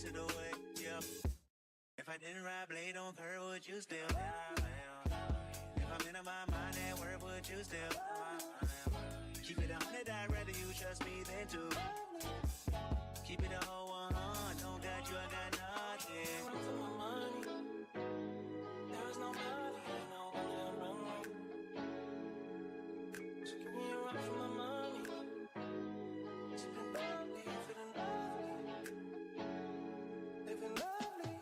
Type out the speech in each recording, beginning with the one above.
to the way, yeah. If I didn't ride blade on curve, would you still? If I'm in my mind at work, would you still? Keep it 100, I'd rather you trust me than to. Keep it a whole 100, don't got you, I got nothing. For my money, there is nobody, ain't nobody around. So give me a ride for my money. Living lovely, feeling lovely, living lovely.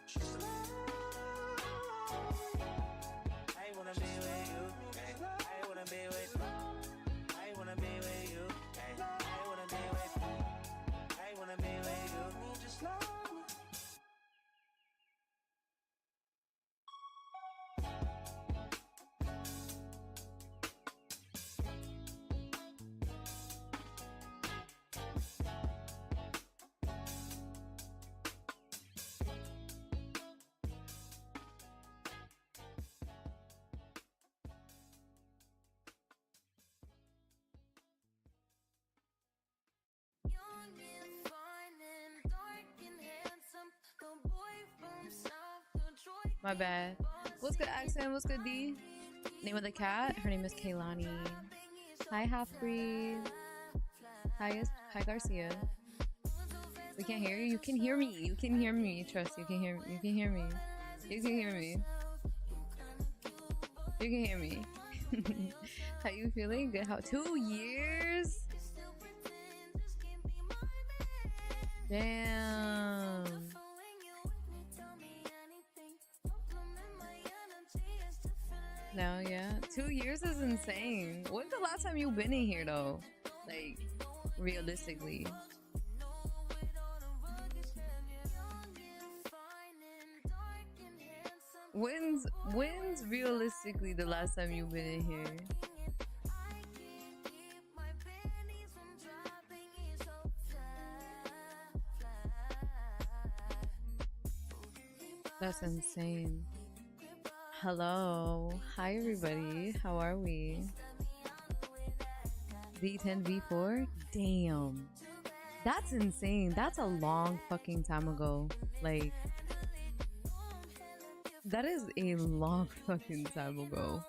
She's lovely. I wanna be with you. I wanna be with you. I wanna be with you. I wanna be with you. I wanna be with you. Just love me. Young and fine and dark and handsome, the boy from South Detroit. My bad. What's good, accent? What's good, D? Name of the cat? Her name is Kaylani. Hi, half-breed. Hi, Garcia. We can't hear you. You can hear me. You can hear me. Trust. You can hear me. You can hear me. You can hear me. You can hear me. How you feeling? Good. How? 2 years? Damn. No, yeah. 2 years is insane. When's the last time you've been in here though? Like, realistically. When's realistically the last time you've been in here? That's insane. Hello. Hi, everybody. How are we? D10 V4? Damn. That's insane. That's a long fucking time ago. Like, that is a long fucking time ago.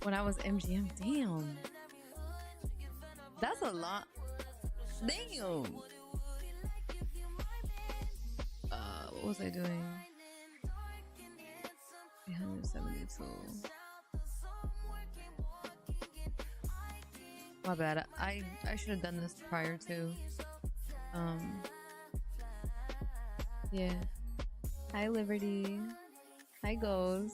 When I was MGM. Damn. That's a lot. Damn. What was I doing? 372. My bad. I should have done this prior to. Yeah. Hi, Liberty. Hi, Goes.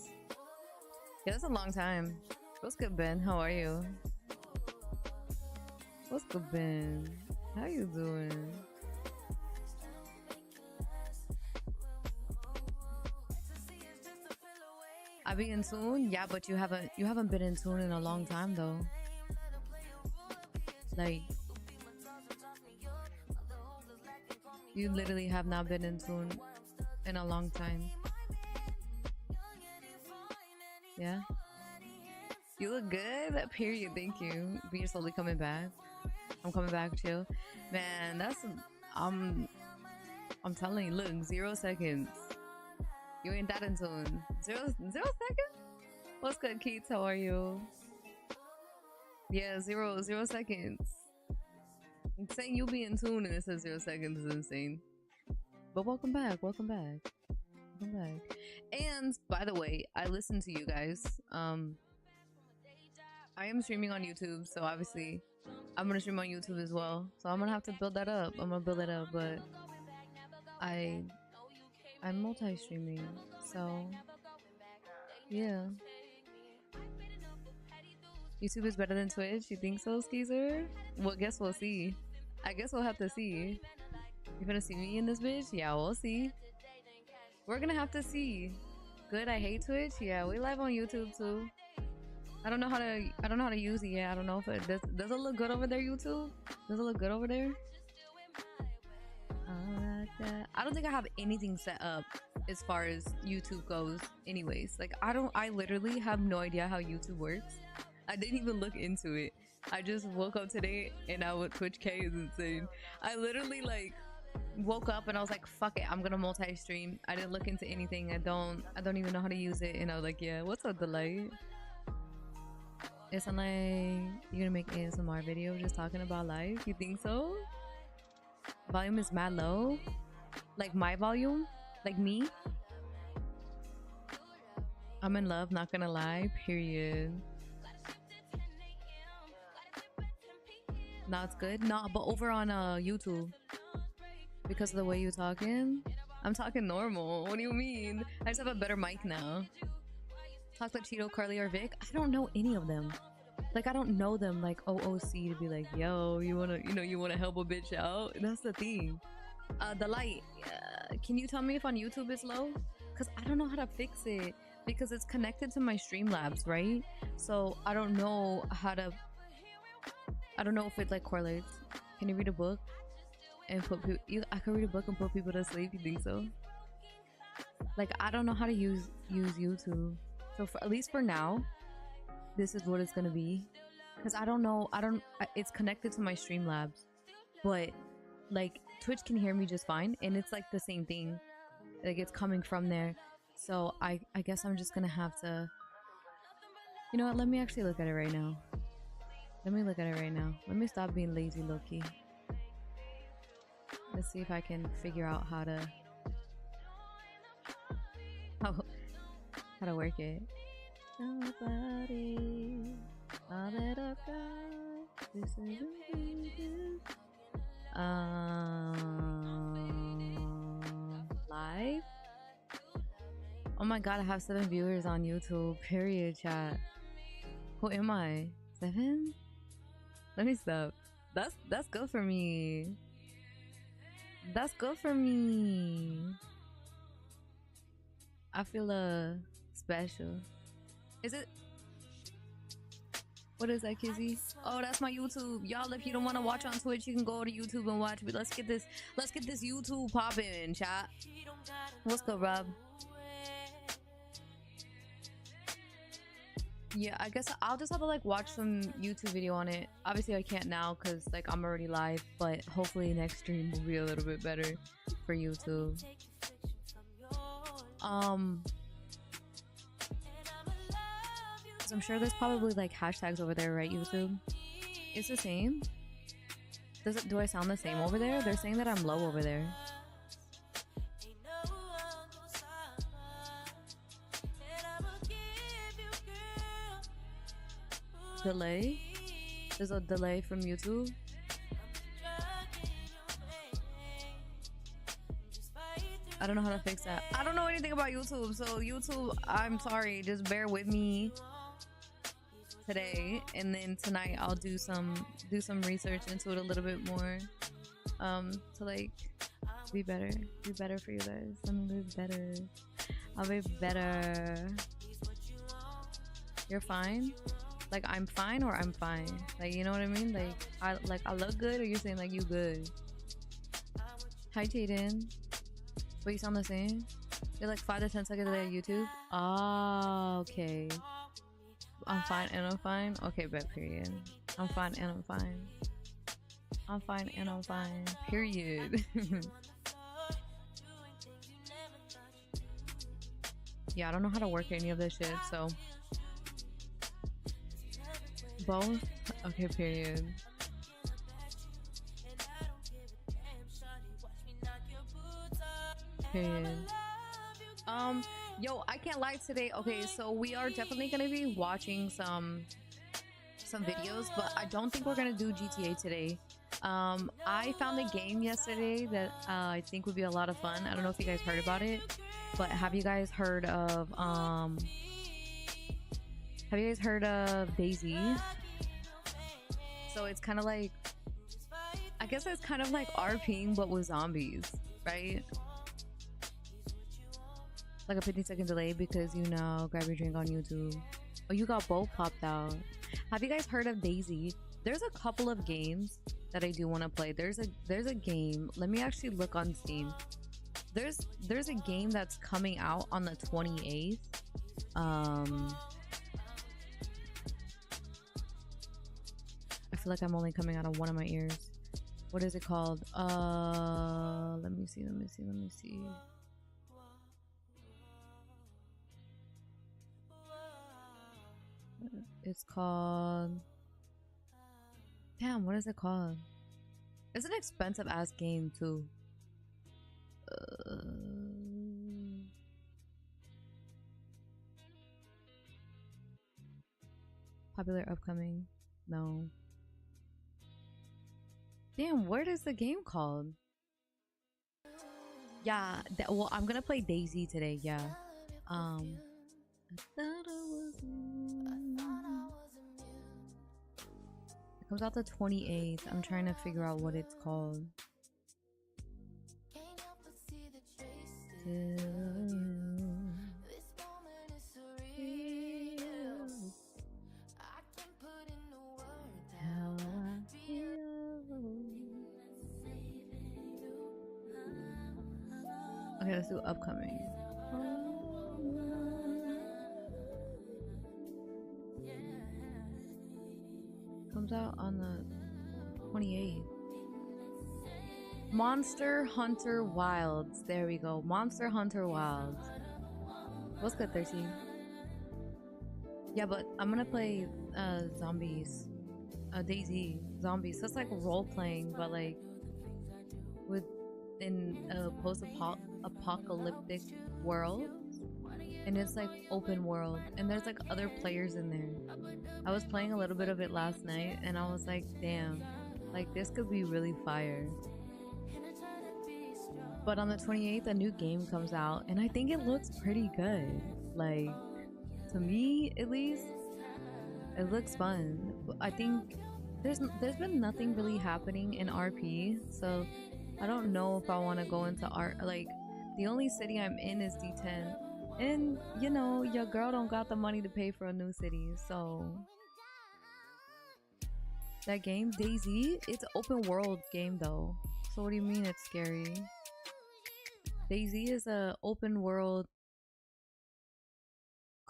Yeah, that's a long time. What's good, Ben? How are you? What's good, Ben? How you doing? I be in tune? Yeah, but you haven't been in tune in a long time though. Like, you literally have not been in tune in a long time. Yeah. You look good. Period. Thank you. But you're slowly coming back. I'm coming back, chill. Man, that's I'm telling you, look, 0 seconds. You ain't that in tune. Zero seconds? What's good, Keats? How are you? Yeah, zero seconds. I'm saying you'll be in tune and it says 0 seconds is insane. But welcome back, welcome back. Welcome back. And by the way, I listen to you guys. I am streaming on YouTube, so obviously I'm gonna stream on YouTube as well. So I'm gonna have to build that up. I'm gonna build it up, but I'm multi-streaming, so yeah. YouTube is better than Twitch? You think so, Skeezer? Well, guess we'll see. I guess we'll have to see. You gonna see me in this bitch? Yeah, we'll see. We're gonna have to see. Good, I hate Twitch. Yeah, we live on YouTube too. I don't know how to use it yet. I don't know if it does it look good over there, YouTube? Does it look good over there? I don't think I have anything set up as far as YouTube goes anyways. Like, I literally have no idea how YouTube works. I didn't even look into it. I just woke up today and now with Twitch K is insane. I literally like woke up and I was like, fuck it, I'm gonna multi-stream. I didn't look into anything. I don't even know how to use it. And I was like, yeah, what's up, Delight? It's not like you're gonna make ASMR video just talking about life. You think so? Volume is mad low. Like my volume? Like me? I'm in love, not gonna lie. Period. No, it's good. No, but over on YouTube. Because of the way you're talking. I'm talking normal. What do you mean? I just have a better mic now. Talk to Cheeto, Carly, or Vic. I don't know any of them. Like I don't know them like OOC to be like, yo, you wanna help a bitch out? That's the thing. The light. Can you tell me if on YouTube it's low? Because I don't know how to fix it. Because it's connected to my Streamlabs, right? So I don't know how to. I don't know if it like correlates. Can you read a book and put I can read a book and put people to sleep? You think so? Like I don't know how to use YouTube. So for, at least for now, this is what it's gonna be. Because I don't know. It's connected to my Streamlabs, but like Twitch can hear me just fine, and it's like the same thing. Like it's coming from there. So I guess I'm just gonna have to. You know what? Let me actually look at it right now. Let me look at it right now. Let me stop being lazy, low-key. Let's see if I can figure out how to work it. Nobody, all that I've got, this is live. Oh my god, I have 7 viewers on YouTube. Period, chat. Who am I? 7? Let me stop. That's good for me. That's good for me. I feel special. Is it? What is that, Kizzy? Oh, that's my YouTube. Y'all, if you don't want to watch on Twitch, you can go to YouTube and watch. But let's get this YouTube popping, chat. What's good, Rob? Yeah, I guess I'll just have to like watch some YouTube video on it. Obviously I can't now because like I'm already live, but hopefully next stream will be a little bit better for YouTube. So I'm sure there's probably like hashtags over there, right? YouTube, it's the same. Do I sound the same over there? They're saying that I'm low over there. Delay? There's a delay from YouTube. I don't know how to fix that. I don't know anything about YouTube, so YouTube, I'm sorry, just bear with me today, and then tonight I'll do some research into it a little bit more, to like be better for you guys. I'm gonna be better. I'll be better. You're fine? Like I'm fine or I'm fine? Like, you know what I mean? Like I look good, or you're saying like you good? Hi Jaden. Wait, you sound the same? You're like 5 to 10 seconds away on YouTube? Ah, okay. I'm fine and I'm fine? Okay, bet, period. I'm fine and I'm fine. I'm fine and I'm fine. Period. Yeah, I don't know how to work any of this shit, so. Both? Okay, period. Period. Yo, I can't lie today. Okay, so we are definitely gonna be watching some videos, but I don't think we're gonna do GTA today. I found a game yesterday that I think would be a lot of fun. I don't know if you guys heard about it, but have you guys heard of Daisy? So it's kind of like, I guess it's kind of like RPing but with zombies, right? Like a 50-second delay because, you know, grab your drink on YouTube. Oh, you got both popped out. Have you guys heard of Daisy? There's a couple of games that I do want to play. There's a game. Let me actually look on Steam. There's a game that's coming out on the 28th. feel like I'm only coming out of one of my ears. What is it called? Let me see. It's called... Damn, what is it called? It's an expensive ass game too. Popular upcoming. No. Damn, what is the game called? Yeah, well, I'm gonna play Daisy today. Yeah. I thought I was It comes out the 28th. I'm trying to figure out what it's called. Okay, let's do upcoming. Comes out on the 28th. Monster Hunter Wilds. There we go. Monster Hunter Wilds. What's good, 13? Yeah, but I'm gonna play zombies. Daisy zombies. So it's like role playing, but like in a post-apocalyptic world, and it's like open world, and there's like other players in there. I was playing a little bit of it last night, and I was like, damn, like this could be really fire. But on the 28th, a new game comes out, and I think it looks pretty good. Like, to me at least, it looks fun. I think there's been nothing really happening in RP, so I don't know if I want to go into art. Like, the only city I'm in is D10, and you know, your girl don't got the money to pay for a new city. So that game, Daisy, it's an open world game though. So what do you mean it's scary? Daisy is a open world.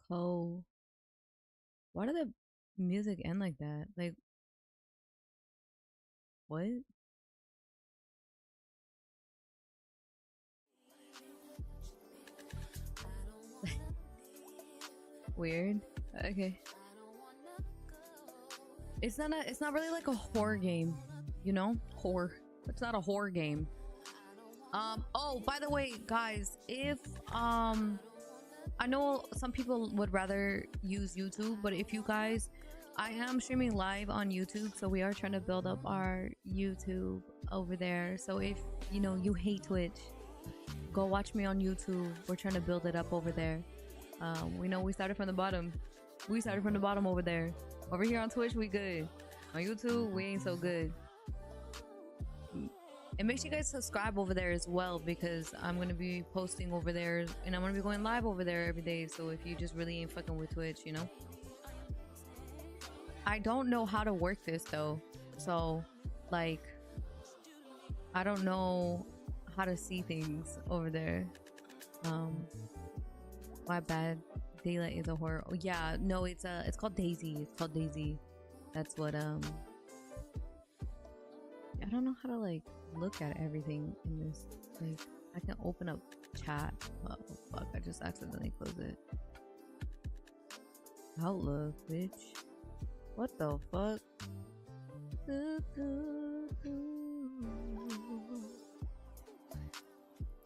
Why did the music end like that? Like, what? Weird. Okay. It's not really like a horror game, you know? Horror. It's not a horror game. Oh, by the way, guys, if I know some people would rather use YouTube, but if you guys, I am streaming live on YouTube, so we are trying to build up our YouTube over there. So if, you know, you hate Twitch, go watch me on YouTube. We're trying to build it up over there. We know we started from the bottom. We started from the bottom over there. Over here on Twitch, we good. On YouTube, we ain't so good. And make sure you guys subscribe over there as well, because I'm going to be posting over there, and I'm going to be going live over there every day. So if you just really ain't fucking with Twitch, you know. I don't know how to work this though. So, like, I don't know how to see things over there. My bad. Daylight is a horror. Oh yeah, no, it's called Daisy. It's called Daisy. That's what I don't know how to like look at everything in this. Like, I can open up chat. Oh fuck, I just accidentally closed it. Outlook, bitch. What the fuck?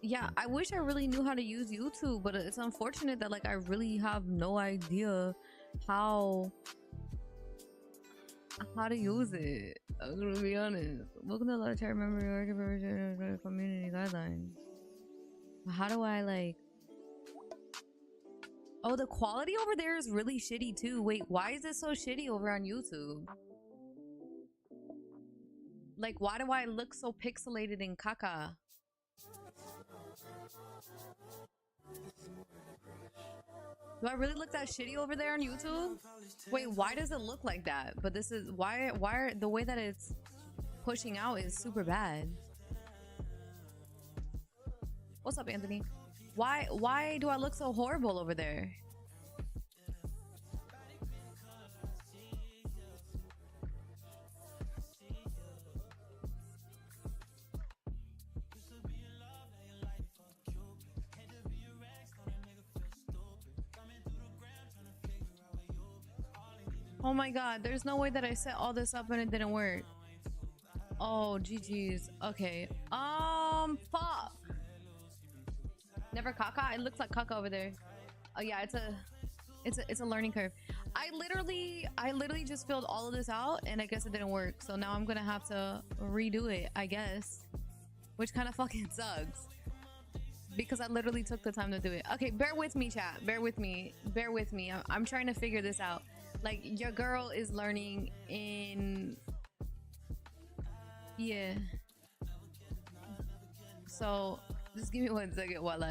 Yeah, I wish I really knew how to use YouTube, but it's unfortunate that like I really have no idea how to use it. I'm gonna be honest. Welcome to the chat. Remember your community guidelines. How do I like? Oh, the quality over there is really shitty too. Wait, why is it so shitty over on YouTube? Like, why do I look so pixelated in caca? Do I really look that shitty over there on YouTube? Wait, why does it look like that? But this is why are the way that it's pushing out is super bad. What's up, Anthony? Why do I look so horrible over there? Oh my god, there's no way that I set all this up and it didn't work. Oh, GG's. Okay. Fuck. Never caca? It looks like caca over there. Oh yeah, it's a learning curve. I literally just filled all of this out and I guess it didn't work. So now I'm gonna have to redo it, I guess. Which kind of fucking sucks. Because I literally took the time to do it. Okay, bear with me, chat. Bear with me. Bear with me. I'm trying to figure this out. Like, your girl is learning in... Yeah. So, just give me 1 second while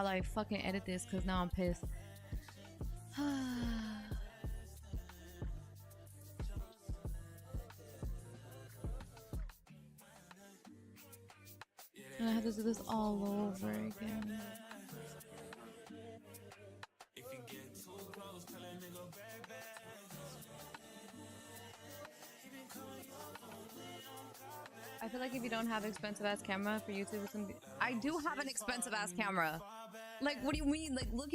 I fucking edit this, because now I'm pissed. And I have to do this all over again. I feel like if you don't have expensive ass camera for YouTube, it's gonna be... I do have an expensive ass camera. Like, what do you mean? Like, look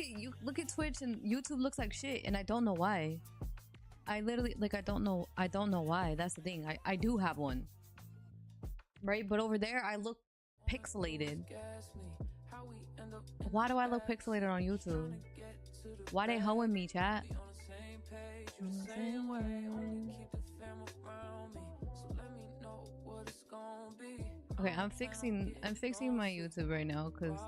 at Twitch and YouTube looks like shit, and I don't know why. I literally, like, I don't know why. That's the thing. I do have one, right? But over there, I look pixelated. Why do I look pixelated on YouTube? Why they hoeing me, chat? Okay, I'm fixing my YouTube right now because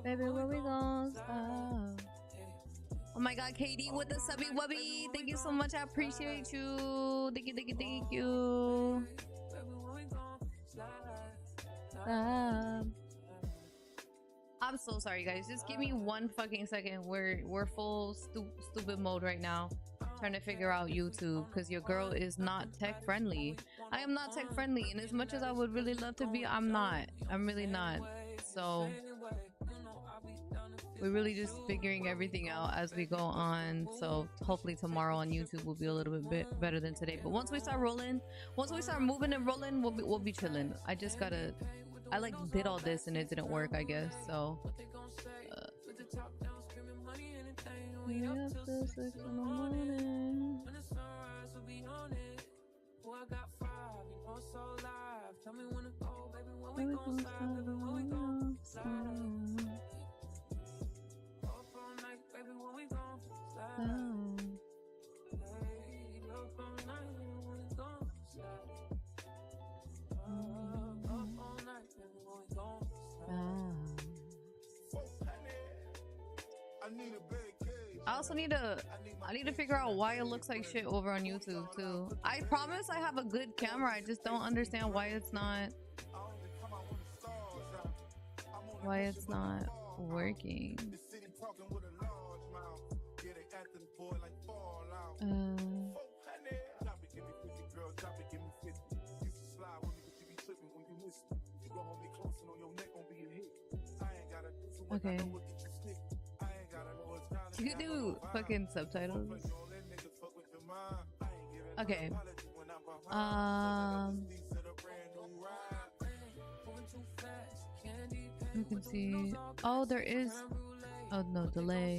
baby, where we gon' stop? Oh my god, Katie with the subby wubby. Thank you so much. I appreciate you. Thank you, thank you, thank you. I'm so sorry, guys. Just give me 1 fucking second. We're full stupid mode right now. Trying to figure out YouTube because your girl is not tech friendly. I am not tech friendly, and as much as I would really love to be, I'm not. I'm really not. So we're really just figuring everything out as we go on. So hopefully tomorrow on YouTube will be a little bit better than today. But once we start rolling, once we start moving and rolling, we'll be chilling. I just gotta, I like did all this and it didn't work, I guess. So we up till 6 in the morning. Where we gon' start, where we gon' start? I also need to figure out why it looks like shit over on YouTube too. I promise I have a good camera. I just don't understand why it's not working. Okay. You could do fucking subtitles. Okay. You can see. Oh, there is. Oh no, delay.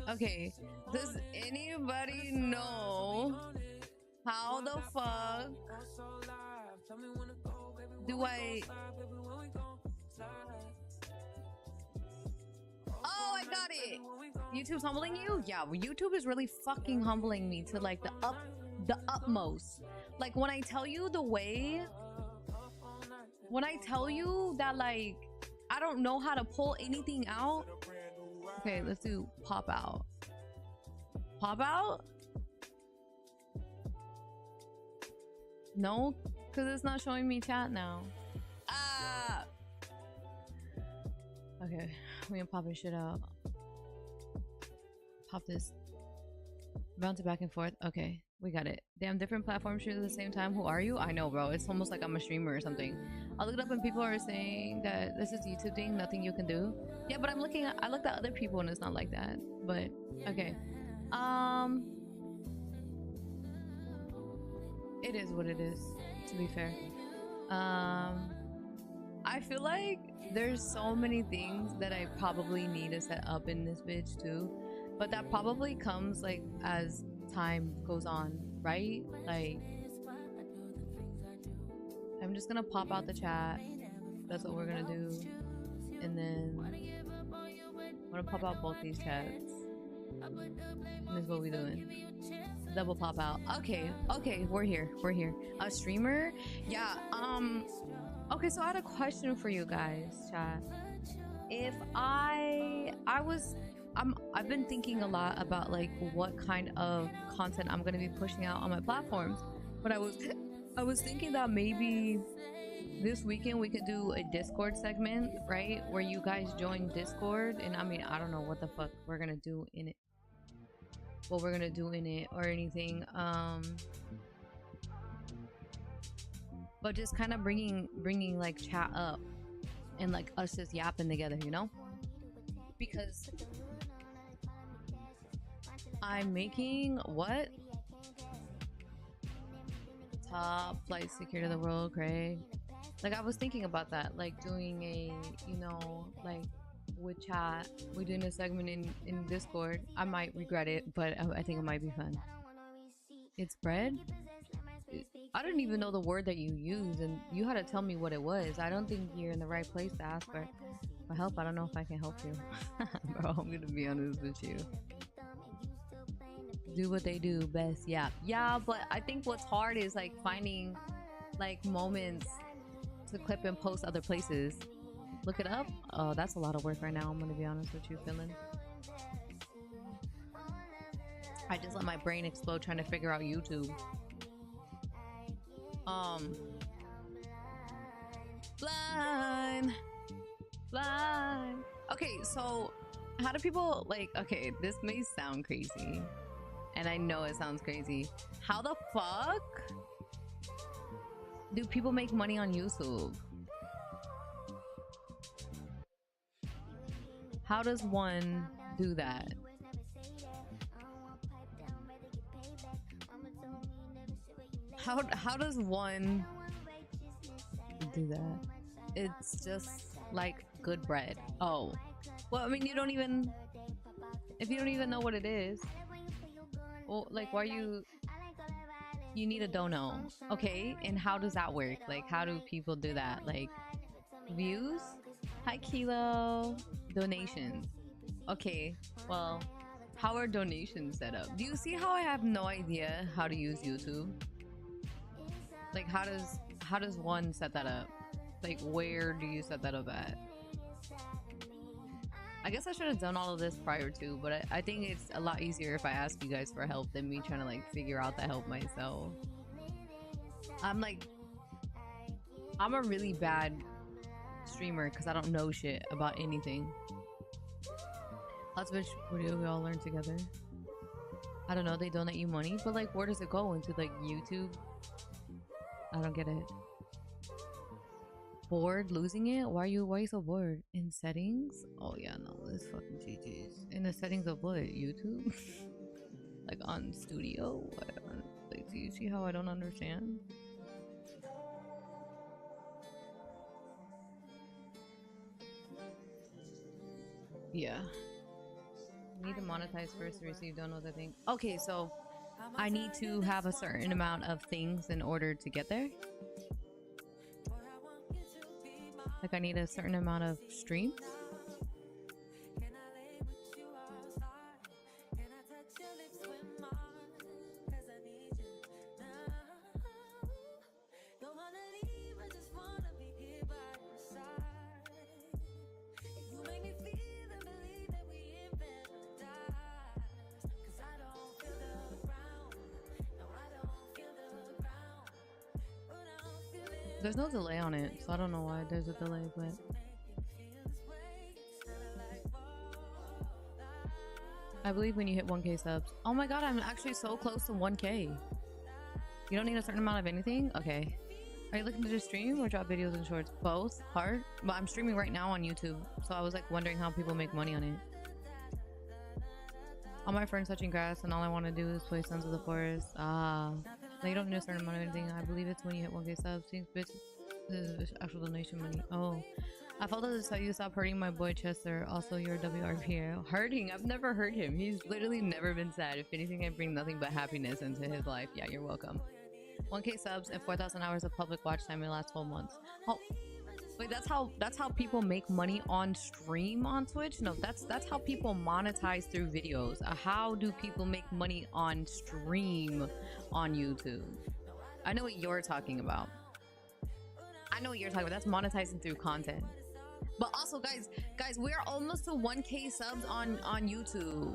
Okay. Does anybody know how the fuck do I? Oh, I got it. YouTube's humbling you? Yeah, well, YouTube is really fucking humbling me to like the utmost. Like when I tell you that like I don't know how to pull anything out. Okay, let's do pop out. Pop out? No, because it's not showing me chat now. Ah. Okay, we can pop this shit out. Pop this. Bounce it back and forth. Okay, we got it. Damn, different platforms stream at the same time. Who are you? I know, bro. It's almost like I'm a streamer or something. I looked up and people are saying that this is YouTube thing, nothing you can do. Yeah, but I looked at other people and it's not like that. But okay. It is what it is, to be fair. I feel like there's so many things that I probably need to set up in this bitch too. But that probably comes like as time goes on, right? Like, I'm just gonna pop out the chat. That's what we're gonna do. And then I'm gonna pop out both these chats. And this is what we're doing. Double pop out. Okay, we're here. A streamer? Yeah, okay, so I had a question for you guys, chat. If I've been thinking a lot about like what kind of content I'm gonna be pushing out on my platforms, but I was thinking that maybe this weekend we could do a Discord segment, right, where you guys join Discord. And I mean, I don't know what the fuck we're gonna do in it, or anything, but just kind of bringing like chat up and like us just yapping together, you know, because I'm making what? Top flight security of the world, Craig. Like, I was thinking about that, like doing a, you know, like with chat, we're doing a segment in Discord. I might regret it, but I think it might be fun. It's bread? I don't even know the word that you used, and you had to tell me what it was. I don't think you're in the right place to ask for help. I don't know if I can help you. Bro, I'm gonna be honest with you. Do what they do best. Yeah, but I think what's hard is like finding like moments to clip and post other places. Look it up. Oh, that's a lot of work right now, I'm gonna be honest with you, Finland. I just let my brain explode trying to figure out YouTube. Blind. Okay, so how do people like, okay, this may sound crazy, and I know it sounds crazy. How the fuck do people make money on YouTube? How does one do that? How does one do that? It's just like good bread. Oh, well, I mean, if you don't even know what it is, well, like, why you need a dono? Okay, and how does that work? Like, how do people do that? Like, views? Hi, Kilo. Donations. Okay, well, how are donations set up? Do you see how I have no idea how to use YouTube? Like, how does one set that up? Like, where do you set that up at? I guess I should have done all of this prior to, but I think it's a lot easier if I ask you guys for help than me trying to like figure out the help myself. I'm a really bad streamer because I don't know shit about anything. Let's which video we all learn together. I don't know, they donate you money, but like, where does it go? Into like YouTube? I don't get it. Bored losing it? Why are you so bored? In settings? Oh yeah, no, this fucking GG's. In the settings of what? YouTube? Like on studio? What? Like, do you see how I don't understand? Yeah. You need to monetize first to receive donos, I think. Okay, so I need to have a certain amount of things in order to get there. Like, I need a certain amount of streams. There's no delay on it, so I don't know why there's a delay, but I believe when you hit 1K subs. Oh my god, I'm actually so close to 1K. You don't need a certain amount of anything? Okay. Are you looking to just stream or drop videos and shorts? Both? Part? But I'm streaming right now on YouTube. So I was like wondering how people make money on it. All my friends touching grass and all I want to do is play Sons of the Forest. Ah. No, you don't need a certain amount of anything. I believe it's when you hit 1K subs. Thanks, bitch. This is actual donation money. Oh. I felt as tell you stop hurting my boy Chester. Also, you're WRPA. Hurting? I've never hurt him. He's literally never been sad. If anything, I bring nothing but happiness into his life. Yeah, you're welcome. 1K subs and 4,000 hours of public watch time in the last 12 months. Oh, wait, that's how people make money on stream on Twitch? No, that's how people monetize through videos. How do people make money on stream on YouTube? I know what you're talking about. I know what you're talking about. That's monetizing through content. But also, guys, we're almost to 1K subs on YouTube.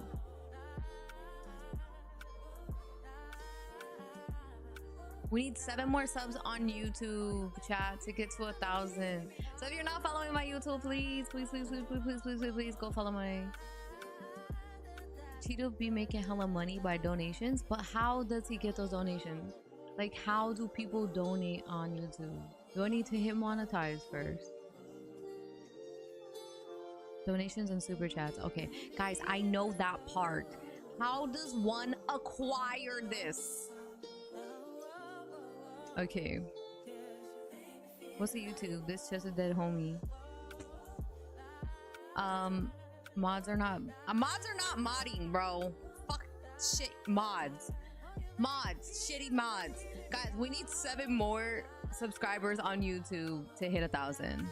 We need 7 more subs on YouTube, chat, to get to 1,000. So if you're not following my YouTube, please go follow my... Cheeto be making hella money by donations, but how does he get those donations? Like, how do people donate on YouTube? Do I need to hit monetize first? Donations and super chats. Okay, guys, I know that part. How does one acquire this? Okay. What's the YouTube? This just a dead homie. Mods are not modding, bro. Fuck shit mods. Shitty mods. Guys, we need 7 more subscribers on YouTube to hit 1,000.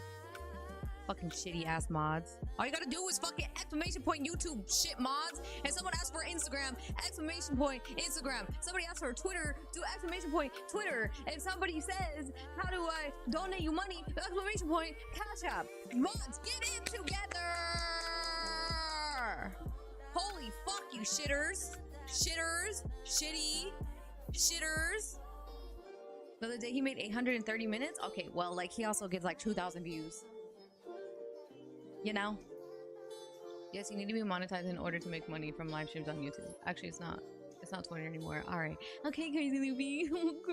Fucking shitty ass mods. All you gotta do is fucking exclamation point YouTube shit mods. And someone asks for Instagram, exclamation point Instagram. Somebody asks for Twitter, do exclamation point Twitter. And somebody says, how do I donate you money? Exclamation point Cash App. Mods, get it together. Holy fuck you shitters. Shitty. The other day he made 830 minutes. Okay, well, like he also gets like 2,000 views. You know? Yes, you need to be monetized in order to make money from live streams on YouTube. Actually, it's not Twitter anymore. All right. Okay, crazy Luby.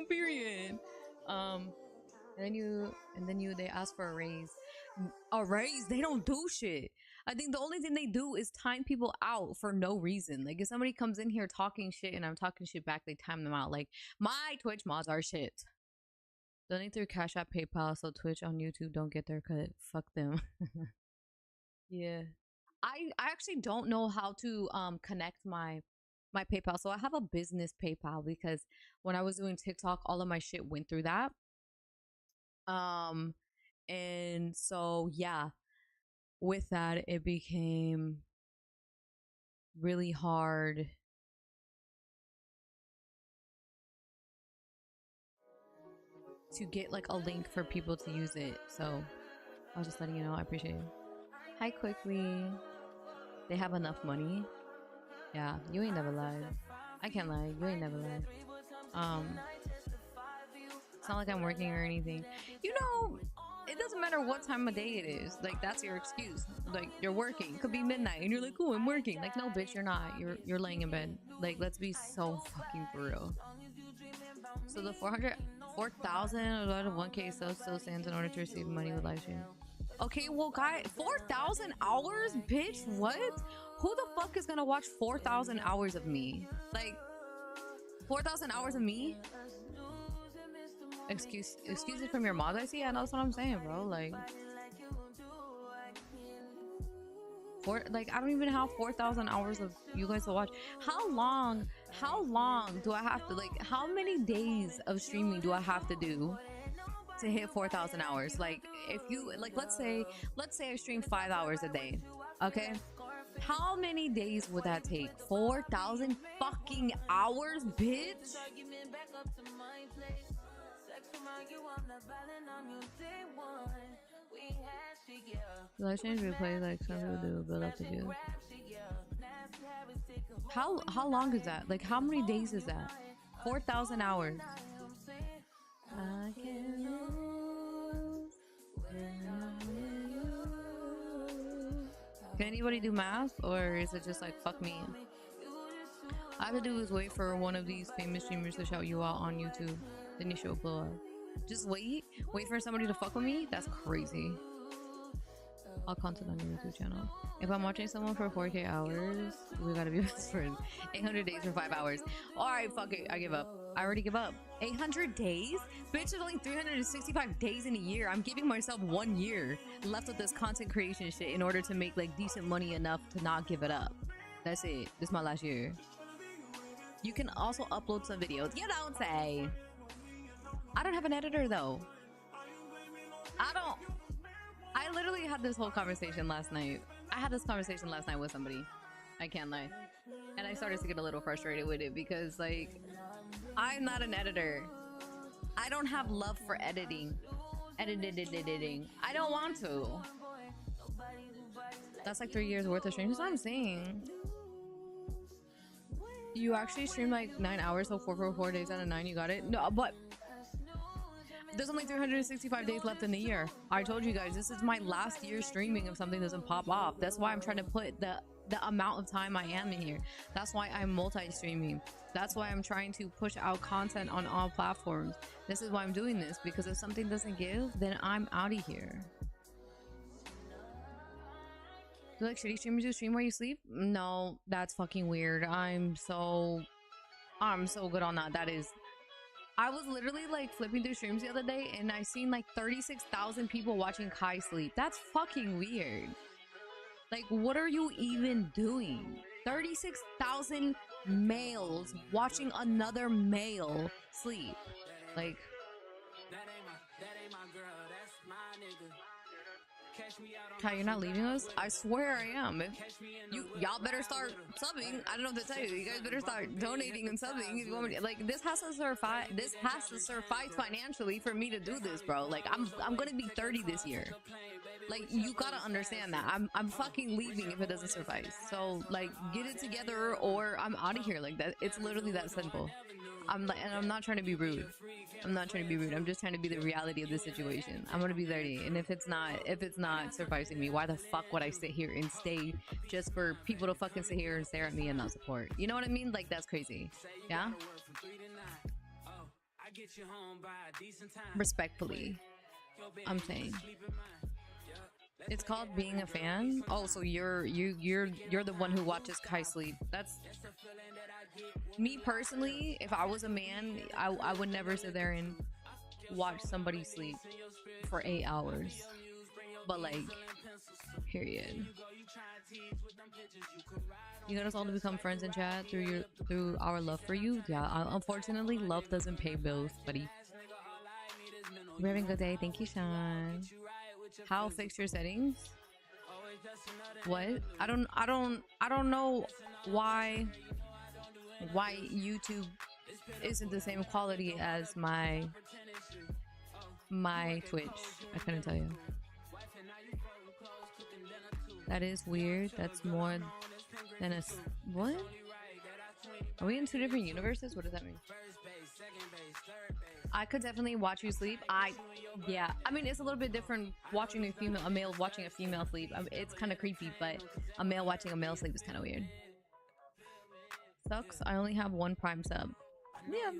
Period. And then they ask for a raise. A raise? They don't do shit. I think the only thing they do is time people out for no reason. Like if somebody comes in here talking shit and I'm talking shit back, they time them out. Like my Twitch mods are shit. Donate through Cash App, PayPal, so Twitch on YouTube don't get their cut. Fuck them. Yeah. I actually don't know how to connect my PayPal. So I have a business PayPal because when I was doing TikTok, all of my shit went through that. And so yeah, with that it became really hard to get like a link for people to use it. So I was just letting you know. I appreciate it. Hi quickly. They have enough money. Yeah, you ain't never lied. I can't lie, you ain't never lied. It's not like I'm working or anything. You know, it doesn't matter what time of day it is. Like that's your excuse. Like you're working. It could be midnight and you're like, oh, I'm working. Like no bitch, you're not. You're laying in bed. Like let's be so fucking for real. So the 4,000 out of 1K still stands in order to receive money with live stream. Okay, well, guys, 4,000 hours, bitch. What? Who the fuck is gonna watch 4,000 hours of me? Like 4,000 hours of me? Excuses from your mods, I see. Yeah, that's what I'm saying, bro. Like, I don't even have 4,000 hours of you guys to watch. How long do I have to, like, how many days of streaming do I have to do to hit 4,000 hours? Like, if you, like, let's say I stream 5 hours a day, okay? How many days would that take? 4,000 fucking hours, bitch? Live streams replay like some people do, build up the view. How long is that? Like how many days is that? 4,000 hours. I can lose. Can anybody do math, or is it just like fuck me? I have to do is wait for one of these famous streamers to shout you out on YouTube. Then your show will blow up. Just wait for somebody to fuck with me. That's crazy. All content on your YouTube channel. If I'm watching someone for 4K hours, we gotta be best friends. 800 days for 5 hours. All right, fuck it. I give up. I already give up. 800 days? Bitch, there's only 365 days in a year. I'm giving myself 1 year left with this content creation shit in order to make like decent money enough to not give it up. That's it. This is my last year. You can also upload some videos. You don't say. I don't have an editor though. I literally had this whole conversation last night. I had this conversation last night with somebody. I can't lie. And I started to get a little frustrated with it because like, I'm not an editor. I don't have love for editing. Editing. I don't want to. That's like 3 years worth of streams. That's what I'm saying. You actually stream like 9 hours, so 4 days out of 9 you got it? No, but there's only 365 days left in the year. I told you guys, this is my last year streaming if something doesn't pop off. That's why I'm trying to put the amount of time I am in here. That's why I'm multi-streaming. That's why I'm trying to push out content on all platforms. This is why I'm doing this, because if something doesn't give, then I'm out of here. Do like shitty streamers do stream while you sleep? No, that's fucking weird. I'm so good on that. That is, I was literally like flipping through streams the other day and I seen like 36,000 people watching Kai sleep. That's fucking weird. Like, what are you even doing? 36,000 males watching another male sleep. Like, Kai, you're not leaving us? I swear I am. Y'all better start subbing. I don't know what to tell you. You guys better start donating and subbing if you want me to, like, this has to suffice. This has to suffice financially for me to do this, bro. Like, I'm gonna be 30 this year. Like, you gotta understand that. I'm fucking leaving if it doesn't suffice. So, like, get it together or I'm out of here. Like that. It's literally that simple. And I'm not trying to be rude. I'm not trying to be rude. I'm just trying to be the reality of the situation. I'm gonna be 30, and if it's not sufficing me, why the fuck would I sit here and stay just for people to fucking sit here and stare at me and not support? You know what I mean? Like, that's crazy. Yeah. Respectfully, I'm saying. It's called being a fan. Oh, so you're the one who watches Kai sleep. That's me personally. If I was a man, I would never sit there and watch somebody sleep for 8 hours. But like, period. You got us all to become friends in chat through our love for you. Yeah, unfortunately, love doesn't pay bills, buddy. We're having a good day. Thank you, Sean. How fix your settings? What? I don't know why YouTube isn't the same quality as my Twitch. I couldn't tell you. That is weird. That's more than a what? Are we in 2 different universes? What does that mean? I could definitely watch you sleep. Yeah. I mean, it's a little bit different watching a male watching a female sleep. It's kind of creepy, but a male watching a male sleep is kind of weird. Sucks. I only have 1 Prime sub. Yeah.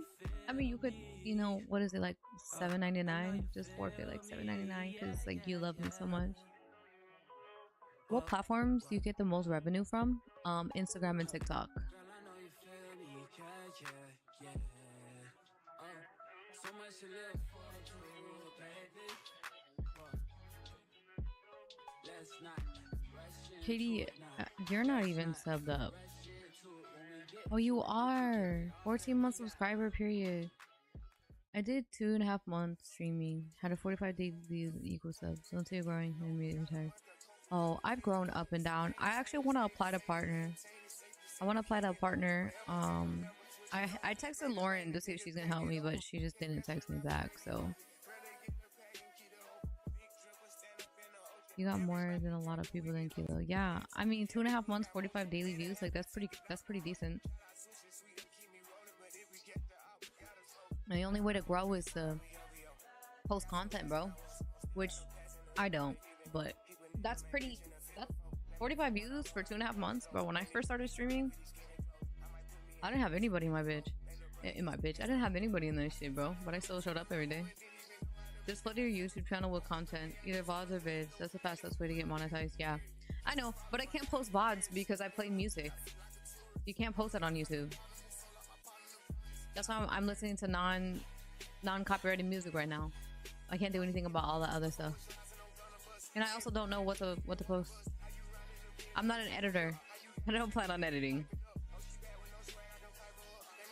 I mean, you could, you know, what is it, like $7.99? Just forfeit like $7.99 because like you love me so much. What platforms do you get the most revenue from? Instagram and TikTok. Katie, you're not even subbed up. Oh, you are. 14-month subscriber period. I did 2.5 months streaming. Had a 45-day equal subs. Don't say you're growing and immediately retired. Oh, I've grown up and down. I actually want to apply to partner. I texted Lauren to see if she's gonna help me, but she just didn't text me back. So you got more than a lot of people than Kilo. Yeah, I mean 2.5 months, 45 daily views. Like that's pretty decent. And the only way to grow is to post content, bro. Which I don't, but that's 45 views for 2.5 months, bro. When I first started streaming, I didn't have anybody in my bitch. In my bitch. I didn't have anybody in this shit, bro. But I still showed up every day. Just flood your YouTube channel with content. Either VODs or vids. That's the fastest way to get monetized. Yeah. I know. But I can't post VODs because I play music. You can't post it on YouTube. That's why I'm listening to non-copyrighted music right now. I can't do anything about all that other stuff. And I also don't know what to post. I'm not an editor. I don't plan on editing.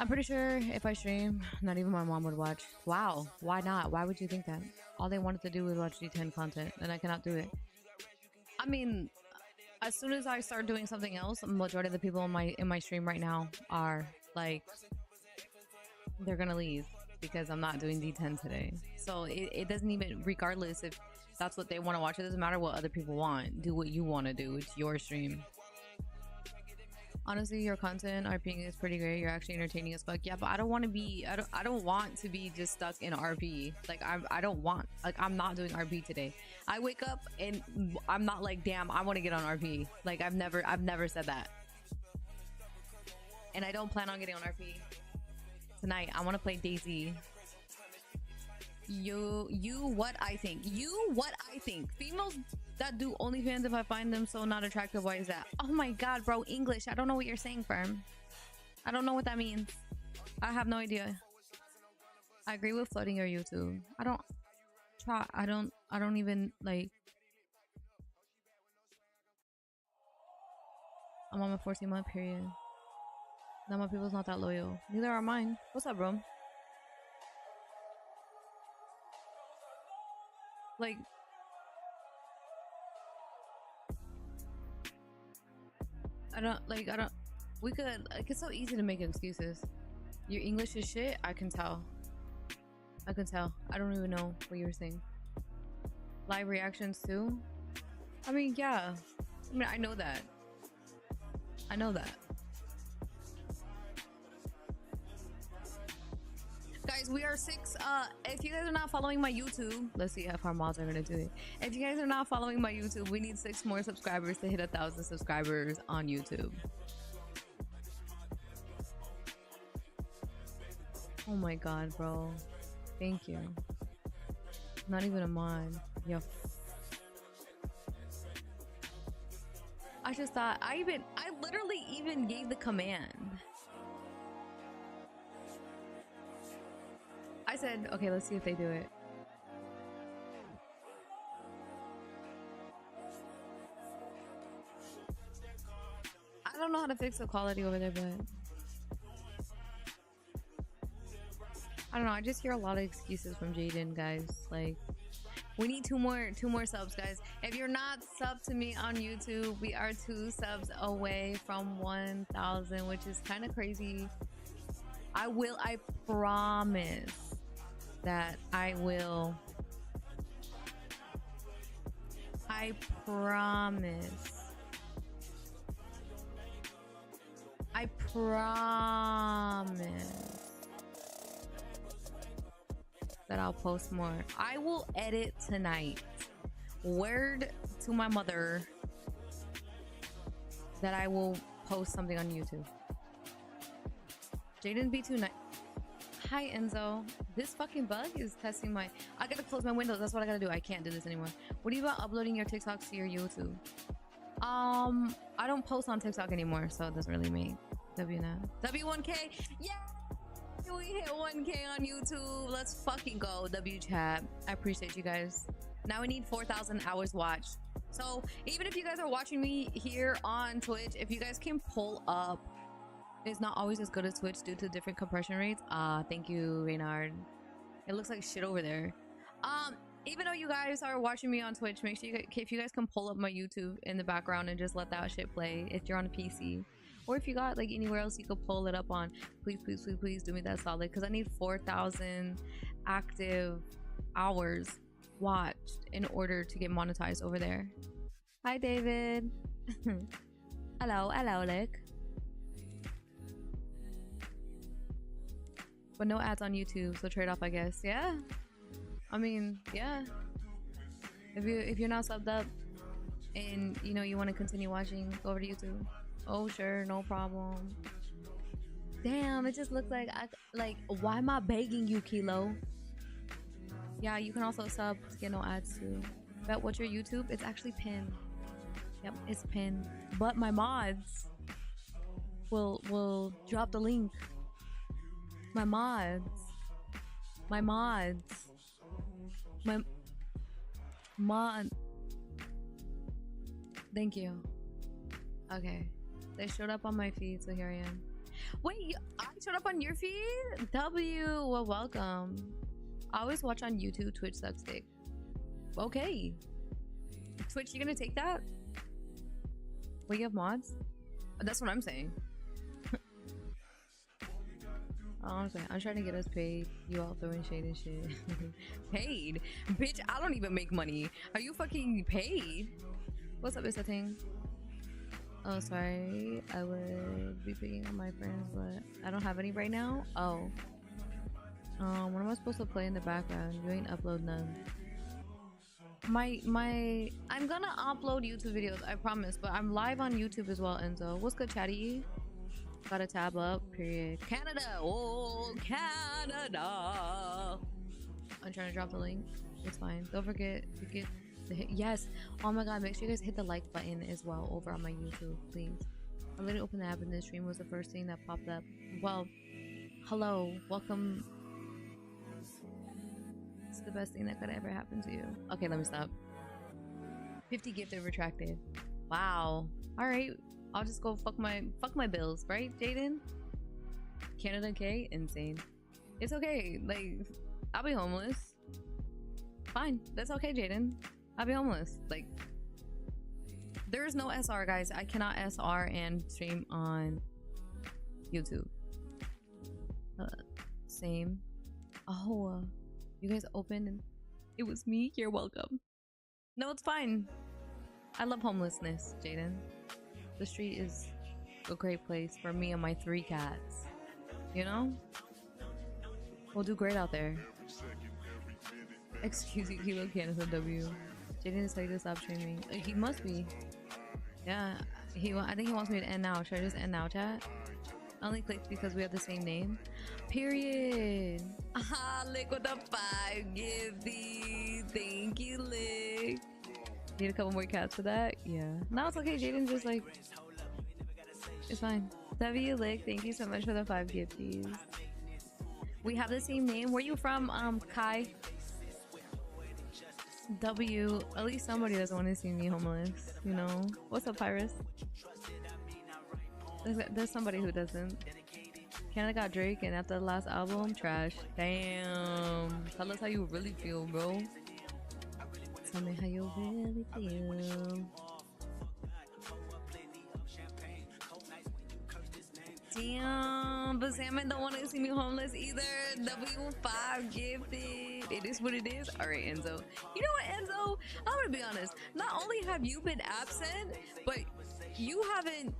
I'm pretty sure if I stream, not even my mom would watch. Wow, why not? Why would you think that? All they wanted to do was watch D10 content, and I cannot do it. I mean, as soon as I start doing something else, the majority of the people in my stream right now are like, they're gonna leave because I'm not doing D10 today. So it doesn't even, regardless if that's what they want to watch, it doesn't matter what other people want. Do what you want to do. It's your stream. Honestly, your content RPing is pretty great. You're actually entertaining as fuck. Yeah, but I don't want to be, I don't want to be just stuck in RP. Like I don't want, like I'm not doing RP today. I wake up and I'm not like, damn, I want to get on RP. Like I've never said that. And I don't plan on getting on RP tonight. I want to play Daisy. What I think. Females that do OnlyFans, if I find them so not attractive, why is that? Oh my god, bro, English. I don't know what you're saying, firm. I don't know what that means. I have no idea. I agree with flooding your YouTube. I don't even like. I'm on my 14-month period. Now my people's not that loyal. Neither are mine. What's up, bro? Like, we could, like, it's so easy to make excuses. Your English is shit, I can tell. I don't even know what you were saying. Live reactions too? I mean, yeah. I mean, I know that. Guys, we are 6. If you guys are not following my YouTube, let's see if our mods are gonna do it. If you guys are not following my YouTube, we need 6 more subscribers to hit 1,000 subscribers on YouTube. Oh my god, bro. Thank you. Not even a mod. Yo. I just thought I literally even gave the command. I said, okay, let's see if they do it. I don't know how to fix the quality over there, but I don't know. I just hear a lot of excuses from Jaden, guys. Like, we need two more subs, guys. If you're not subbed to me on YouTube, we are 2 subs away from 1,000, which is kind of crazy. I promise that I will. I promise that I'll post more. I will edit tonight. Word to my mother that I will post something on YouTube. Jaden B2 night. Hi Enzo. This fucking bug is testing my. I gotta close my windows. That's what I gotta do. I can't do this anymore. What do you about uploading your TikToks to your YouTube? I don't post on TikTok anymore, so it doesn't really make W1K. Yeah, we hit 1K on YouTube. Let's fucking go, W chat. I appreciate you guys. Now we need 4,000 hours watched. So even if you guys are watching me here on Twitch, if you guys can pull up. It's not always as good as Twitch due to different compression rates. Thank you, Reynard. It looks like shit over there. Even though you guys are watching me on Twitch, make sure if you guys can pull up my YouTube in the background and just let that shit play if you're on a PC. Or if you got like anywhere else you could pull it up on. Please do me that solid, because I need 4,000 active hours watched in order to get monetized over there. Hi, David. Hello, Lick. But no ads on YouTube, so trade off, I guess. Yeah, I mean, yeah. If you're not subbed up and you know you want to continue watching, go over to YouTube. Oh sure, no problem. Damn, it just looks like why am I begging you, Kilo? Yeah, you can also sub to get no ads too. Bet what's your YouTube? It's actually pinned. Yep, it's pinned. But my mods will drop the link. My mods. My mod. Thank you. Okay. They showed up on my feed, so here I am. Wait, I showed up on your feed? W, well, welcome. I always watch on YouTube. Twitch sucks dick. Okay. Twitch, you gonna take that? Wait, you have mods? That's what I'm saying. Honestly, I'm trying to get us paid. You all throwing shade and shit. Paid? Bitch, I don't even make money. Are you fucking paid? What's up, is that thing? Oh, sorry. I would be picking on my friends, but I don't have any right now. Oh. What am I supposed to play in the background? You ain't upload none. I'm gonna upload YouTube videos, I promise, but I'm live on YouTube as well, Enzo. What's good, Chatty? Got a tab up, period. Canada! Oh, Canada! I'm trying to drop the link. It's fine. Don't forget to get the hit. Yes! Oh my god, make sure you guys hit the like button as well over on my YouTube, please. I literally opened the app and this stream was the first thing that popped up. Well, hello. Welcome. It's the best thing that could ever happen to you. Okay, let me stop. 50 gifted retracted. Wow. Alright. I'll just go fuck my bills, right, Jaden? Canada K? Insane. It's okay. Like, I'll be homeless. Fine. That's okay, Jaden. I'll be homeless. Like, there's no SR, guys. I cannot SR and stream on YouTube. Same. Oh, you guys opened and it was me? You're welcome. No, it's fine. I love homelessness, Jaden. The street is a great place for me and my 3 cats. You know? We'll do great out there. Excuse me, Kilo Canada W. Jaden decided to stop streaming. He must be. Yeah, I think he wants me to end now. Should I just end now, chat? I only clicked because we have the same name. Period. Aha, Lick with the 5 gifty. Thank you, Lick. Need a couple more cats for that? Yeah. No, it's okay. Jaden's just like... It's fine. W, Lick, thank you so much for the 5 gifties. We have the same name. Where you from, Kai? W, at least somebody doesn't want to see me homeless, you know? What's up, Pyrus? There's somebody who doesn't. Canada got Drake, and after the last album, trash. Damn. Tell us how you really feel, bro. Tell me how you really feel. Damn, but Salmon don't want to see me homeless either. W5 gifted. It is what it is. All right, Enzo. You know what, Enzo? I'm gonna be honest. Not only have you been absent, but you haven't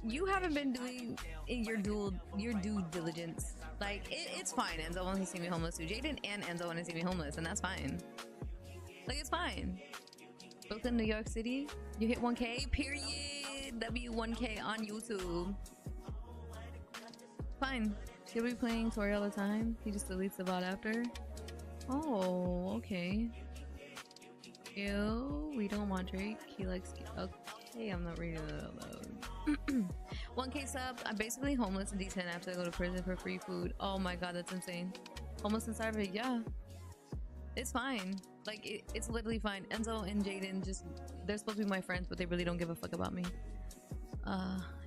been doing your due diligence. Like it's fine. Enzo wants to see me homeless too. Jaden and Enzo want to see me homeless, and that's fine. Like it's fine. Brooklyn, New York City. You hit 1K. Period. W1K on YouTube. Fine. He'll be playing Tori all the time. He just deletes the bot after. Oh, okay. Ew, we don't want Drake. He likes... Okay, I'm not reading it out loud. 1K sub. I'm basically homeless in D10 after I go to prison for free food. Oh my god, that's insane. Homeless in Starving, yeah. It's fine. Like, it's literally fine. Enzo and Jaden just... They're supposed to be my friends, but they really don't give a fuck about me.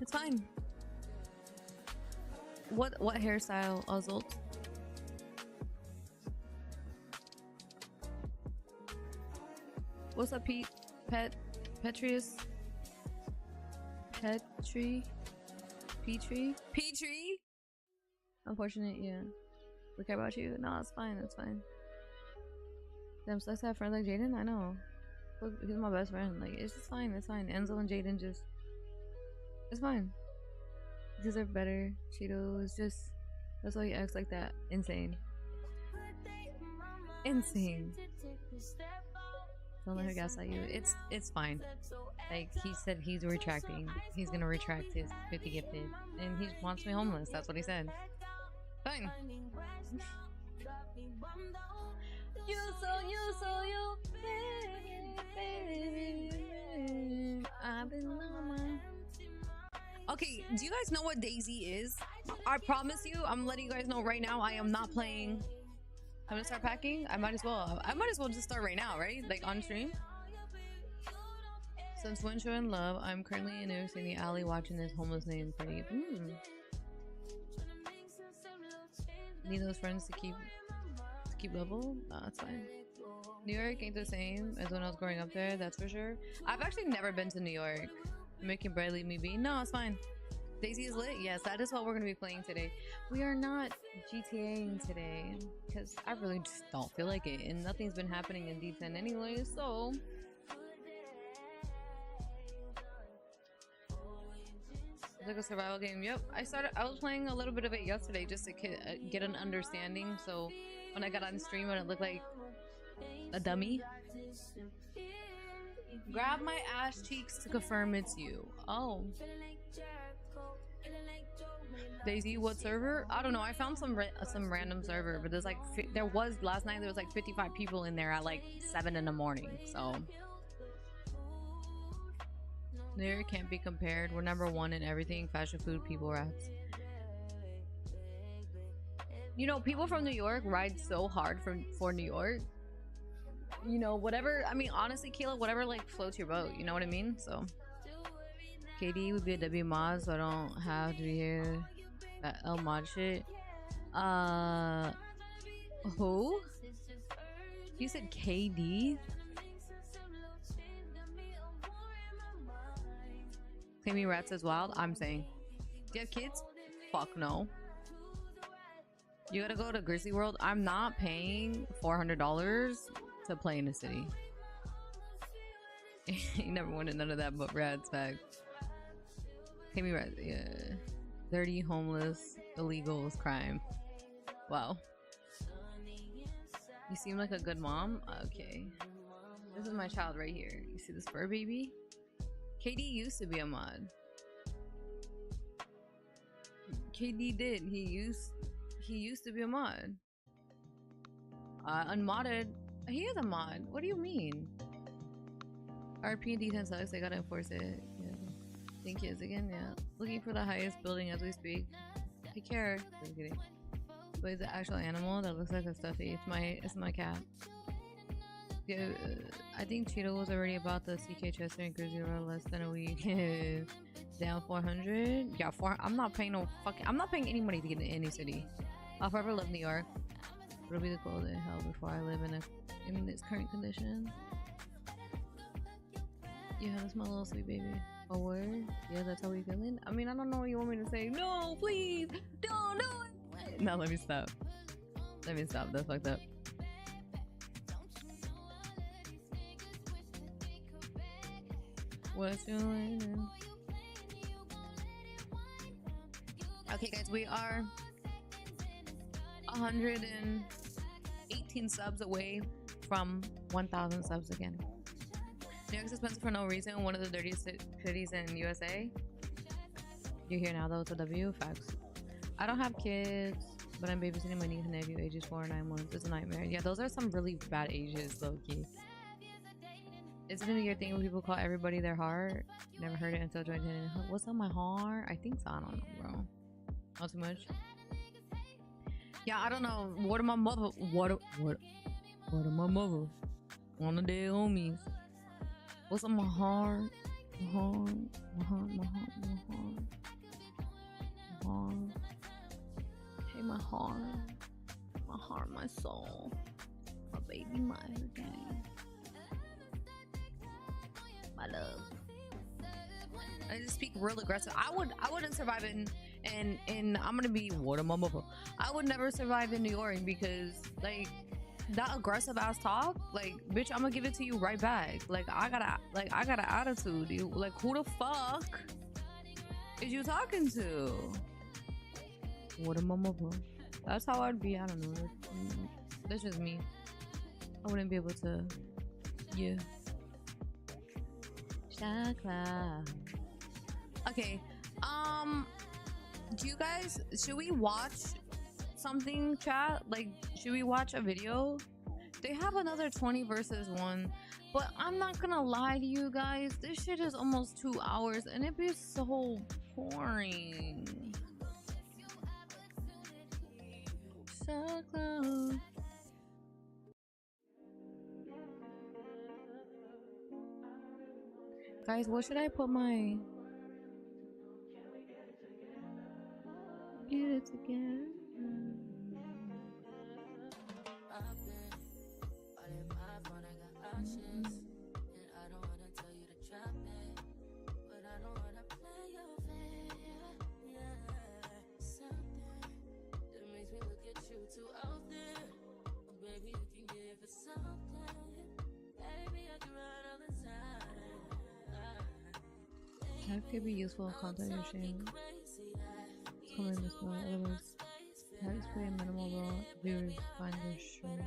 It's fine. What hairstyle, Ozolt? What's up, Pete? Petrius? Petri? Petri? Unfortunate, yeah. We care about you? No, it's fine, it's fine. Damn, so I have friends like Jaden? I know. Look, he's my best friend. Like, it's just fine, it's fine. Enzo and Jaden just... It's fine. You deserve better. Cheeto is just... That's why he acts like that. Insane. Insane. Don't let her gaslight you. It's fine. Like, he said he's retracting. He's gonna retract his 50 gifted. And he wants me homeless. That's what he said. Fine. Baby. I've been on my... Okay, do you guys know what Daisy is? I promise you, I'm letting you guys know right now, I am not playing. I'm gonna start packing. I might as well just start right now, right? Like on stream. Since when showing love, I'm currently in New York City alley watching this homeless man party. Need those friends to keep level? No, that's fine. New York ain't the same as when I was growing up there, that's for sure. I've actually never been to New York. Making Brad leave me be. No, it's fine. Daisy is lit. Yes, that is what we're gonna be playing today. We are not GTAing today because I really just don't feel like it, and nothing's been happening in D10 anyway. So it's like a survival game. Yep, I was playing a little bit of it yesterday just to get an understanding. So when I got on stream and it looked like a dummy. Grab my ass cheeks to confirm it's you. Oh. Daisy, what server? I don't know. I found some random server, but there's like last night there was like 55 people in there at like 7 in the morning. So New York can't be compared. We're #1 in everything: fashion, food, people, rats. You know, people from New York ride so hard for New York. You know, whatever. I mean, honestly, Kayla, whatever like floats your boat. You know what I mean? So, KD would be a W mod, so I don't have to be here. That L mod shit. Who? You said KD? Claiming rats as wild. I'm saying. Do you have kids? Fuck no. You gotta go to Grizzly World. I'm not paying $400 to play in the city. You never wanted none of that but rats back. Pay me rats, yeah. Dirty, homeless, illegals, crime. Wow. You seem like a good mom. Okay. This is my child right here. You see this fur baby? KD used to be a mod. KD did. He used to be a mod. Unmodded. He is a mod. What do you mean? RP and D10 sucks. They gotta enforce it. Yeah. Think kids again. Yeah. Looking for the highest building as we speak. Take care. I'm kidding. But it's the actual animal that looks like a stuffy. It's my cat. Yeah. I think Cheeto was already about the CK Chester and Grizzly Road less than a week. Down 400. Yeah, I'm not paying any money to get into any city. I'll forever love New York. It'll be the goal to hell before I live in its current condition. Yeah, that's my little sweet baby. A word? Yeah, that's how we feeling. I mean, I don't know what you want me to say. No, please, don't do it. No, let me stop. That's fucked up. What's your name? Okay, guys, we are 118 subs away from 1,000 subs again. New York's expensive for no reason. One of the dirtiest cities in USA. You're here now, though. It's a W. Facts. I don't have kids, but I'm babysitting my niece and nephew, ages 4 and 9 months. It's a nightmare. Yeah, those are some really bad ages, low key. Isn't it a weird thing when people call everybody their heart? Never heard it until joining. What's on my heart? I think so. I don't know, bro. Not too much. Yeah, I don't know. What are my mother? What are my mother? One of their homies. What's on my heart? My heart. Hey, my heart, my soul, my baby, my everything, my love. I just speak real aggressive. I wouldn't survive in I'm gonna be what am I? I would never survive in New York because like that aggressive ass talk, like bitch, I'm gonna give it to you right back. Like I got an attitude. You like who the fuck is you talking to? What am I? That's how I'd be. I don't know. That's just me. I wouldn't be able to. Yeah. Chakra. Okay. Do you guys, should we watch something, chat? Like, should we watch a video? They have another 20 versus 1, but I'm not gonna lie to you guys. This shit is almost 2 hours, and it'd be so boring. So close. Guys, what should I put my... Get it together. That could be useful content you're sharing. Coming this way, otherwise, that is pretty minimal though. Viewers find this stream.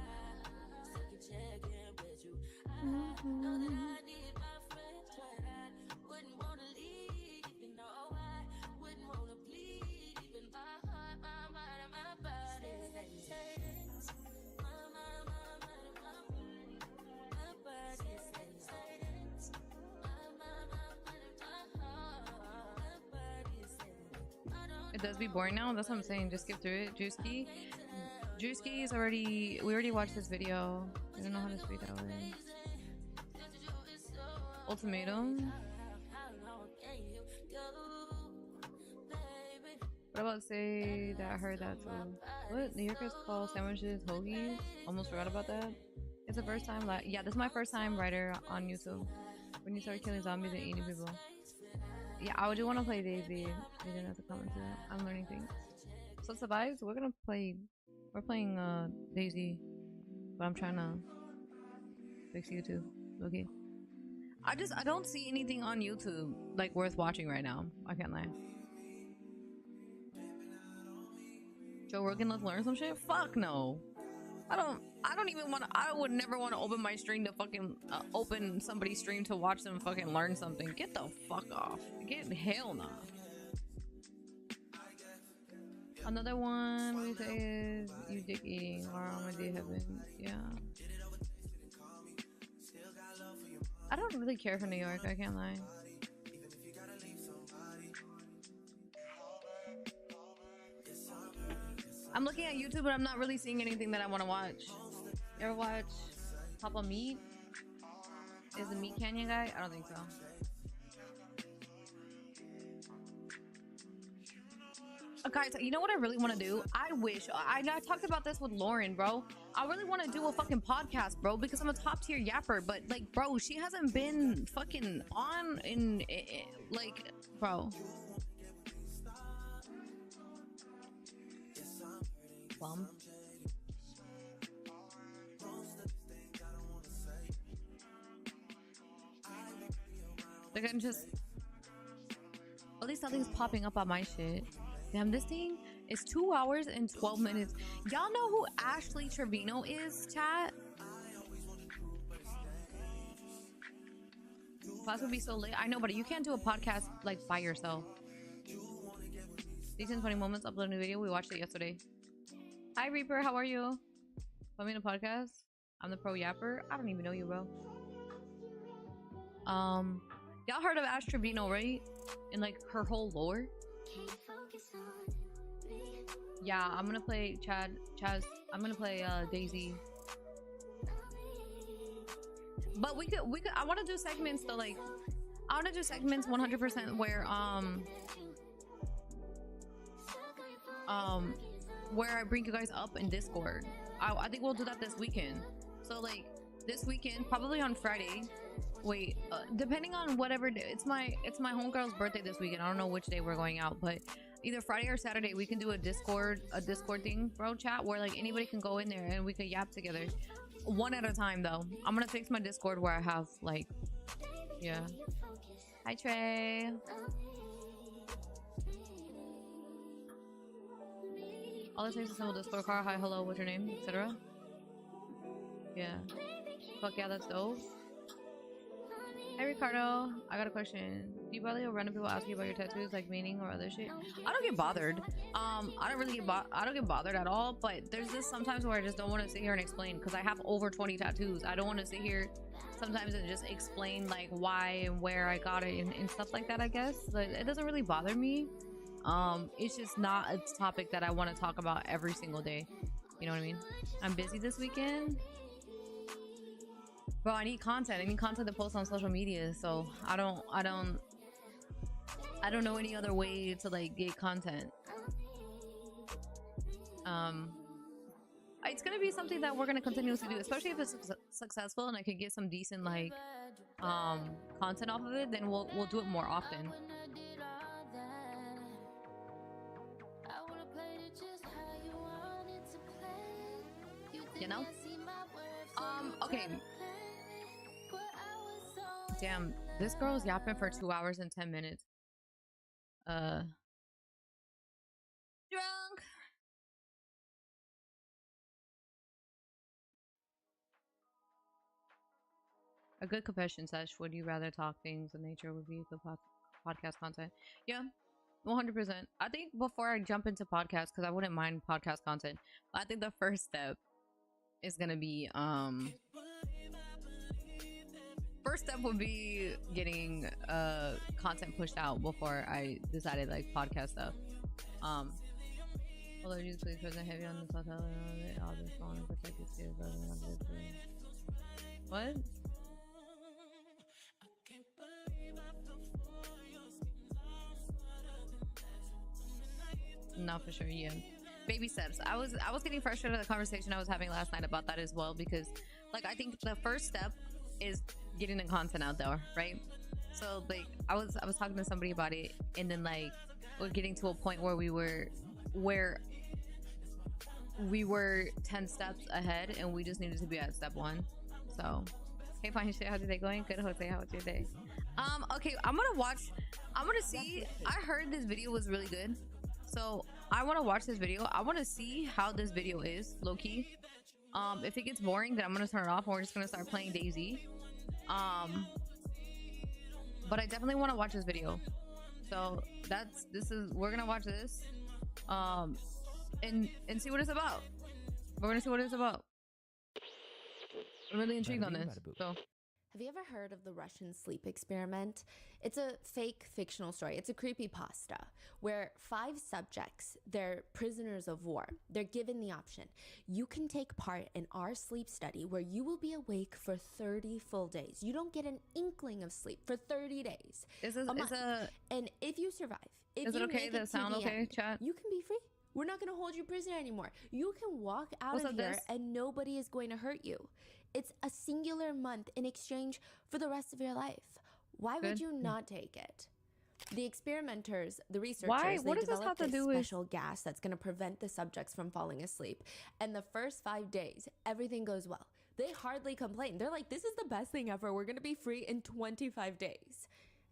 It does be boring now. That's what I'm saying. Just skip through it. Juicy is already. We already watched this video. I don't know how to speak that way. Ultimatum. What about say that I heard that too? What? New Yorkers call sandwiches hoagies? Almost forgot about that. It's the first time. Like, yeah, this is my first time writer on YouTube. When you start killing zombies and eating people. Yeah, I do want to play Daisy. You didn't have to comment to that. I'm learning things. So survives. We're gonna play. We're playing Daisy, but I'm trying to fix YouTube. Okay. I don't see anything on YouTube like worth watching right now. I can't lie. Joe Rogan, let's learn some shit. Fuck no. I don't even want to. I would never want to open my stream to fucking open somebody's stream to watch them fucking learn something. Get the fuck off. Get hell nah. Another one we say is you dick eating or on my day heaven. Yeah. I don't really care for New York. I can't lie. I'm looking at YouTube, but I'm not really seeing anything that I want to watch. You ever watch Papa Meat? Is the Meat Canyon guy? I don't think so. Guys, you know what I really want to do? I wish I talked about this with Lauren, bro. I really want to do a fucking podcast, bro, because I'm a top tier yapper. But like, bro, she hasn't been fucking on in like, bro. Plum. They're gonna just. At least nothing's popping up on my shit. Damn, this thing is 2 hours and 12 minutes. Y'all know who Ashley Trevino is, chat? Class would be so lit. I know, but you can't do a podcast like by yourself. Decent 20 moments, upload a new video. We watched it yesterday. Hi Reaper, how are you? Put me in a podcast. I'm the pro yapper. I don't even know you, bro. Y'all heard of Ash Trevino, right? And like her whole lore. Yeah, I'm gonna play Chaz. I'm gonna play Daisy. But we could. I want to do segments though. Like, I want to do segments 100% where I bring you guys up in Discord. I think we'll do that this weekend. So like this weekend, probably on Friday. Wait, depending on whatever day, it's my homegirl's birthday this weekend. I don't know which day we're going out, but either Friday or Saturday we can do a Discord thing, bro, chat where like anybody can go in there and we could yap together, one at a time though. I'm gonna fix my Discord where I have like, yeah. Hi Trey. All it takes is a simple Discord car. Hi, hello, what's your name, etc. Yeah. Fuck yeah, that's dope. Hi Ricardo. I got a question. Do you bother random people ask you about your tattoos, like meaning or other shit? I don't get bothered. I don't really I don't get bothered at all. But there's just sometimes where I just don't want to sit here and explain because I have over 20 tattoos. I don't want to sit here sometimes and just explain like why and where I got it and stuff like that. I guess like, it doesn't really bother me. It's just not a topic that I want to talk about every single day. You know what I mean? I'm busy this weekend. Bro, I need content. I need content to post on social media. So I don't know any other way to like get content. It's gonna be something that we're gonna continuously do, especially if it's successful and I can get some decent like content off of it. Then we'll do it more often. You know? Okay. Damn, this girl's yapping for 2 hours and 10 minutes. Drunk. A good confession sesh. Would you rather talk things in nature would be good podcast content? Yeah, 100%. I think before I jump into podcasts, because I wouldn't mind podcast content, I think the first step is gonna be first step would be getting content pushed out before I decided like podcast stuff. Although you please present heavy on the hotel and all this phone and protect the kids. What? No, for sure, yeah. Baby steps. I was getting frustrated at the conversation I was having last night about that as well, because like I think the first step is getting the content out there, right? So like I was talking to somebody about it, and then like we're getting to a point where we were 10 steps ahead and we just needed to be at step 1. So hey, fine shit, how's your day going? Good, Jose, how was your day? Okay, I'm gonna see. I heard this video was really good, so I want to watch this video. I want to see how this video is, low-key. If it gets boring, then I'm gonna turn it off and we're just gonna start playing DayZ. But I definitely want to watch this video. So we're gonna watch this and see what it's about. We're gonna see what it's about. I'm really intrigued on this. So have you ever heard of the Russian sleep experiment? It's a fake fictional story. It's a creepypasta where 5 subjects, they're prisoners of war. They're given the option. You can take part in our sleep study where you will be awake for 30 full days. You don't get an inkling of sleep for 30 days. And if you survive, is it okay? Does it sound okay, chat? You can be free. We're not going to hold you prisoner anymore. You can walk out of here and nobody is going to hurt you. It's a singular month in exchange for the rest of your life. Why would you not take it? The experimenters, the researchers, they developed this special gas that's going to prevent the subjects from falling asleep. And the first 5 days, everything goes well. They hardly complain. They're like, this is the best thing ever. We're going to be free in 25 days.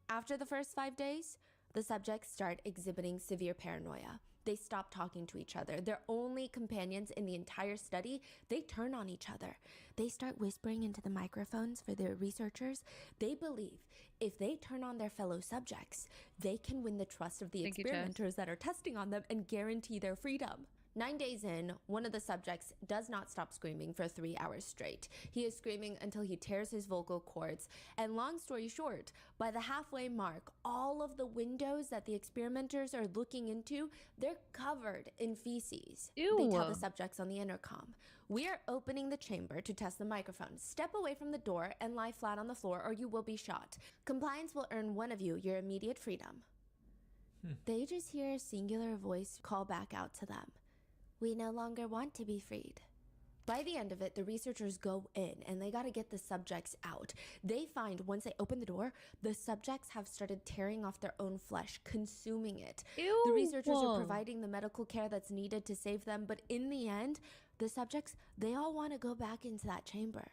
After the first 5 days, the subjects start exhibiting severe paranoia. They stop talking to each other. Their only companions in the entire study, they turn on each other. They start whispering into the microphones for the researchers. They believe if they turn on their fellow subjects, they can win the trust of the experimenters that are testing on them and guarantee their freedom. 9 days in, one of the subjects does not stop screaming for 3 hours straight. He is screaming until he tears his vocal cords. And long story short, by the halfway mark, all of the windows that the experimenters are looking into, they're covered in feces. Ew. They tell the subjects on the intercom, "We are opening the chamber to test the microphone. Step away from the door and lie flat on the floor or you will be shot. Compliance will earn one of you your immediate freedom." They just hear a singular voice call back out to them. "We no longer want to be freed." By the end of it, the researchers go in and they got to get the subjects out. They find once they open the door, the subjects have started tearing off their own flesh, consuming it. Ew. The researchers are providing the medical care that's needed to save them. But in the end, the subjects, they all want to go back into that chamber.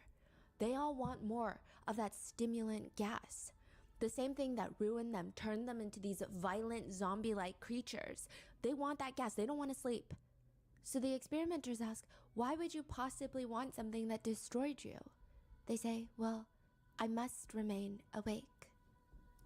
They all want more of that stimulant gas. The same thing that ruined them, turned them into these violent zombie-like creatures. They want that gas. They don't want to sleep. So the experimenters ask, why would you possibly want something that destroyed you? They say, well, I must remain awake.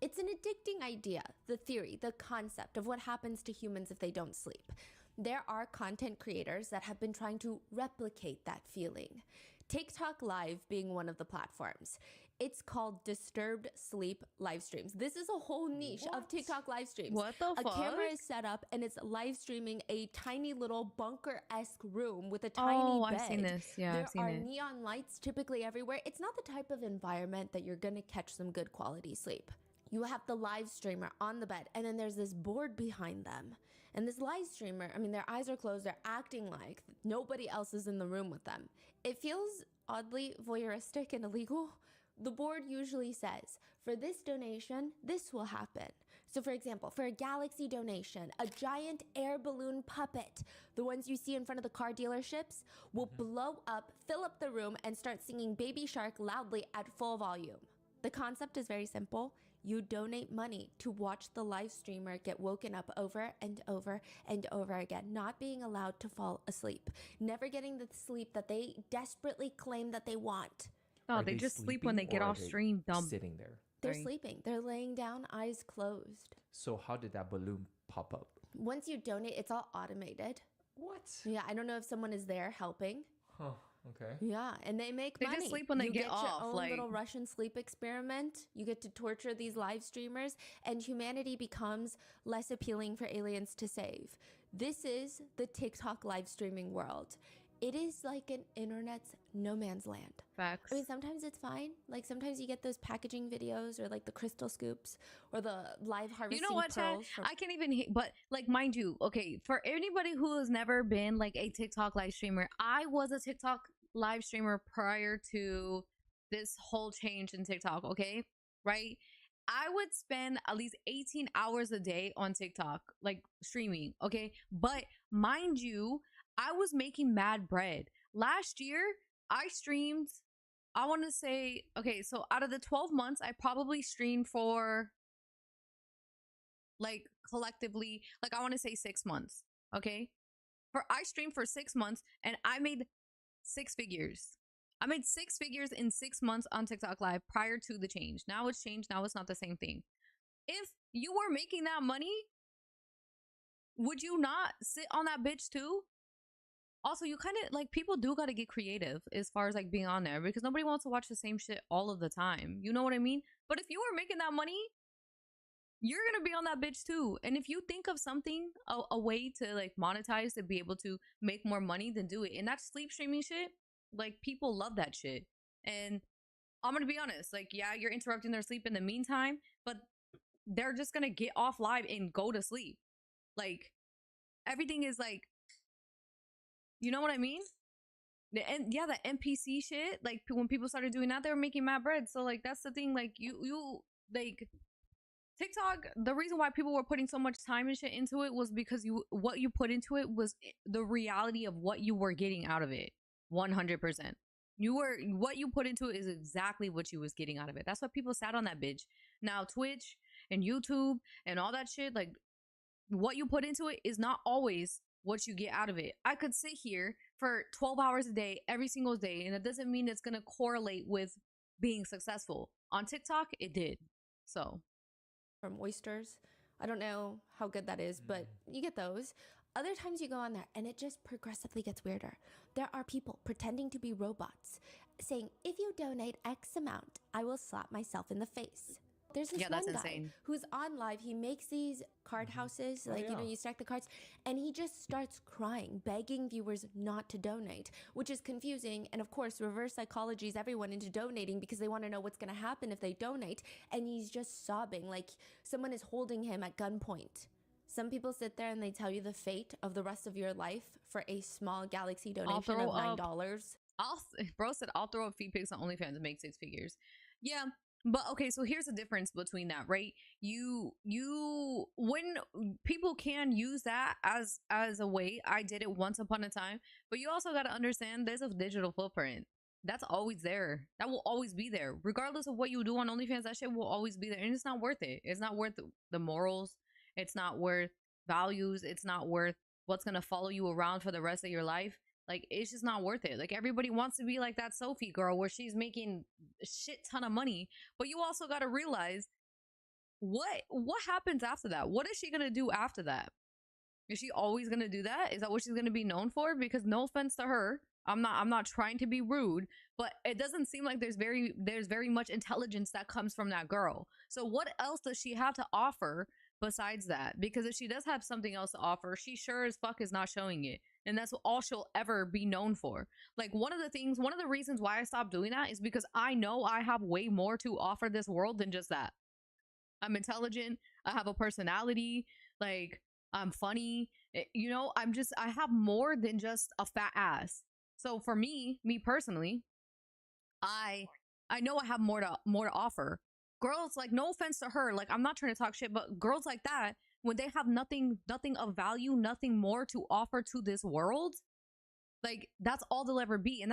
It's an addicting idea, the theory, the concept of what happens to humans if they don't sleep. There are content creators that have been trying to replicate that feeling. TikTok Live being one of the platforms. It's called disturbed sleep live streams. This is a whole niche of TikTok live streams. What the fuck? A camera is set up and it's live streaming a tiny little bunker-esque room with a tiny bed. I've seen this. Yeah, there I've seen are it. neon lights typically everywhere. It's not the type of environment that you're gonna catch some good quality sleep. You have the live streamer on the bed, and then there's this board behind them. And this live streamer, I mean, their eyes are closed, they're acting like nobody else is in the room with them. It feels oddly voyeuristic and illegal. The board usually says, for this donation, this will happen. So for example, for a Galaxy donation, a giant air balloon puppet, the ones you see in front of the car dealerships, will blow up, fill up the room, and start singing Baby Shark loudly at full volume. The concept is very simple. You donate money to watch the live streamer get woken up over and over and over again, not being allowed to fall asleep, never getting the sleep that they desperately claim that they want. Oh, they just sleep when they get off stream. Dumb. Sitting there. They're sleeping. They're laying down, eyes closed. So how did that balloon pop up? Once you donate, it's all automated. What? Yeah, I don't know if someone is there helping. Huh. Okay. Yeah, and they make They money. just sleep when they you get get off, your own like- little Russian sleep experiment. You get to torture these live streamers, and humanity becomes less appealing for aliens to save. This is the TikTok live streaming world. It is like an internet's no man's land. Facts. I mean, sometimes it's fine. Like sometimes you get those packaging videos, or like the crystal scoops, or the live harvesting. You know what, Chad? pearls from- I can't even but like, mind you, okay, for anybody who has never been like a TikTok live streamer, I was a TikTok live streamer prior to this whole change in TikTok, okay? Right? I would spend at least 18 hours a day on TikTok, like streaming, okay? But mind you, I was making mad bread. Last year, I streamed, I want to say, okay, so out of the 12 months, I probably streamed for like collectively, like I want to say 6 months, okay? I streamed for 6 months and I made 6 figures. I made 6 figures in 6 months on TikTok Live prior to the change. Now it's changed. Now it's not the same thing. If you were making that money, would you not sit on that bitch too? Also, you kind of like, people do got to get creative as far as like being on there, because nobody wants to watch the same shit all of the time. You know what I mean? But if you were making that money, you're gonna be on that bitch too. And if you think of something, a way to like monetize to be able to make more money, then do it. And that sleep streaming shit, like people love that shit. And I'm gonna be honest, like, yeah, you're interrupting their sleep in the meantime, but they're just gonna get off live and go to sleep. Like everything is like, you know what I mean? Yeah, the NPC shit, like when people started doing that, they were making mad bread. So like that's the thing, like you like TikTok, the reason why people were putting so much time and shit into it was because what you put into it was the reality of what you were getting out of it. 100%. What you put into it is exactly what you was getting out of it. That's why people sat on that bitch. Now Twitch and YouTube and all that shit, like what you put into it is not always what you get out of it. I could sit here for 12 hours a day every single day, and it doesn't mean it's gonna correlate with being successful. On TikTok, it did. So from oysters, I don't know how good that is, but you get those. Other times you go on there and it just progressively gets weirder. There are people pretending to be robots saying, if you donate X amount, I will slap myself in the face. There's this one guy who's on live. He makes these card houses, like, you know, you stack the cards, and he just starts crying, begging viewers not to donate, which is confusing. And of course, reverse psychologies everyone into donating because they want to know what's going to happen if they donate. And he's just sobbing like someone is holding him at gunpoint. Some people sit there and they tell you the fate of the rest of your life for a small Galaxy donation of $9. Bro said, I'll throw up feed pics on OnlyFans and make 6 figures. Yeah. But okay, so here's the difference between that, right? When people can use that as a way, I did it once upon a time, but you also got to understand there's a digital footprint. That's always there. That will always be there. Regardless of what you do on OnlyFans, that shit will always be there. And it's not worth it. It's not worth the morals. It's not worth values. It's not worth what's going to follow you around for the rest of your life. Like, it's just not worth it. Like, everybody wants to be like that Sophie girl where she's making a shit ton of money. But you also got to realize what happens after that? What is she gonna do after that? Is she always gonna do that? Is that what she's gonna be known for? Because no offense to her, I'm not trying to be rude, but it doesn't seem like there's very much intelligence that comes from that girl. So what else does she have to offer besides that? Because if she does have something else to offer, she sure as fuck is not showing it. And that's all she'll ever be known for. Like one of the reasons why I stopped doing that is because I know I have way more to offer this world than just that. I'm intelligent, I have a personality, like I'm funny, you know, I have more than just a fat ass. So for me personally, I know I have more to offer. Girls, like, no offense to her, like I'm not trying to talk shit, but girls like that, when they have nothing of value, nothing more to offer to this world, like that's all they'll ever be. And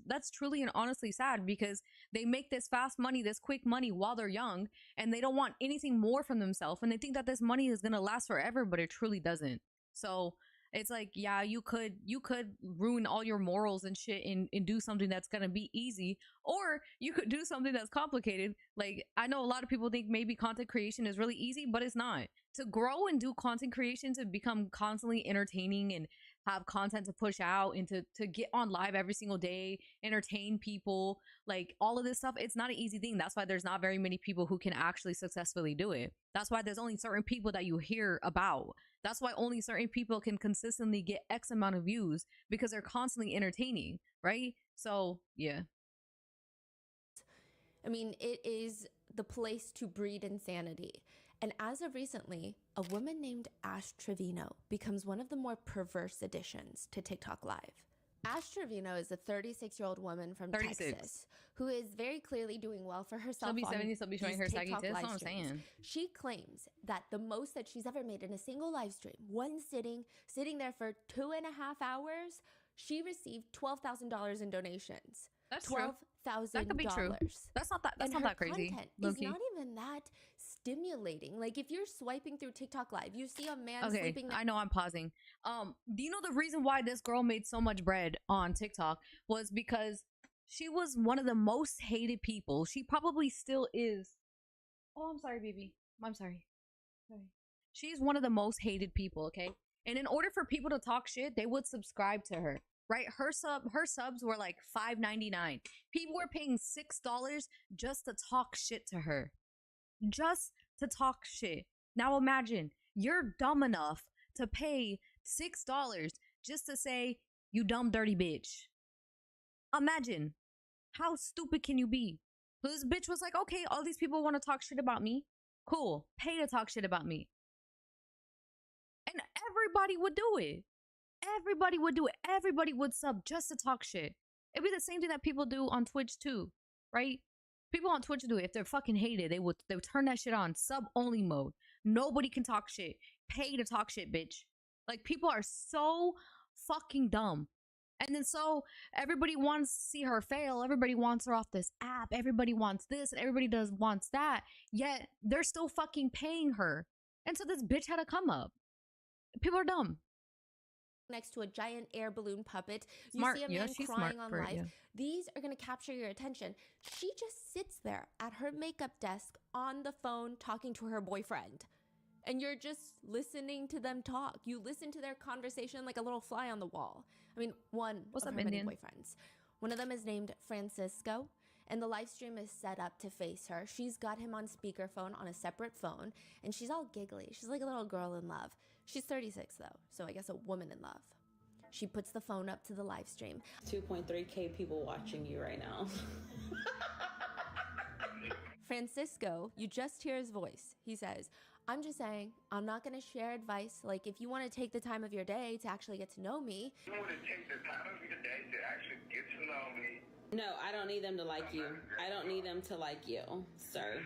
that's truly and honestly sad, because they make this fast money, this quick money while they're young, and they don't want anything more from themselves, and they think that this money is gonna last forever, but it truly doesn't. So it's like, yeah, you could ruin all your morals and shit and do something that's gonna be easy, or you could do something that's complicated. Like I know a lot of people think maybe content creation is really easy, but it's not. To grow and do content creation, to become constantly entertaining and have content to push out, and to get on live every single day, entertain people, like all of this stuff, it's not an easy thing. That's why there's not very many people who can actually successfully do it. That's why there's only certain people that you hear about. That's why only certain people can consistently get X amount of views, because they're constantly entertaining, right? So yeah. I mean, it is the place to breed insanity. And as of recently, a woman named Ash Trevino becomes one of the more perverse additions to TikTok Live. Ash Trevino is a 36-year-old woman from Texas who is very clearly doing well for herself. She'll be 70, she'll be showing her saggy tits. That's what I'm saying. She claims that the most that she's ever made in a single live stream, one sitting there for 2.5 hours, she received $12,000 in donations. That's true. $12,000. That could be true. That's not that crazy. Content is not even that stimulating. Like if you're swiping through TikTok Live, you see a man sleeping. I know I'm pausing. Do you know the reason why this girl made so much bread on TikTok was because she was one of the most hated people. She probably still is. Oh, I'm sorry, baby. I'm sorry. She's one of the most hated people, okay? And in order for people to talk shit, they would subscribe to her. Right, her subs were like $5.99. People were paying $6 just to talk shit to her, just to talk shit. Now imagine you're dumb enough to pay $6 just to say you dumb dirty bitch. Imagine how stupid can you be? So this bitch was like, okay, all these people want to talk shit about me. Cool, pay to talk shit about me, and everybody would do it. Everybody would do it. Everybody would sub just to talk shit. It'd be the same thing that people do on Twitch too, right? People on Twitch do it. If they're fucking hated, they would turn that shit on sub only mode. Nobody can talk shit. Pay to talk shit, bitch. Like people are so fucking dumb. And then so everybody wants to see her fail. Everybody wants her off this app. Everybody wants this and everybody wants that. Yet they're still fucking paying her. And so this bitch had to come up. People are dumb. Next to a giant air balloon puppet. Smart. You see a man crying on live. Yeah. These are going to capture your attention. She just sits there at her makeup desk on the phone talking to her boyfriend. And you're just listening to them talk. You listen to their conversation like a little fly on the wall. I mean, one of her many boyfriends. One of them is named Francisco, and the live stream is set up to face her. She's got him on speakerphone on a separate phone, and she's all giggly. She's like a little girl in love. She's 36 though, so I guess a woman in love. She puts the phone up to the live stream. 2.3K people watching you right now. Francisco, you just hear his voice. He says, I'm just saying, I'm not going to share advice. Like, if you want to take the time of your day to actually get to know me. You want to take the time of your day to actually get to know me. No, I don't need them to like you. I don't need them to like you, sir.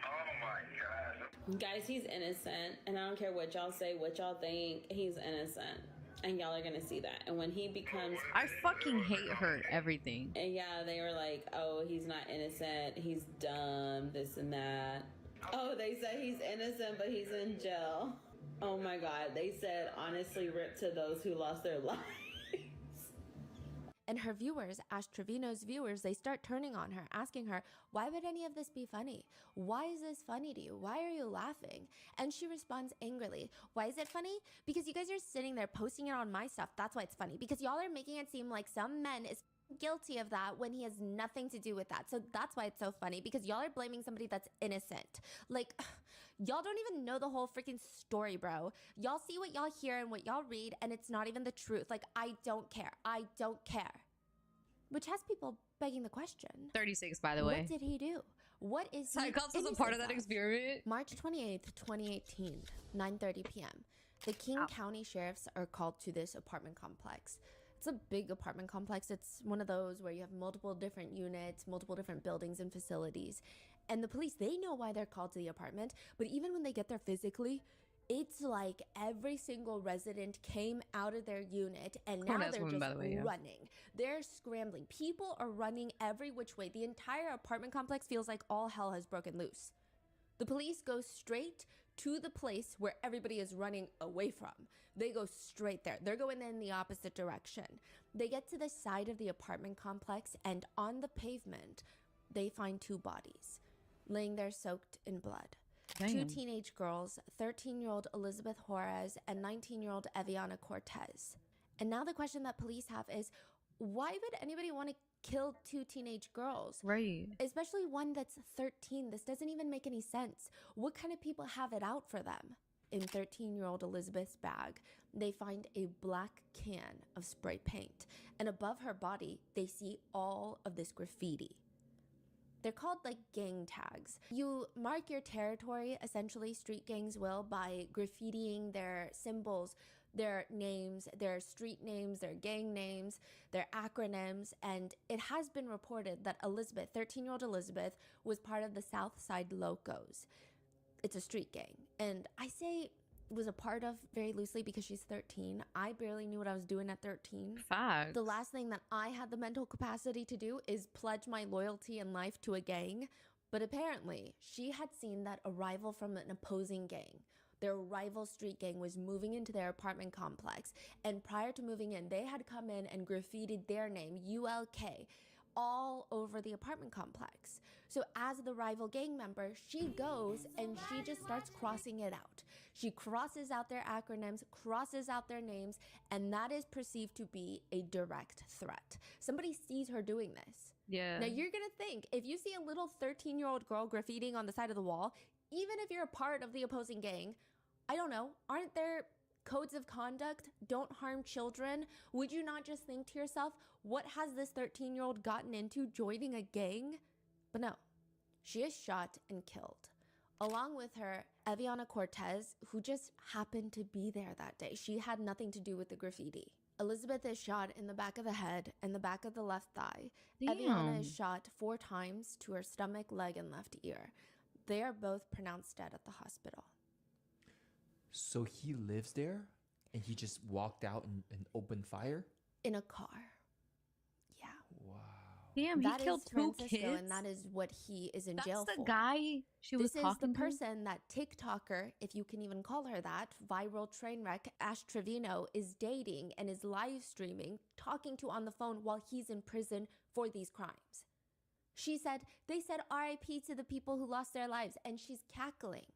Oh my God. Guys, he's innocent, and I don't care what y'all say, what y'all think. He's innocent, and y'all are gonna see that. And when he becomes, I fucking hate her. Everything. And yeah, they were like, "Oh, he's not innocent. He's dumb. This and that." Oh, they said he's innocent, but he's in jail. Oh my God. They said, honestly, rip to those who lost their lives. And her viewers, Ash Trevino's viewers, they start turning on her, asking her, why would any of this be funny? Why is this funny to you? Why are you laughing? And she responds angrily, why is it funny? Because you guys are sitting there posting it on my stuff. That's why it's funny. Because y'all are making it seem like some man is guilty of that when he has nothing to do with that. So that's why it's so funny, because y'all are blaming somebody that's innocent. Like, y'all don't even know the whole freaking story, bro. Y'all see what y'all hear and what y'all read, and it's not even the truth. Like, I don't care. I don't care. Which has people begging the question. 36, by the way. What did he do? What is he Cyclops was a part of that experiment. March 28th, 2018, 9:30 p.m. The King County sheriffs are called to this apartment complex. It's a big apartment complex. It's one of those where you have multiple different units, multiple different buildings and facilities. And the police, they know why they're called to the apartment, but even when they get there physically, it's like every single resident came out of their unit and now they're just running. They're scrambling. People are running every which way. The entire apartment complex feels like all hell has broken loose. The police go straight to the place where everybody is running away from. They go straight there. They're going in the opposite direction. They get to the side of the apartment complex, and on the pavement, they find 2 bodies laying there soaked in blood. Damn. 2 teenage girls, 13-year-old Elizabeth Juarez and 19-year-old Eviana Cortez. And now the question that police have is, why would anybody want to kill 2 teenage girls? Right. Especially one that's 13. This doesn't even make any sense. What kind of people have it out for them? In 13-year-old Elizabeth's bag, they find a black can of spray paint. And above her body, they see all of this graffiti. They're called like gang tags. You mark your territory, essentially, street gangs will, by graffitiing their symbols, their names, their street names, their gang names, their acronyms. And it has been reported that Elizabeth, 13-year-old Elizabeth, was part of the South Side Locos. It's a street gang. And I say was a part of very loosely because she's 13. I barely knew what I was doing at 13. Facts. The last thing that I had the mental capacity to do is pledge my loyalty and life to a gang. But apparently, she had seen that a rival from an opposing gang, their rival street gang, was moving into their apartment complex. And prior to moving in, they had come in and graffitied their name, ULK, all over the apartment complex. So as the rival gang member, she goes and she just starts crossing it out. She crosses out their acronyms, crosses out their names, and that is perceived to be a direct threat. Somebody sees her doing this. Yeah. Now you're gonna think, if you see a little 13-year-old girl graffitiing on the side of the wall, even if you're a part of the opposing gang, I don't know, aren't there codes of conduct? Don't harm children. Would you not just think to yourself, what has this 13-year-old gotten into joining a gang? But no, she is shot and killed. Along with her, Eviana Cortez, who just happened to be there that day. She had nothing to do with the graffiti. Elizabeth is shot in the back of the head and the back of the left thigh. Damn. Eviana is shot 4 times to her stomach, leg, and left ear. They are both pronounced dead at the hospital. So he lives there and he just walked out and opened fire? In a car. Yeah. Wow. Damn, That he killed is 2 Francisco, kids. and that is what he is in That's jail the for. guy she was This is talking the to? person, that TikToker, if you can even call her that, viral train wreck, Ash Trevino, is dating and is live streaming, talking to on the phone while he's in prison for these crimes. She said, they said RIP to the people who lost their lives, and she's cackling.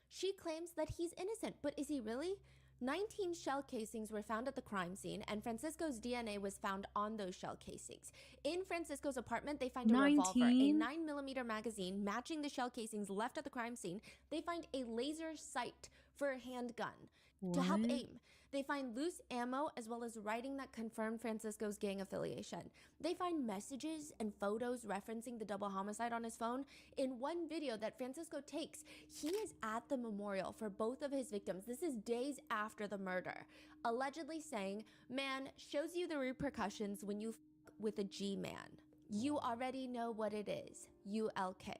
She claims that he's innocent, but is he really? 19 shell casings were found at the crime scene, and Francisco's DNA was found on those shell casings. In Francisco's apartment, they find a revolver, a 9mm magazine matching the shell casings left at the crime scene. They find a laser sight for a handgun to help aim. They find loose ammo as well as writing that confirmed Francisco's gang affiliation. They find messages and photos referencing the double homicide on his phone. In one video that Francisco takes, he is at the memorial for both of his victims. This is days after the murder, allegedly saying, "Man, shows you the repercussions when you f with a G-man. You already know what it is. ULK,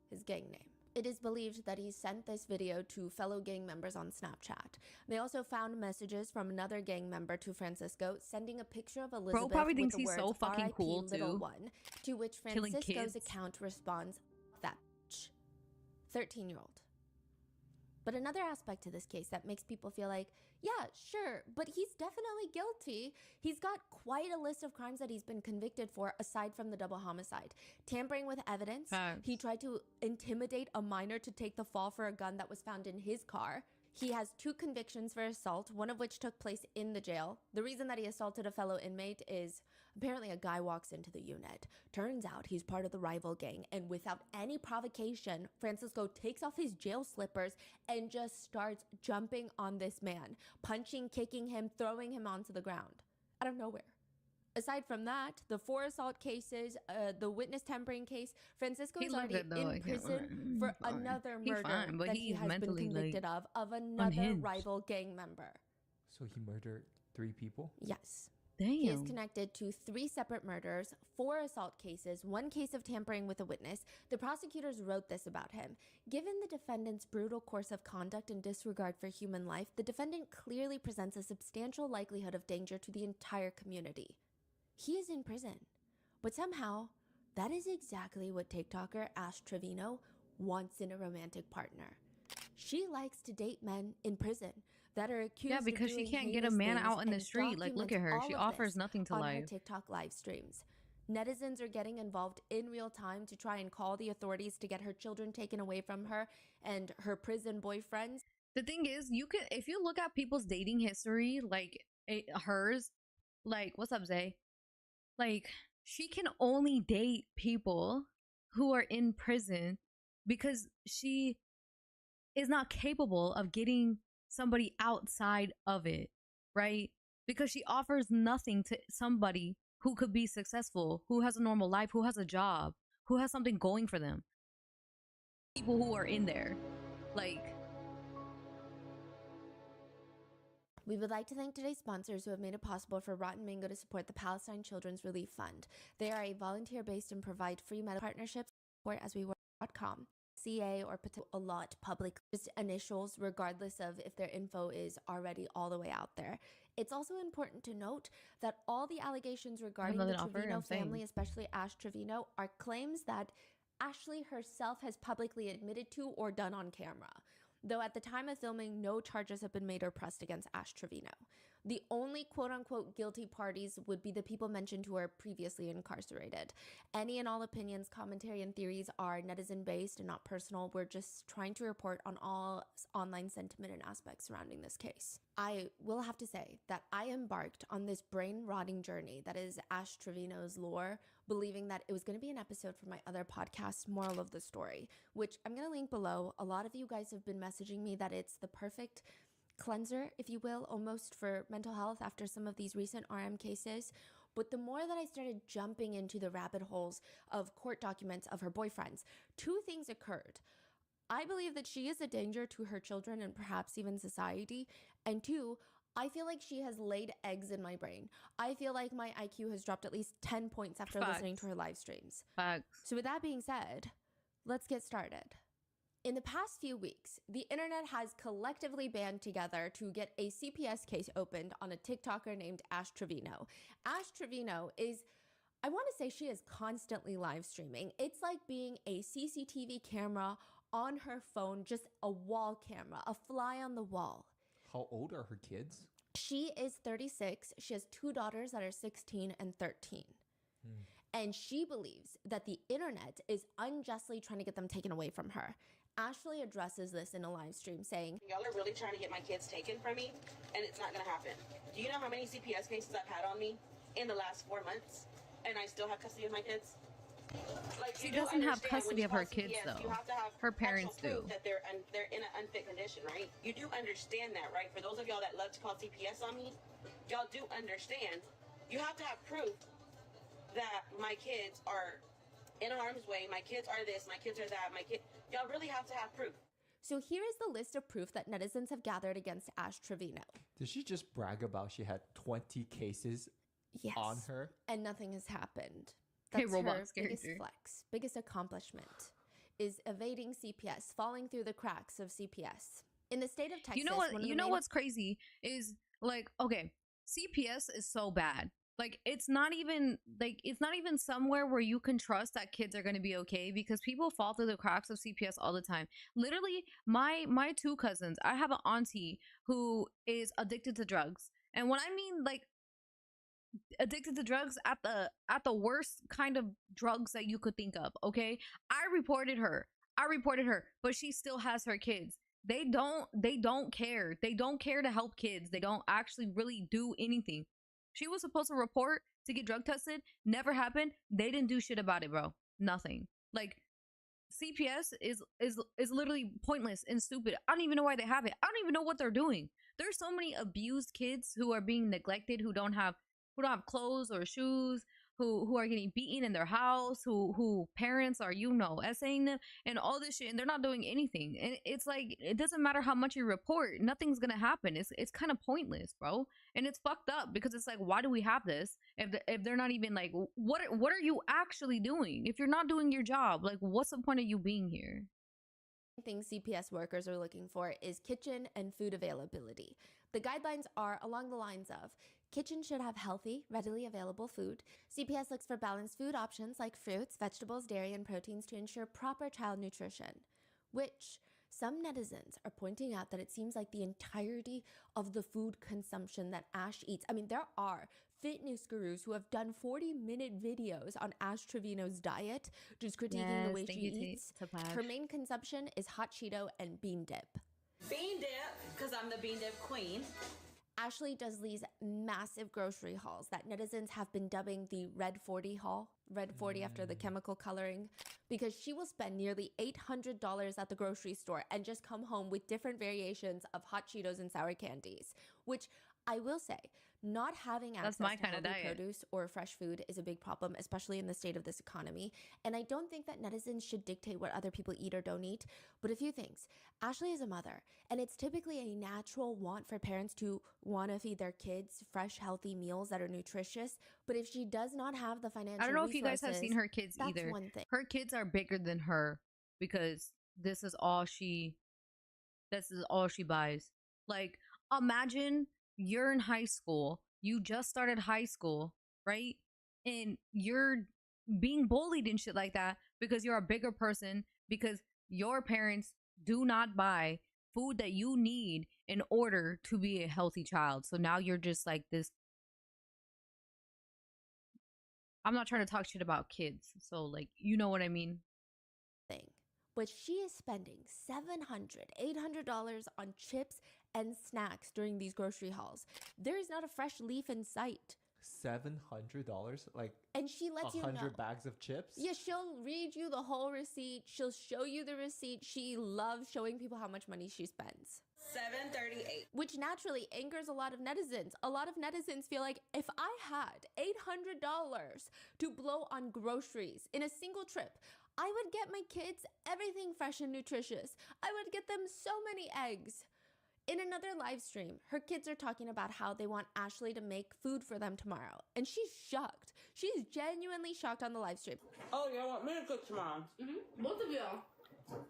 his gang name." It is believed that he sent this video to fellow gang members on Snapchat. They also found messages from another gang member to Francisco, sending a picture of Elizabeth Bro probably with thinks the he's words, so fucking "RIP cool, little too. one," to which Killing Francisco's kids. account responds, "That bitch." 13-year-old. But another aspect to this case that makes people feel like, yeah, sure, but he's definitely guilty. He's got quite a list of crimes that he's been convicted for aside from the double homicide. Tampering with evidence. He tried to intimidate a minor to take the fall for a gun that was found in his car. He has 2 convictions for assault, one of which took place in the jail. The reason that he assaulted a fellow inmate is apparently a guy walks into the unit. Turns out he's part of the rival gang, and without any provocation, Francisco takes off his jail slippers and just starts jumping on this man, punching, kicking him, throwing him onto the ground out of nowhere. Aside from that, the 4 assault cases, the witness tampering case, Francisco is already in prison for another murder that he has been convicted of another rival gang member. So he murdered 3 people? Yes. Damn. He is connected to 3 separate murders, 4 assault cases, 1 case of tampering with a witness. The prosecutors wrote this about him. Given the defendant's brutal course of conduct and disregard for human life, the defendant clearly presents a substantial likelihood of danger to the entire community. He is in prison, but somehow that is exactly what TikToker Ash Trevino wants in a romantic partner. She likes to date men in prison that are accused Yeah, because of she doing can't get a heinous man things out in the and street. Like, look at her. documents She all of offers this nothing to on her life. TikTok live streams. Netizens are getting involved in real time to try and call the authorities to get her children taken away from her and her prison boyfriends. The thing is, you could, if you look at people's dating history, like hers, like, what's up, Zay? Like, she can only date people who are in prison because she is not capable of getting somebody outside of it, right? Because she offers nothing to somebody who could be successful, who has a normal life, who has a job, who has something going for them. People who are in there, like. We would like to thank today's sponsors who have made it possible for Rotten Mango to support the Palestine Children's Relief Fund. They are a volunteer-based and provide free medical partnerships support as we work.com. CA or a lot public just initials regardless of if their info is already all the way out there. It's also important to note that all the allegations regarding the Trevino family, especially Ash Trevino, are claims that Ashley herself has publicly admitted to or done on camera. Though at the time of filming, no charges have been made or pressed against Ash Trevino. The only quote-unquote guilty parties would be the people mentioned who are previously incarcerated. Any and all opinions, commentary, and theories are netizen-based and not personal. We're just trying to report on all online sentiment and aspects surrounding this case. I will have to say that I embarked on this brain-rotting journey that is Ash Trevino's lore, believing that it was going to be an episode for my other podcast, Moral of the Story, which I'm going to link below. A lot of you guys have been messaging me that it's the perfect cleanser, if you will, almost for mental health after some of these recent RM cases. But the more that I started jumping into the rabbit holes of court documents of her boyfriends, 2 things occurred. I believe that she is a danger to her children and perhaps even society. And 2, I feel like she has laid eggs in my brain. I feel like my IQ has dropped at least 10 points after listening to her live streams. So with that being said, let's get started. In the past few weeks, the internet has collectively band together to get a CPS case opened on a TikToker named Ash Trevino. Ash Trevino is, I want to say she is constantly live streaming. It's like being a CCTV camera on her phone, just a wall camera, a fly on the wall. How old are her kids? She is 36. She has 2 daughters that are 16 and 13. And she believes that the internet is unjustly trying to get them taken away from her. Ashley addresses this in a live stream saying, y'all are really trying to get my kids taken from me, and it's not going to happen. Do you know how many CPS cases I've had on me in the last 4 months, and I still have custody of my kids? Like, she doesn't have custody of her kids, though. You have to have her parents do. That they're in an unfit condition, right? You do understand that, right? For those of y'all that love to call CPS on me, y'all do understand. You have to have proof that my kids are in harm's way, my kids are this, my kids are that, y'all really have to have proof. So here is the list of proof that netizens have gathered against Ash Trevino. Did she just brag about she had 20 cases on her? And nothing has happened. That's her biggest flex, biggest accomplishment, is evading CPS, falling through the cracks of CPS. In the state of Texas, you know what's crazy is, like, okay, CPS is so bad. Like it's not even somewhere where you can trust that kids are going to be okay, because people fall through the cracks of CPS all the time. Literally, my two cousins, I have an auntie who is addicted to drugs. And when I mean like addicted to drugs at the worst kind of drugs that you could think of, okay? I reported her. But she still has her kids. They don't care. They don't care to help kids. They don't actually really do anything. She was supposed to report to get drug tested. Never happened. They didn't do shit about it, bro. Nothing. Like CPS is literally pointless and stupid. I don't even know why they have it. I don't even know what they're doing. There's so many abused kids who are being neglected, who don't have clothes or shoes, who are getting beaten in their house, who parents are, you know, essaying them and all this shit, and they're not doing anything. And it's like, it doesn't matter how much you report, nothing's gonna happen. It's kind of pointless, bro. And it's fucked up, because it's like, why do we have this if they're not even like, what are you actually doing? If you're not doing your job, like, what's the point of you being here? Things CPS workers are looking for is kitchen and food availability. The guidelines are along the lines of: kitchen should have healthy, readily available food. CPS looks for balanced food options like fruits, vegetables, dairy, and proteins to ensure proper child nutrition, which some netizens are pointing out that it seems like the entirety of the food consumption that Ash eats. I mean, there are fitness gurus who have done 40-minute videos on Ash Trevino's diet, just critiquing the way she eats. Her main consumption is hot Cheeto and bean dip. Bean dip, because I'm the bean dip queen. Ashley does these massive grocery hauls that netizens have been dubbing the Red 40 haul. Red 40 after the chemical coloring, because she will spend nearly $800 at the grocery store and just come home with different variations of hot Cheetos and sour candies, which I will say, not having access to healthy produce or fresh food is a big problem, especially in the state of this economy. And I don't think that netizens should dictate what other people eat or don't eat. But a few things. Ashley is a mother, and it's typically a natural want for parents to want to feed their kids fresh, healthy meals that are nutritious. But if she does not have the financial I don't know if you guys resources, have seen her kids that's either. one thing. Her kids are bigger than her, because this is all she buys. Like, imagine you're in high school, you just started high school, right? And you're being bullied and shit like that because you're a bigger person, because your parents do not buy food that you need in order to be a healthy child. So now you're just like this. I'm not trying to talk shit about kids, so like, you know what I mean? Thing. But she is spending $700-800 on chips and snacks during these grocery hauls. There is not a fresh leaf in sight. $700, like, and she lets you know 100 bags of chips. Yeah, she'll read you the whole receipt. She'll show you the receipt. She loves showing people how much money she spends. $738, which naturally angers a lot of netizens. A lot of netizens feel like, if I had $800 to blow on groceries in a single trip, I would get my kids everything fresh and nutritious. I would get them so many eggs. In another live stream, her kids are talking about how they want Ashley to make food for them tomorrow. And she's shocked. She's genuinely shocked on the live stream. Oh, you want me to cook tomorrow? Mm-hmm. Both of y'all.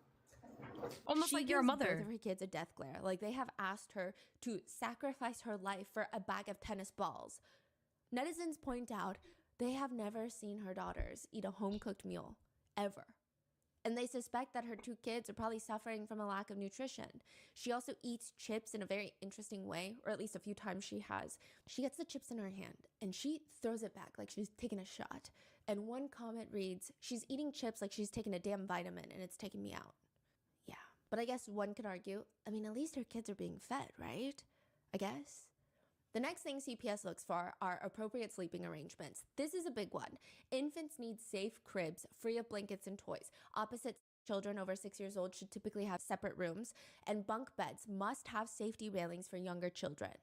Almost like you're a mother. Both of her kids a death glare. Like, they have asked her to sacrifice her life for a bag of tennis balls. Netizens point out they have never seen her daughters eat a home-cooked meal, ever. And they suspect that her two kids are probably suffering from a lack of nutrition. She also eats chips in a very interesting way, or at least a few times she has. She gets the chips in her hand and she throws it back like she's taking a shot. And one comment reads, "She's eating chips like she's taking a damn vitamin and it's taking me out." Yeah, but I guess one could argue, I mean, at least her kids are being fed, right? I guess. The next thing CPS looks for are appropriate sleeping arrangements. This is a big one. Infants need safe cribs, free of blankets and toys. Opposite children over 6 years old should typically have separate rooms, and bunk beds must have safety railings for younger children.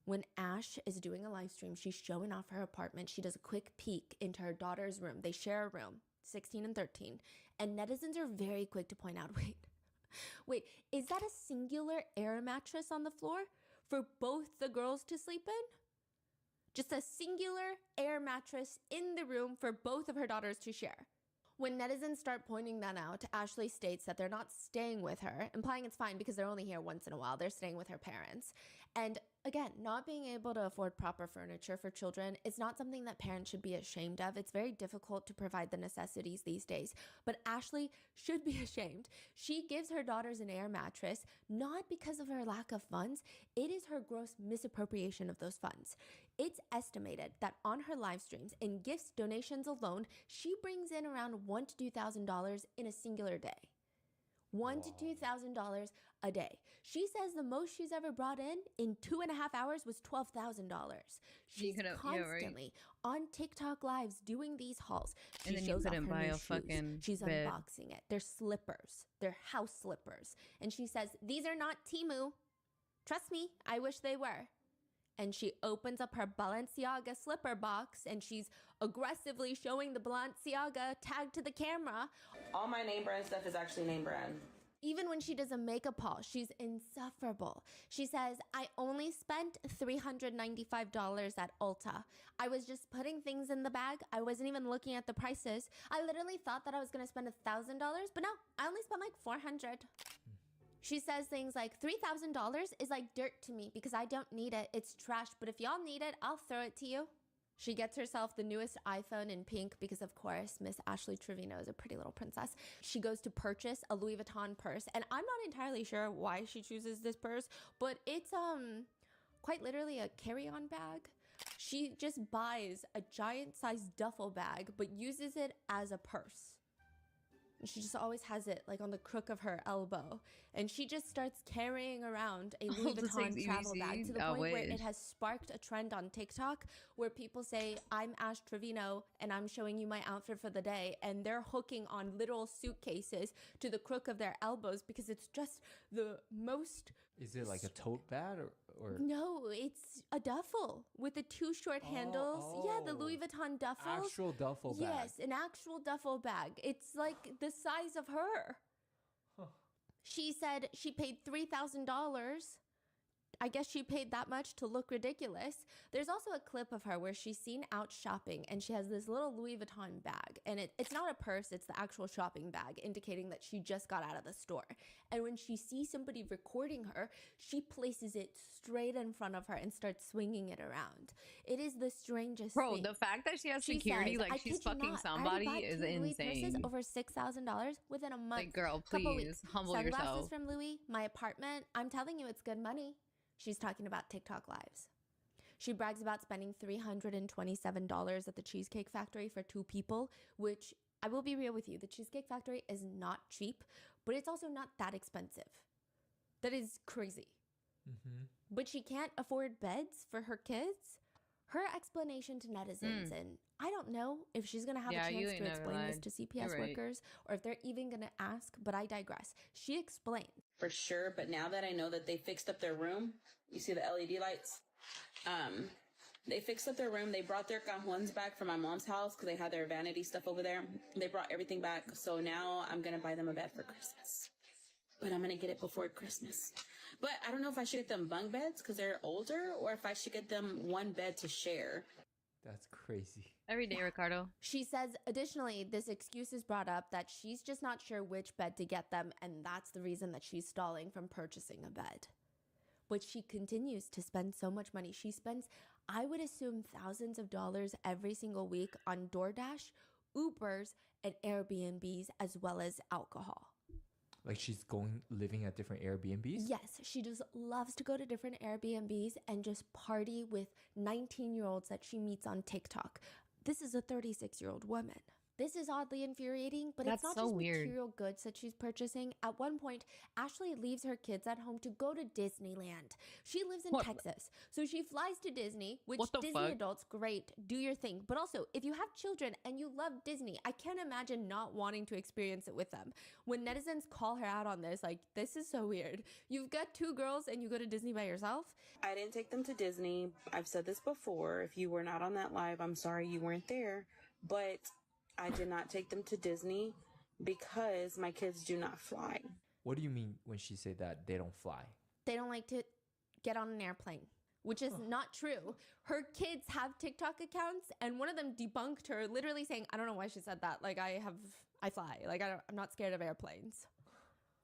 When Ash is doing a live stream, she's showing off her apartment. She does a quick peek into her daughter's room. They share a room, 16 and 13, and netizens are very quick to point out, wait, is that a singular air mattress on the floor for both the girls to sleep in? Just a singular air mattress in the room for both of her daughters to share. When netizens start pointing that out, Ashley states that they're not staying with her, implying it's fine because they're only here once in a while. They're staying with her parents. And Again, not being able to afford proper furniture for children is not something that parents should be ashamed of. It's very difficult to provide the necessities these days. But Ashley should be ashamed. She gives her daughters an air mattress, not because of her lack of funds. It is her gross misappropriation of those funds. It's estimated that on her live streams and gifts donations alone, she brings in around $1,000 to $2,000 in a singular day. $1,000 to $2,000 a day. She says the most she's ever brought in 2.5 hours was $12,000. She's constantly on TikTok lives doing these hauls. She shows off her new shoes. She's unboxing it. They're slippers. They're house slippers. And she says, these are not Temu. Trust me, I wish they were. And she opens up her Balenciaga slipper box and she's aggressively showing the Balenciaga tag to the camera. All my name brand stuff is actually name brand. Even when she does a makeup haul, she's insufferable. She says, I only spent $395 at Ulta. I was just putting things in the bag. I wasn't even looking at the prices. I literally thought that I was going to spend $1,000, but no, I only spent like $400. She says things like, $3,000 is like dirt to me because I don't need it. It's trash, but if y'all need it, I'll throw it to you. She gets herself the newest iPhone in pink because, of course, Miss Ashley Trevino is a pretty little princess. She goes to purchase a Louis Vuitton purse, and I'm not entirely sure why she chooses this purse, but it's quite literally a carry-on bag. She just buys a giant-sized duffel bag, but uses it as a purse. She just always has it like on the crook of her elbow. And she just starts carrying around a Louis Vuitton travel bag to the point where it has sparked a trend on TikTok where people say, I'm Ash Trevino and I'm showing you my outfit for the day. And they're hooking on literal suitcases to the crook of their elbows because it's just the most... Is it like a tote bag or? No, it's a duffel with the two short handles. Yeah, the Louis Vuitton duffel. Actual duffel bag. Yes, an actual duffel bag. It's like the size of her. Huh. She said she paid $3,000. I guess she paid that much to look ridiculous. There's also a clip of her where she's seen out shopping and she has this little Louis Vuitton bag. And it's not a purse, it's the actual shopping bag, indicating that she just got out of the store. And when she sees somebody recording her, she places it straight in front of her and starts swinging it around. It is the strangest thing. Bro, the fact that she has security, says, like she's fucking somebody, is insane. Purses over $6,000 within a month. Like, girl, please, humble yourself. Sunglasses from Louis, my apartment. I'm telling you, it's good money. She's talking about TikTok lives. She brags about spending $327 at the Cheesecake Factory for 2 people, which I will be real with you. The Cheesecake Factory is not cheap, but it's also not that expensive. That is crazy. Mm-hmm. But she can't afford beds for her kids. Her explanation to netizens, and I don't know if she's going to have a chance to explain this to CPS workers or if they're even going to ask, but I digress. She explained. For sure, but now that I know that they fixed up their room, you see the LED lights? They fixed up their room. They brought their cajones back from my mom's house because they had their vanity stuff over there. They brought everything back. So now I'm going to buy them a bed for Christmas. But I'm going to get it before Christmas. But I don't know if I should get them bunk beds because they're older or if I should get them one bed to share. That's crazy. Every day, Ricardo. She says, additionally, this excuse is brought up that she's just not sure which bed to get them, and that's the reason that she's stalling from purchasing a bed. But she continues to spend so much money. She spends, I would assume, thousands of dollars every single week on DoorDash, Ubers, and Airbnbs, as well as alcohol. Like she's living at different Airbnbs? Yes, she just loves to go to different Airbnbs and just party with 19-year-olds that she meets on TikTok. This is a 36-year-old woman. This is oddly infuriating, but it's not just material goods that she's purchasing. At one point, Ashley leaves her kids at home to go to Disneyland. She lives in Texas, so she flies to Disney, which Disney adults, great, do your thing. But also, if you have children and you love Disney, I can't imagine not wanting to experience it with them. When netizens call her out on this, like, this is so weird. You've got 2 girls and you go to Disney by yourself? I didn't take them to Disney. I've said this before. If you were not on that live, I'm sorry you weren't there. But I did not take them to Disney because my kids do not fly. What do you mean when she said that they don't fly? They don't like to get on an airplane, which is not true. Her kids have TikTok accounts, and one of them debunked her, literally saying, I don't know why she said that. Like, I fly. Like, I'm not scared of airplanes.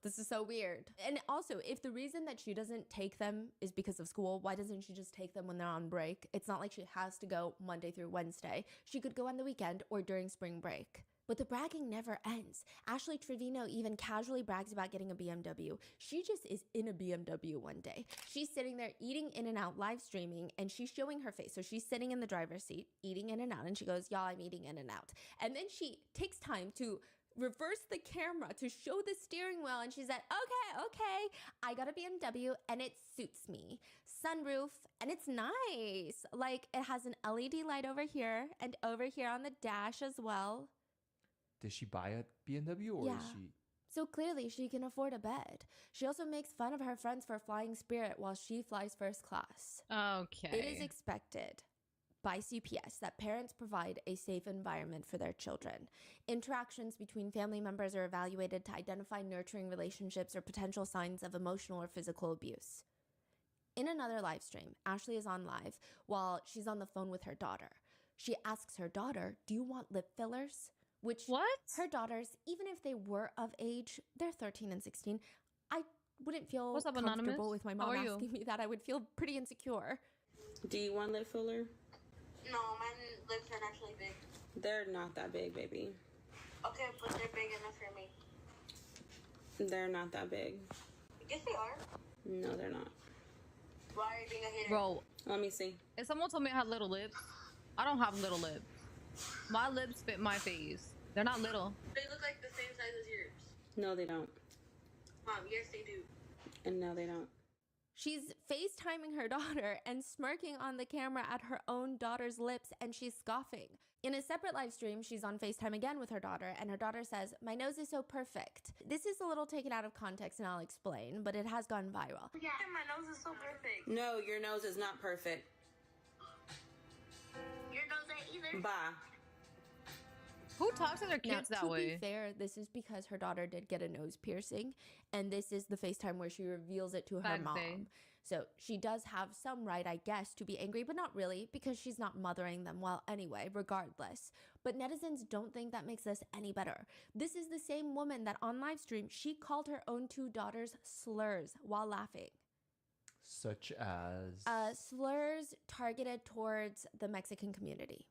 This is so weird. And also, if the reason that she doesn't take them is because of school, why doesn't she just take them when they're on break? It's not like she has to go Monday through Wednesday. She could go on the weekend or during spring break. But the bragging never ends. Ashley Trevino even casually brags about getting a BMW. She just is in a BMW one day. She's sitting there eating In-N-Out live streaming, and she's showing her face. So she's sitting in the driver's seat eating In-N-Out, and she goes, y'all, I'm eating In-N-Out. And then she takes time to reverse the camera to show the steering wheel, and she said, okay, I got a BMW and it suits me. Sunroof, and it's nice. Like, it has an LED light over here and over here on the dash as well. Did she buy a BMW or is she? So clearly she can afford a bed. She also makes fun of her friends for flying Spirit while she flies first class. Okay. It is expected by CPS that parents provide a safe environment for their children. Interactions between family members are evaluated to identify nurturing relationships or potential signs of emotional or physical abuse. In another live stream, Ashley is on live while she's on the phone with her daughter. She asks her daughter, do you want lip fillers? Which her daughters, even if they were of age, they're 13 and 16. I wouldn't feel comfortable with my mom asking me that. I would feel pretty insecure. Do you want lip filler? No, my lips are actually big. They're not that big, baby. Okay, but they're big enough for me. They're not that big. Yes, they are. No, they're not. Why are you being a hater? Bro, let me see. If someone told me I had little lips, I don't have little lips. My lips fit my face. They're not little. They look like the same size as yours. No, they don't. Mom, yes, they do. And no, they don't. She's FaceTiming her daughter and smirking on the camera at her own daughter's lips, and she's scoffing. In a separate live stream, she's on FaceTime again with her daughter, and her daughter says, my nose is so perfect. This is a little taken out of context, and I'll explain, but it has gone viral. Yeah, my nose is so perfect. No, your nose is not perfect. Your nose ain't either. Bye. Who talks to their kids that way? To be fair, this is because her daughter did get a nose piercing, and this is the FaceTime where she reveals it to her mom. So she does have some right, I guess, to be angry, but not really, because she's not mothering them well anyway, regardless. But netizens don't think that makes this any better. This is the same woman that on live stream, she called her own two daughters slurs while laughing. Such as? Slurs targeted towards the Mexican community.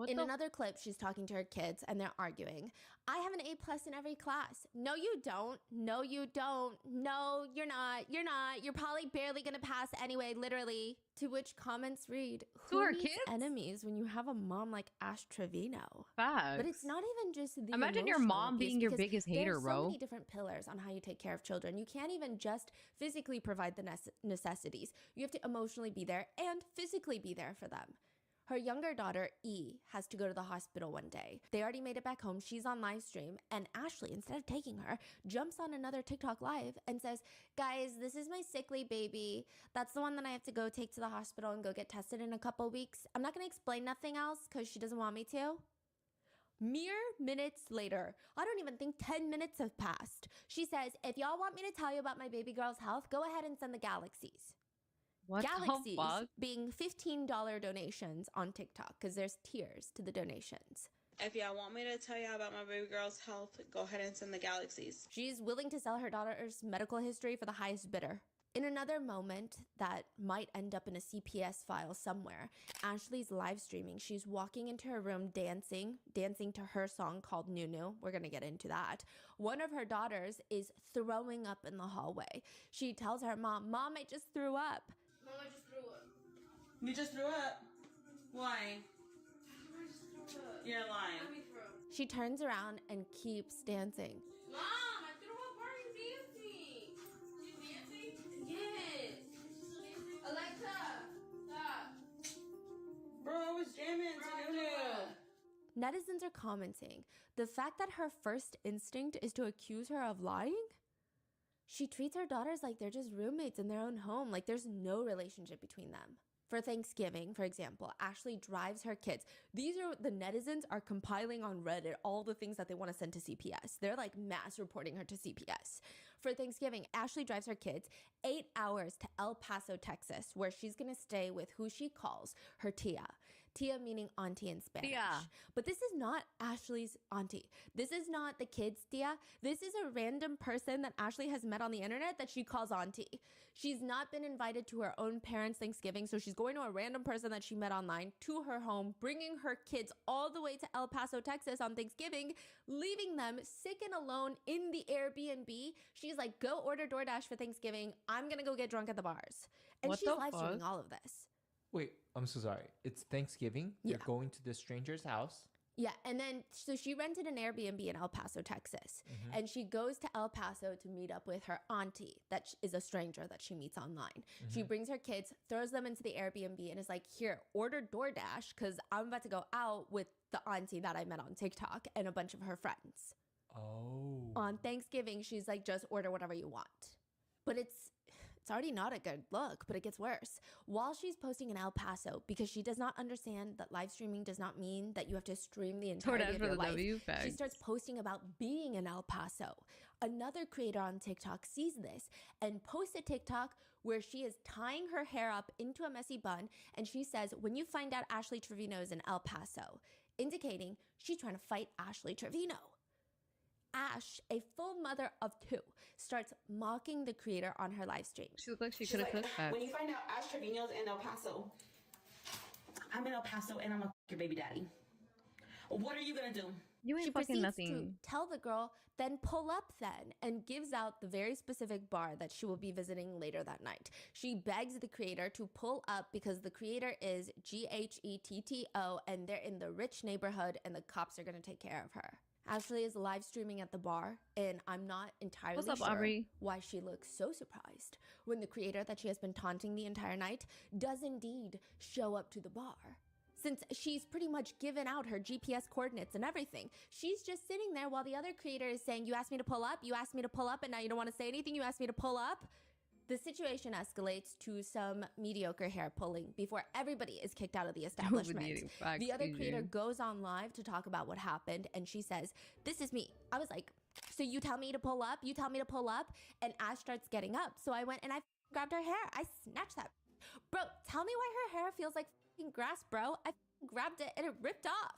In another clip, she's talking to her kids and they're arguing. I have an A+ in every class. No, you don't. No, you don't. No, you're not. You're not. You're probably barely going to pass anyway, literally. To which comments read, who needs enemies when you have a mom like Ash Trevino? Facts. But it's not even just the Imagine your mom being your biggest hater, bro. There's so many different pillars on how you take care of children. You can't even just physically provide the necessities. You have to emotionally be there and physically be there for them. Her younger daughter, E, has to go to the hospital one day. They already made it back home. She's on live stream. And Ashley, instead of taking her, jumps on another TikTok live and says, guys, this is my sickly baby. That's the one that I have to go take to the hospital and go get tested in a couple weeks. I'm not going to explain nothing else because she doesn't want me to. Mere minutes later, I don't even think 10 minutes have passed. She says, if y'all want me to tell you about my baby girl's health, go ahead and send the galaxies. What Galaxies the fuck? being $15 donations on TikTok because there's tiers to the donations. If y'all want me to tell y'all about my baby girl's health, go ahead and send the galaxies. She's willing to sell her daughter's medical history for the highest bidder. In another moment that might end up in a CPS file somewhere, Ashley's live streaming. She's walking into her room dancing to her song called Nunu. We're going to get into that. One of her daughters is throwing up in the hallway. She tells her mom, Mom, I just threw up. Mom, I just threw up. You just threw up? Why? I just threw up. You're lying. Let me throw. She turns around and keeps dancing. Mom, I threw up. Why are you dancing? She's dancing? Yes. Alexa, stop. Bro, I was jamming to Nunu. Netizens are commenting, the fact that her first instinct is to accuse her of lying? She treats her daughters like they're just roommates in their own home, like there's no relationship between them. For Thanksgiving, for example, Ashley drives her kids. The netizens are compiling on Reddit all the things that they want to send to CPS. They're like mass reporting her to CPS. For Thanksgiving, Ashley drives her kids 8 hours to El Paso, Texas, where she's going to stay with who she calls her tia. Tia meaning auntie in Spanish. Tia. But this is not Ashley's auntie. This is not the kid's tia. This is a random person that Ashley has met on the internet that she calls auntie. She's not been invited to her own parents' Thanksgiving, so she's going to a random person that she met online to her home, bringing her kids all the way to El Paso, Texas on Thanksgiving, leaving them sick and alone in the Airbnb. She's like, go order DoorDash for Thanksgiving. I'm going to go get drunk at the bars. And What she's the live streaming fuck? all of this. Wait, I'm so sorry. It's Thanksgiving. Yeah. They're going to this stranger's house. Yeah, and then so she rented an Airbnb in El Paso, Texas, and she goes to El Paso to meet up with her auntie that is a stranger that she meets online. She brings her kids, throws them into the Airbnb, and is like, here, order DoorDash because I'm about to go out with the auntie that I met on TikTok and a bunch of her friends. Oh. On Thanksgiving, she's like, just order whatever you want. But it's already not a good look, but it gets worse. While she's posting in El Paso, because she does not understand that live streaming does not mean that you have to stream the entirety DoorDash of for your the life. W, She facts. starts posting about being in El Paso. Another creator on TikTok sees this and posts a TikTok where she is tying her hair up into a messy bun, and she says, when you find out Ashley Trevino is in El Paso, indicating she's trying to fight Ashley Trevino. Ash, a full mother of two, starts mocking the creator on her live stream. She looked like she She's could have like, cooked that. when you find out Ash Trevino's in El Paso, I'm in El Paso and I'm gonna your baby daddy. What are you gonna do? You She ain't fucking proceeds nothing. to tell the girl, then pull up then, and gives out the very specific bar that she will be visiting later that night. She begs the creator to pull up because the creator is GHETTO and they're in the rich neighborhood and the cops are going to take care of her. Ashley is live streaming at the bar, and I'm not entirely What's up, sure Aubrey? why she looks so surprised when the creator that she has been taunting the entire night does indeed show up to the bar. Since she's pretty much given out her GPS coordinates and everything, she's just sitting there while the other creator is saying, you asked me to pull up, and now you don't want to say anything, you asked me to pull up. The situation escalates to some mediocre hair pulling before everybody is kicked out of the establishment. Facts, The other PG. creator goes on live to talk about what happened, and she says, this is me. I was like, so you tell me to pull up? You tell me to pull up? And Ash starts getting up. So I went and I grabbed her hair. I snatched that. Bro, tell me why her hair feels like fucking grass, bro. I grabbed it and it ripped off.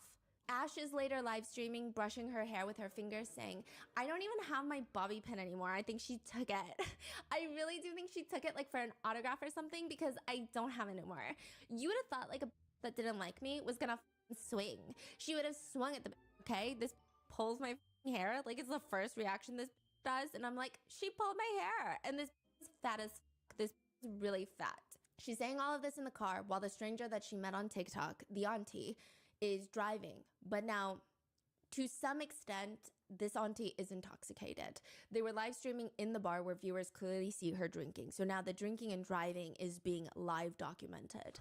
Ash is later live streaming, brushing her hair with her fingers, saying, I don't even have my bobby pin anymore. I think she took it. I really do think she took it like for an autograph or something because I don't have it anymore. You would have thought like a that didn't like me was gonna swing. She would have swung at the okay? This pulls my hair. Like it's the first reaction this does. And I'm like, she pulled my hair. And this is fat as this is really fat. She's saying all of this in the car while the stranger that she met on TikTok, the auntie, is driving. But now, to some extent, this auntie is intoxicated. They were live streaming in the bar where viewers clearly see her drinking. So now the drinking and driving is being live documented.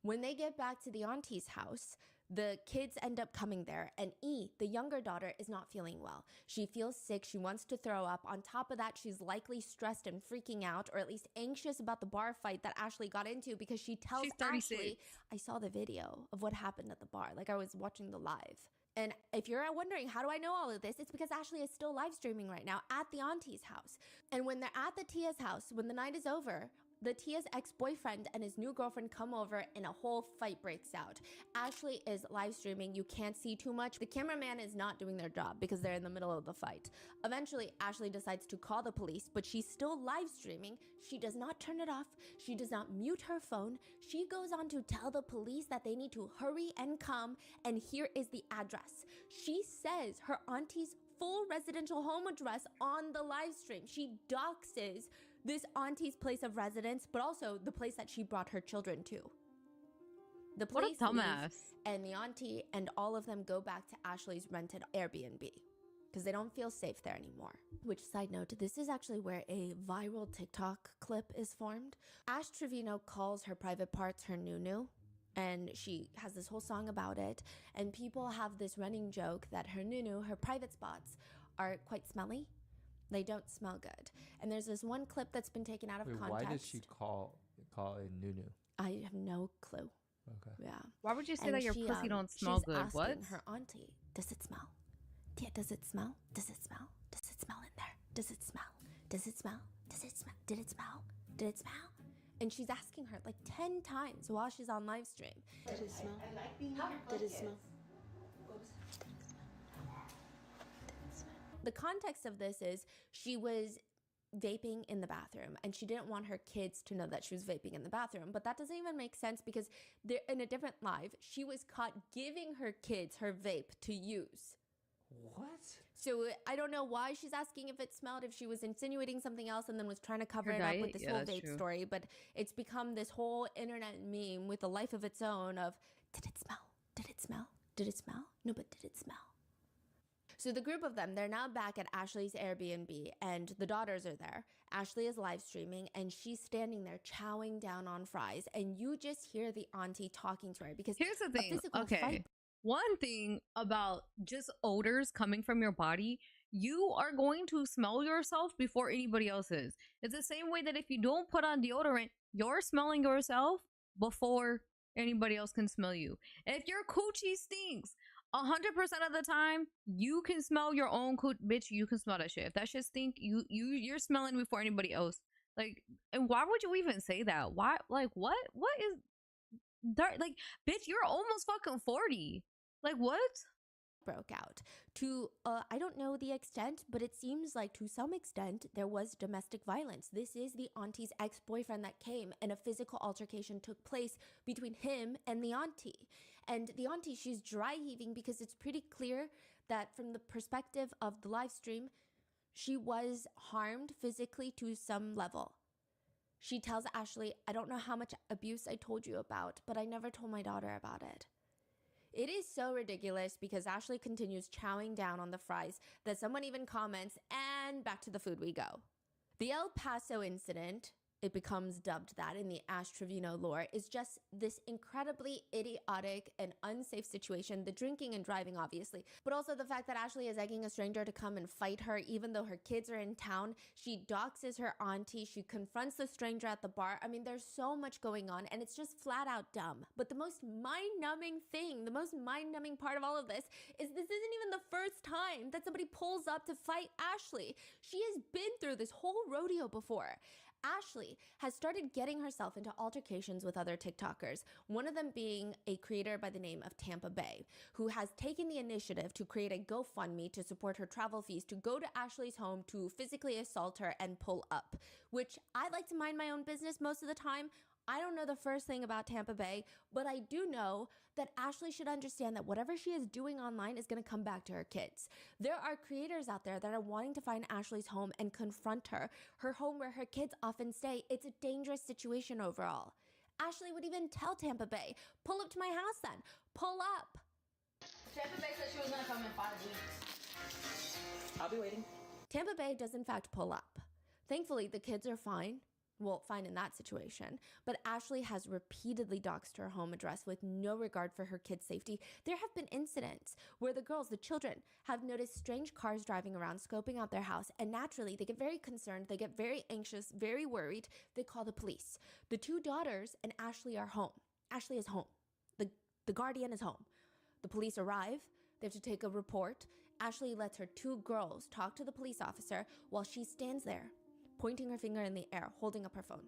When they get back to the auntie's house, the kids end up coming there, and E, the younger daughter, is not feeling well. She feels sick. She wants to throw up. On top of that, she's likely stressed and freaking out, or at least anxious about the bar fight that Ashley got into because she tells She's 36. Ashley, I saw the video of what happened at the bar. Like I was watching the live. And if you're wondering, how do I know all of this? It's because Ashley is still live streaming right now at the auntie's house. And when they're at the Tia's house, when the night is over, the Tia's ex-boyfriend and his new girlfriend come over and a whole fight breaks out. Ashley is live streaming. You can't see too much. The cameraman is not doing their job because they're in the middle of the fight. Eventually, Ashley decides to call the police, but she's still live streaming. She does not turn it off. She does not mute her phone. She goes on to tell the police that they need to hurry and come, and here is the address. She says her auntie's full residential home address on the live stream. She doxes this auntie's place of residence, but also the place that she brought her children to. The What a police leave, dumbass. and the auntie and all of them go back to Ashley's rented Airbnb because they don't feel safe there anymore. Which, side note, this is actually where a viral TikTok clip is formed. Ash Trevino calls her private parts her Nunu, and she has this whole song about it. And people have this running joke that her Nunu, her private spots, are quite smelly. They don't smell good. And there's this one clip that's been taken out of Wait, context. why did she call it Nunu? I have no clue. Okay. Yeah. Why would you say And that your she, pussy don't smell she's good? asking What? her auntie, does it smell? Yeah, does it smell? Does it smell? Does it smell in there? Does it smell? Does it smell? Does it smell? Did it smell? Did it smell? And she's asking her like 10 times while she's on live stream. Did it smell? Did it smell? The context of this is she was vaping in the bathroom and she didn't want her kids to know that she was vaping in the bathroom. But that doesn't even make sense because they're in a different live. She was caught giving her kids her vape to use. What? So I don't know why she's asking if it smelled, if she was insinuating something else and then was trying to cover it up with this whole vape story. But it's become this whole internet meme with a life of its own of, did it smell? Did it smell? Did it smell? No, but did it smell? So the group of them, they're now back at Ashley's Airbnb and the daughters are there. Ashley is live streaming and she's standing there chowing down on fries. And you just hear the auntie talking to her because here's the thing. Okay. One thing about just odors coming from your body, you are going to smell yourself before anybody else is. It's the same way that if you don't put on deodorant, you're smelling yourself before anybody else can smell you. If your coochie stinks, 100% of the time, you can smell your own bitch. You can smell that shit. If that shit stink, you're smelling before anybody else. Like, and why would you even say that? Why? Like, what is dark? Like, bitch, you're almost fucking 40. Like, what? Broke out to I don't know the extent, but it seems like to some extent there was domestic violence. This is the auntie's ex-boyfriend that came and a physical altercation took place between him and the auntie. And the auntie, she's dry heaving because it's pretty clear that from the perspective of the live stream, she was harmed physically to some level. She tells Ashley, I don't know how much abuse I told you about, but I never told my daughter about it. It is so ridiculous because Ashley continues chowing down on the fries that someone even comments, and back to the food we go. The El Paso incident, it becomes dubbed that in the Ash Trevino lore, is just this incredibly idiotic and unsafe situation. The drinking and driving, obviously, but also the fact that Ashley is egging a stranger to come and fight her, even though her kids are in town. She doxes her auntie. She confronts the stranger at the bar. I mean, there's so much going on, and it's just flat out dumb. But the most mind-numbing thing, the most mind-numbing part of all of this is this isn't even the first time that somebody pulls up to fight Ashley. She has been through this whole rodeo before. Ashley has started getting herself into altercations with other TikTokers, one of them being a creator by the name of Tampa Bay, who has taken the initiative to create a GoFundMe to support her travel fees to go to Ashley's home to physically assault her and pull up, which I like to mind my own business most of the time. I don't know the first thing about Tampa Bay, but I do know that Ashley should understand that whatever she is doing online is going to come back to her kids. There are creators out there that are wanting to find Ashley's home and confront her home where her kids often stay. It's a dangerous situation overall. Ashley would even tell Tampa Bay, pull up to my house then, pull up. Tampa Bay said she was going to come in 5 weeks. I'll be waiting. Tampa Bay does in fact pull up. Thankfully, the kids are fine. Well, fine in that situation, but Ashley has repeatedly doxed her home address with no regard for her kids' safety. There have been incidents where the girls, the children, have noticed strange cars driving around, scoping out their house, and naturally they get very concerned, they get very anxious, very worried. They call the police. The two daughters and Ashley are home. Ashley is home. The guardian is home. The police arrive. They have to take a report. Ashley lets her two girls talk to the police officer while she stands there, pointing her finger in the air, holding up her phone.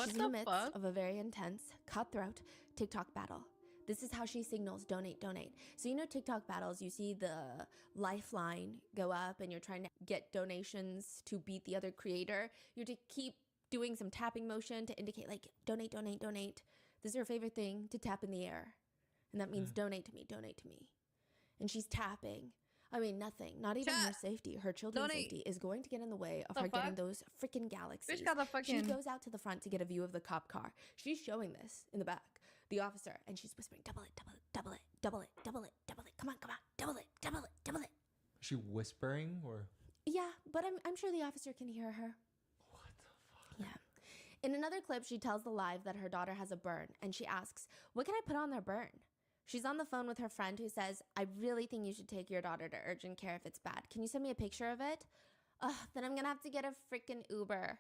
She's in the midst of a very intense, cutthroat TikTok battle. This is how she signals donate, donate. So you know TikTok battles, you see the lifeline go up and you're trying to get donations to beat the other creator. You have to keep doing some tapping motion to indicate like donate, donate, donate. This is her favorite thing, to tap in the air. And that means donate to me, donate to me. And she's tapping. I mean, nothing, not even her safety, her children's safety is going to get in the way of her getting those freaking galaxies. She goes out to the front to get a view of the cop car. She's showing this in the back, the officer, and she's whispering, double it, double it, double it, double it, double it, double it, come on, double it, double it, double it. Is she whispering or? Yeah, but I'm sure the officer can hear her. What the fuck? Yeah. In another clip, she tells the live that her daughter has a burn, and she asks, what can I put on their burn? She's on the phone with her friend who says, I really think you should take your daughter to urgent care if it's bad. Can you send me a picture of it? Then I'm going to have to get a freaking Uber.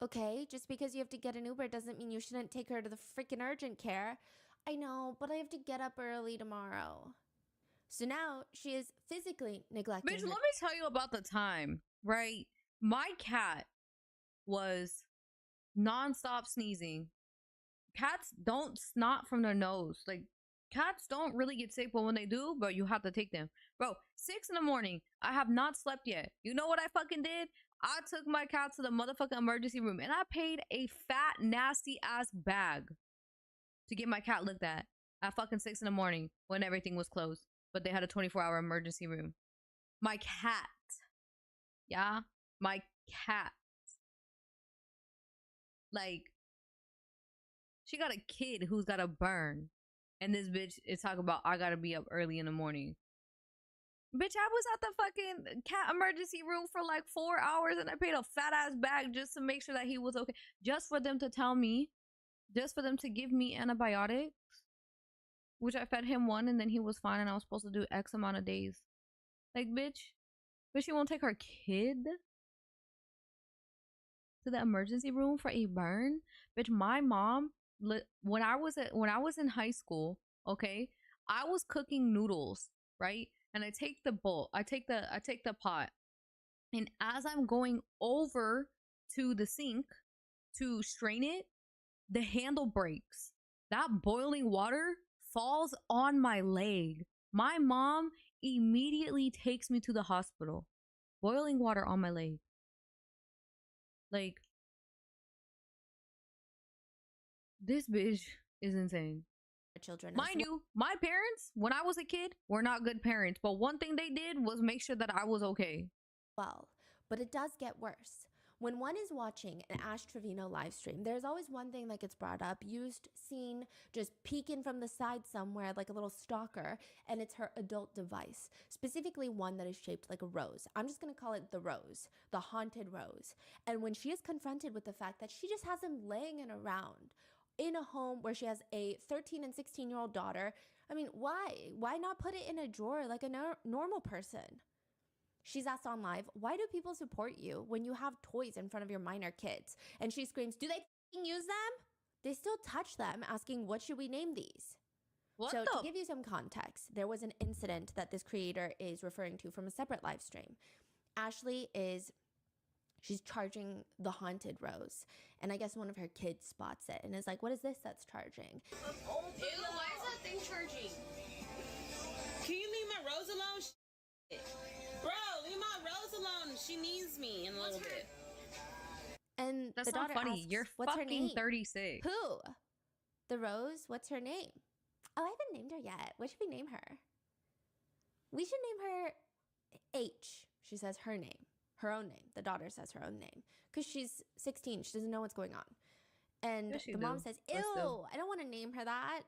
Okay, just because you have to get an Uber doesn't mean you shouldn't take her to the freaking urgent care. I know, but I have to get up early tomorrow. So now she is physically neglecting Bitch, let me tell you about the time, right? My cat was non-stop sneezing. Cats don't snot from their nose. Like, cats don't really get sick, but when they do, bro, you have to take them. Bro, 6 in the morning, I have not slept yet. You know what I fucking did? I took my cat to the motherfucking emergency room and I paid a fat, nasty ass bag to get my cat looked at fucking 6 in the morning when everything was closed. But they had a 24-hour emergency room. My cat. Yeah? My cat. Like, she got a kid who's got a burn. And this bitch is talking about, I gotta be up early in the morning. Bitch, I was at the fucking cat emergency room for like 4 hours and I paid a fat ass bag just to make sure that he was okay. Just for them to tell me, just for them to give me antibiotics, which I fed him one and then he was fine and I was supposed to do X amount of days. Like, bitch, she won't take her kid to the emergency room for a burn? Bitch, my mom, when I was in high school, okay, I was cooking noodles, right? And I take the bowl, I take the pot, and as I'm going over to the sink to strain it, the handle breaks. That boiling water falls on my leg. My mom immediately takes me to the hospital. Boiling water on my leg. Like, this bitch is insane. Children. Mind you, my parents, when I was a kid, were not good parents. But one thing they did was make sure that I was okay. Well, but it does get worse. When one is watching an Ash Trevino live stream, there's always one thing that gets brought up, used, seen, just peeking from the side somewhere like a little stalker, and it's her adult device, specifically one that is shaped like a rose. I'm just going to call it the rose, the haunted rose. And when she is confronted with the fact that she just has him laying around in a home where she has a 13 and 16-year-old daughter, I mean, why? Why not put it in a drawer like a normal person? She's asked on live, why do people support you when you have toys in front of your minor kids? And she screams, do they f***ing use them? They still touch them, asking, what should we name these? So to give you some context, there was an incident that this creator is referring to from a separate live stream. Ashley she's charging the haunted rose. And I guess one of her kids spots it and is like, what is this that's charging? Ew, why is that thing charging? Can you leave my rose alone? Bro, leave my rose alone. She needs me in a little bit. And that's the not daughter funny. asks, You're what's her fucking name? 36. Who? The rose? What's her name? Oh, I haven't named her yet. What should we name her? We should name her H. She says her name. Her own name. The daughter says her own name. Because she's 16. She doesn't know what's going on. And the mom says, ew, I don't want to name her that.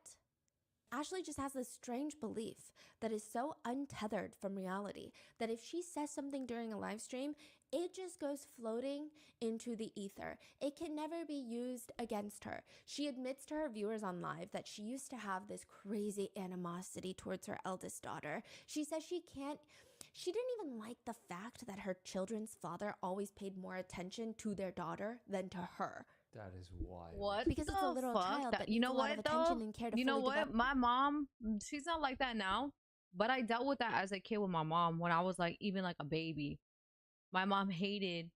Ashley just has this strange belief that is so untethered from reality that if she says something during a live stream, it just goes floating into the ether. It can never be used against her. She admits to her viewers on live that she used to have this crazy animosity towards her eldest daughter. She says she didn't even like the fact that her children's father always paid more attention to their daughter than to her. That is wild. What? Because it's a little child that you know needs a lot of what, attention though? and care to You know fully what? develop. My mom, she's not like that now. But I dealt with that as a kid with my mom when I was like, even like a baby. My mom hated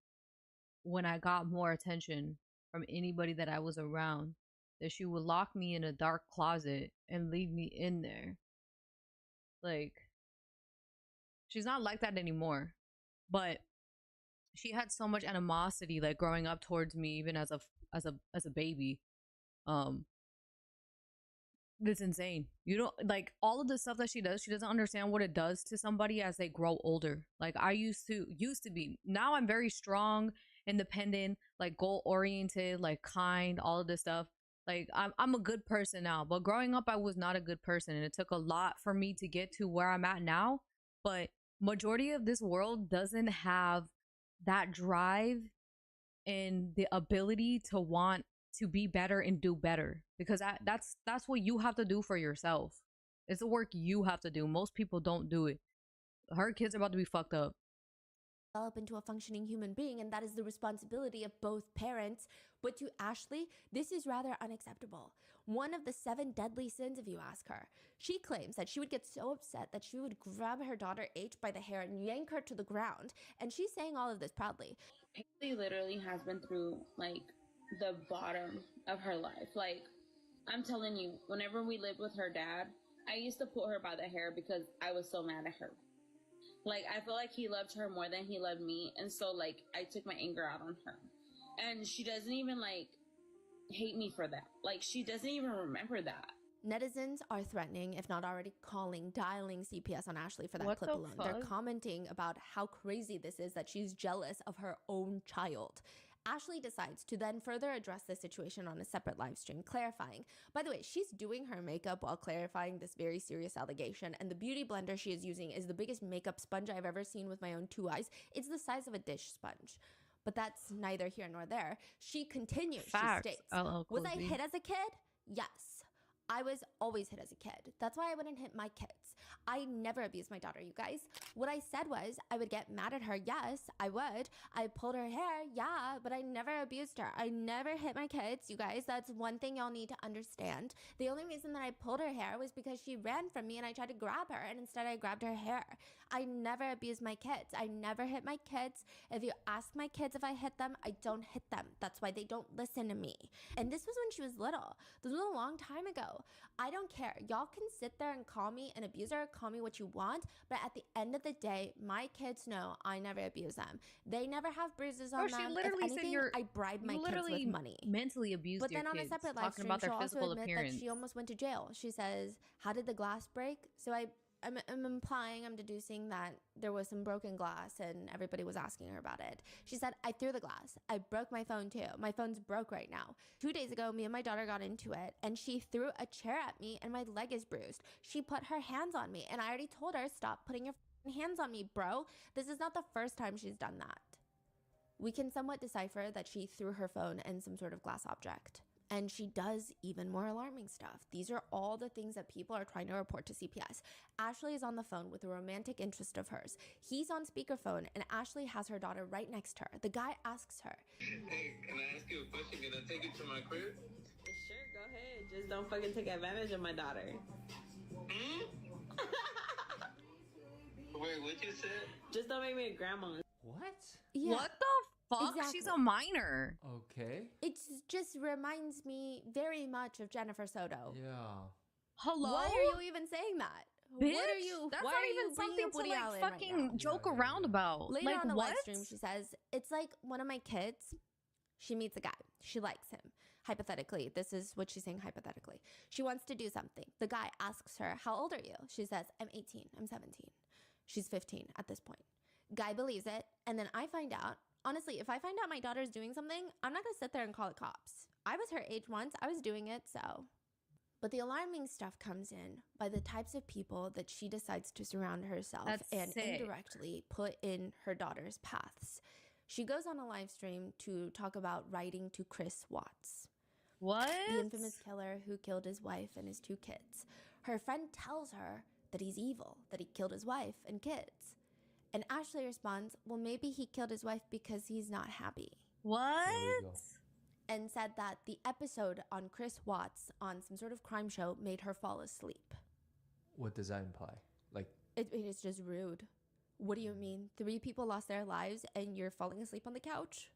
when I got more attention from anybody that I was around. That she would lock me in a dark closet and leave me in there. Like, she's not like that anymore. But she had so much animosity, like growing up towards me, even as a baby. It's insane. You don't like all of the stuff that she does. She doesn't understand what it does to somebody as they grow older. Like I used to be. Now I'm very strong, independent, like goal oriented, like kind, all of this stuff. Like I'm a good person now. But growing up, I was not a good person, and it took a lot for me to get to where I'm at now. But majority of this world doesn't have that drive and the ability to want to be better and do better, because that's what you have to do for yourself. It's the work you have to do. Most people don't do it. Her kids are about to be fucked up. Develop into a functioning human being, and that is the responsibility of both parents. But to Ashley, this is rather unacceptable. One of the 7 deadly sins, if you ask her. She claims that she would get so upset that she would grab her daughter H by the hair and yank her to the ground. And she's saying all of this proudly. He literally has been through like the bottom of her life. Like, I'm telling you, whenever we lived with her dad, I used to pull her by the hair because I was so mad at her. Like, I feel like he loved her more than he loved me. And so, like, I took my anger out on her. And she doesn't even, like, hate me for that. Like, she doesn't even remember that. Netizens are threatening, if not already dialing CPS on Ashley for that What clip the alone. fuck? They're commenting about how crazy this is, that she's jealous of her own child. Ashley decides to then further address the situation on a separate live stream, clarifying. By the way, she's doing her makeup while clarifying this very serious allegation, and the beauty blender she is using is the biggest makeup sponge I've ever seen with my own 2 eyes. It's the size of a dish sponge. But that's neither here nor there. She continues. Facts. She states, LL Cool was I J. hit as a kid? Yes. I was always hit as a kid. That's why I wouldn't hit my kids. I never abused my daughter, you guys. What I said was I would get mad at her. Yes, I would. I pulled her hair. Yeah, but I never abused her. I never hit my kids, you guys. That's one thing y'all need to understand. The only reason that I pulled her hair was because she ran from me and I tried to grab her, and instead I grabbed her hair. I never abused my kids. I never hit my kids. If you ask my kids if I hit them, I don't hit them. That's why they don't listen to me. And this was when she was little. This was a long time ago. I don't care. Y'all can sit there and call me an abuser, call me what you want, but at the end of the day, my kids know I never abuse them. They never have bruises on them. She literally If said anything, you're I bribe my kids literally with money. mentally abused But your then on a kids, separate live talking stream, about their she'll also physical admit appearance. that she almost went to jail. She says, how did the glass break? So I'm implying, I'm deducing that there was some broken glass and everybody was asking her about it. She said, I threw the glass. I broke my phone too. My phone's broke right now. 2 days ago, me and my daughter got into it and she threw a chair at me and my leg is bruised. She put her hands on me and I already told her, stop putting your hands on me, bro. This is not the first time she's done that. We can somewhat decipher that she threw her phone and some sort of glass object. And she does even more alarming stuff. These are all the things that people are trying to report to CPS. Ashley is on the phone with a romantic interest of hers. He's on speakerphone and Ashley has her daughter right next to her. The guy asks her, Hey, can I ask you a question? Can I take it to my crib? Sure, go ahead. Just don't fucking take advantage of my daughter. Wait, what you said? Just don't make me a grandma. What? yeah. What the fuck? She's a Exactly. minor. Okay. It just reminds me very much of Jennifer Soto. Yeah. Hello? Why are you even saying that? Bitch? What are you? That's why not are you even bringing something up to Woody like Allen right fucking now? joke Yeah, yeah, around yeah. about. Later like on the what? live stream, she says, it's like one of my kids. She meets a guy. She likes him. Hypothetically, this is what she's saying hypothetically. She wants to do something. The guy asks her, how old are you? She says, I'm 18. I'm 17. She's 15 at this point. Guy believes it. And then I find out, honestly, if I find out my daughter's doing something, I'm not going to sit there and call the cops. I was her age once. I was doing it, so. But the alarming stuff comes in by the types of people that she decides to surround herself That's and sick. indirectly put in her daughter's paths. She goes on a live stream to talk about writing to Chris Watts, What? the infamous killer who killed his wife and his 2 kids. Her friend tells her that he's evil, that he killed his wife and kids. And Ashley responds, well, maybe he killed his wife because he's not happy. What? There we go. And said that the episode on Chris Watts on some sort of crime show made her fall asleep. What does that imply? Like, It is just rude. What do you mean? 3 people lost their lives and you're falling asleep on the couch?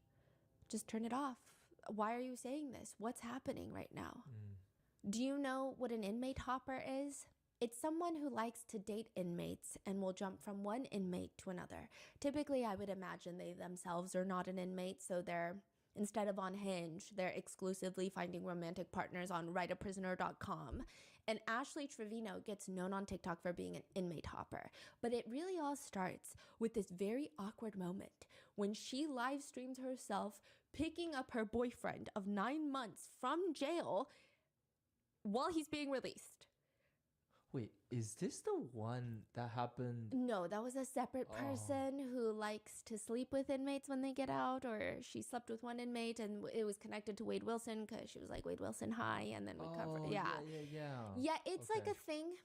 Just turn it off. Why are you saying this? What's happening right now? Do you know what an inmate hopper is? It's someone who likes to date inmates and will jump from one inmate to another. Typically, I would imagine they themselves are not an inmate, so they're, instead of on Hinge, they're exclusively finding romantic partners on writeaprisoner.com. And Ashley Trevino gets known on TikTok for being an inmate hopper. But it really all starts with this very awkward moment when she live streams herself picking up her boyfriend of 9 months from jail while he's being released. wait, is this the one that happened? No, that was a separate Oh. person who likes to sleep with inmates when they get out, or she slept with one inmate and it was connected to Wade Wilson because she was like, Wade Wilson, hi, and then we covered. Yeah. Yeah, it's like Okay. a thing.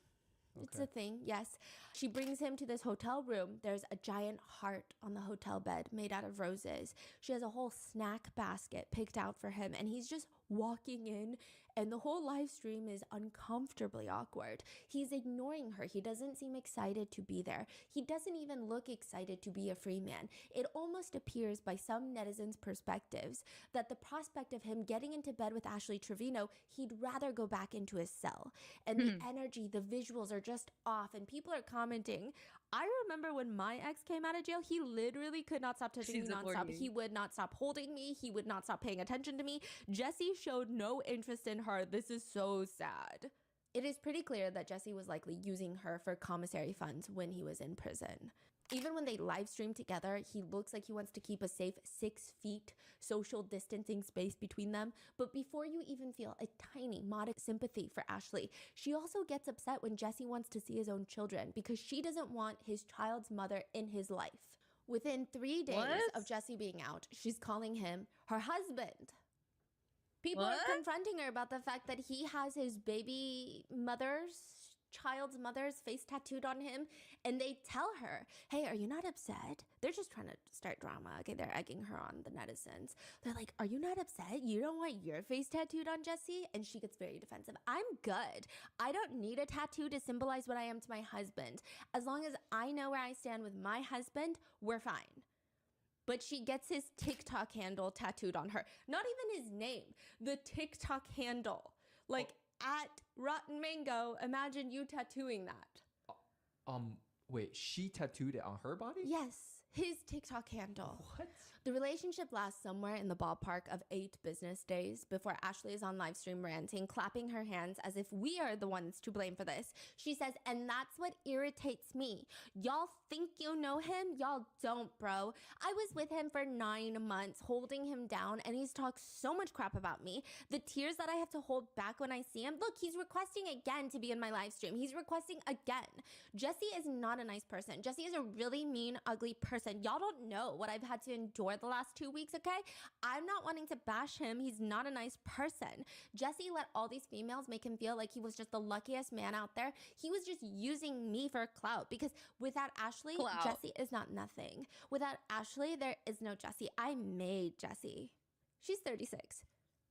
It's Okay. a thing, yes. She brings him to this hotel room. There's a giant heart on the hotel bed made out of roses. She has a whole snack basket picked out for him, and he's just walking in, and the whole live stream is uncomfortably awkward. He's ignoring her. He doesn't seem excited to be there. He doesn't even look excited to be a free man. It almost appears by some netizens' perspectives that the prospect of him getting into bed with Ashley Trevino, he'd rather go back into his cell. And the energy, the visuals are just off, and people are commenting. I remember when my ex came out of jail, he literally could not stop touching me nonstop. He would not stop holding me. He would not stop paying attention to me. Jesse showed no interest in her. This is so sad. It is pretty clear that Jesse was likely using her for commissary funds when he was in prison. Even when they live stream together, he looks like he wants to keep a safe 6 feet social distancing space between them. But before you even feel a tiny modest sympathy for Ashley, she also gets upset when Jesse wants to see his own children because she doesn't want his child's mother in his life. Within 3 days of Jesse being out, she's calling him her husband. People are confronting her about the fact that he has his child's mother's face tattooed on him, and they tell her, hey, are you not upset? They're just trying to start drama. Okay, they're egging her on, the netizens. They're like, are you not upset? You don't want your face tattooed on Jesse? And she gets very defensive. I'm good. I don't need a tattoo to symbolize what I am to my husband. As long as I know where I stand with my husband, we're fine. But she gets his TikTok handle tattooed on her. Not even his name, the TikTok handle. Like, at Rotten Mango, imagine you tattooing that. Wait, she tattooed it on her body? Yes, his TikTok handle. What? The relationship lasts somewhere in the ballpark of 8 business days before Ashley is on live stream ranting, clapping her hands as if we are the ones to blame for this. She says, and that's what irritates me. Y'all think you know him? Y'all don't, bro. I was with him for 9 months, holding him down, and he's talked so much crap about me. The tears that I have to hold back when I see him. Look, he's requesting again to be in my live stream. He's requesting again. Jesse is not a nice person. Jesse is a really mean, ugly person. Y'all don't know what I've had to endure the last 2 weeks, okay? I'm not wanting to bash him. He's not a nice person. Jesse let all these females make him feel like he was just the luckiest man out there. He was just using me for clout because without Ashley, Jesse is not nothing. Without Ashley, there is no Jesse. I made Jesse. She's 36.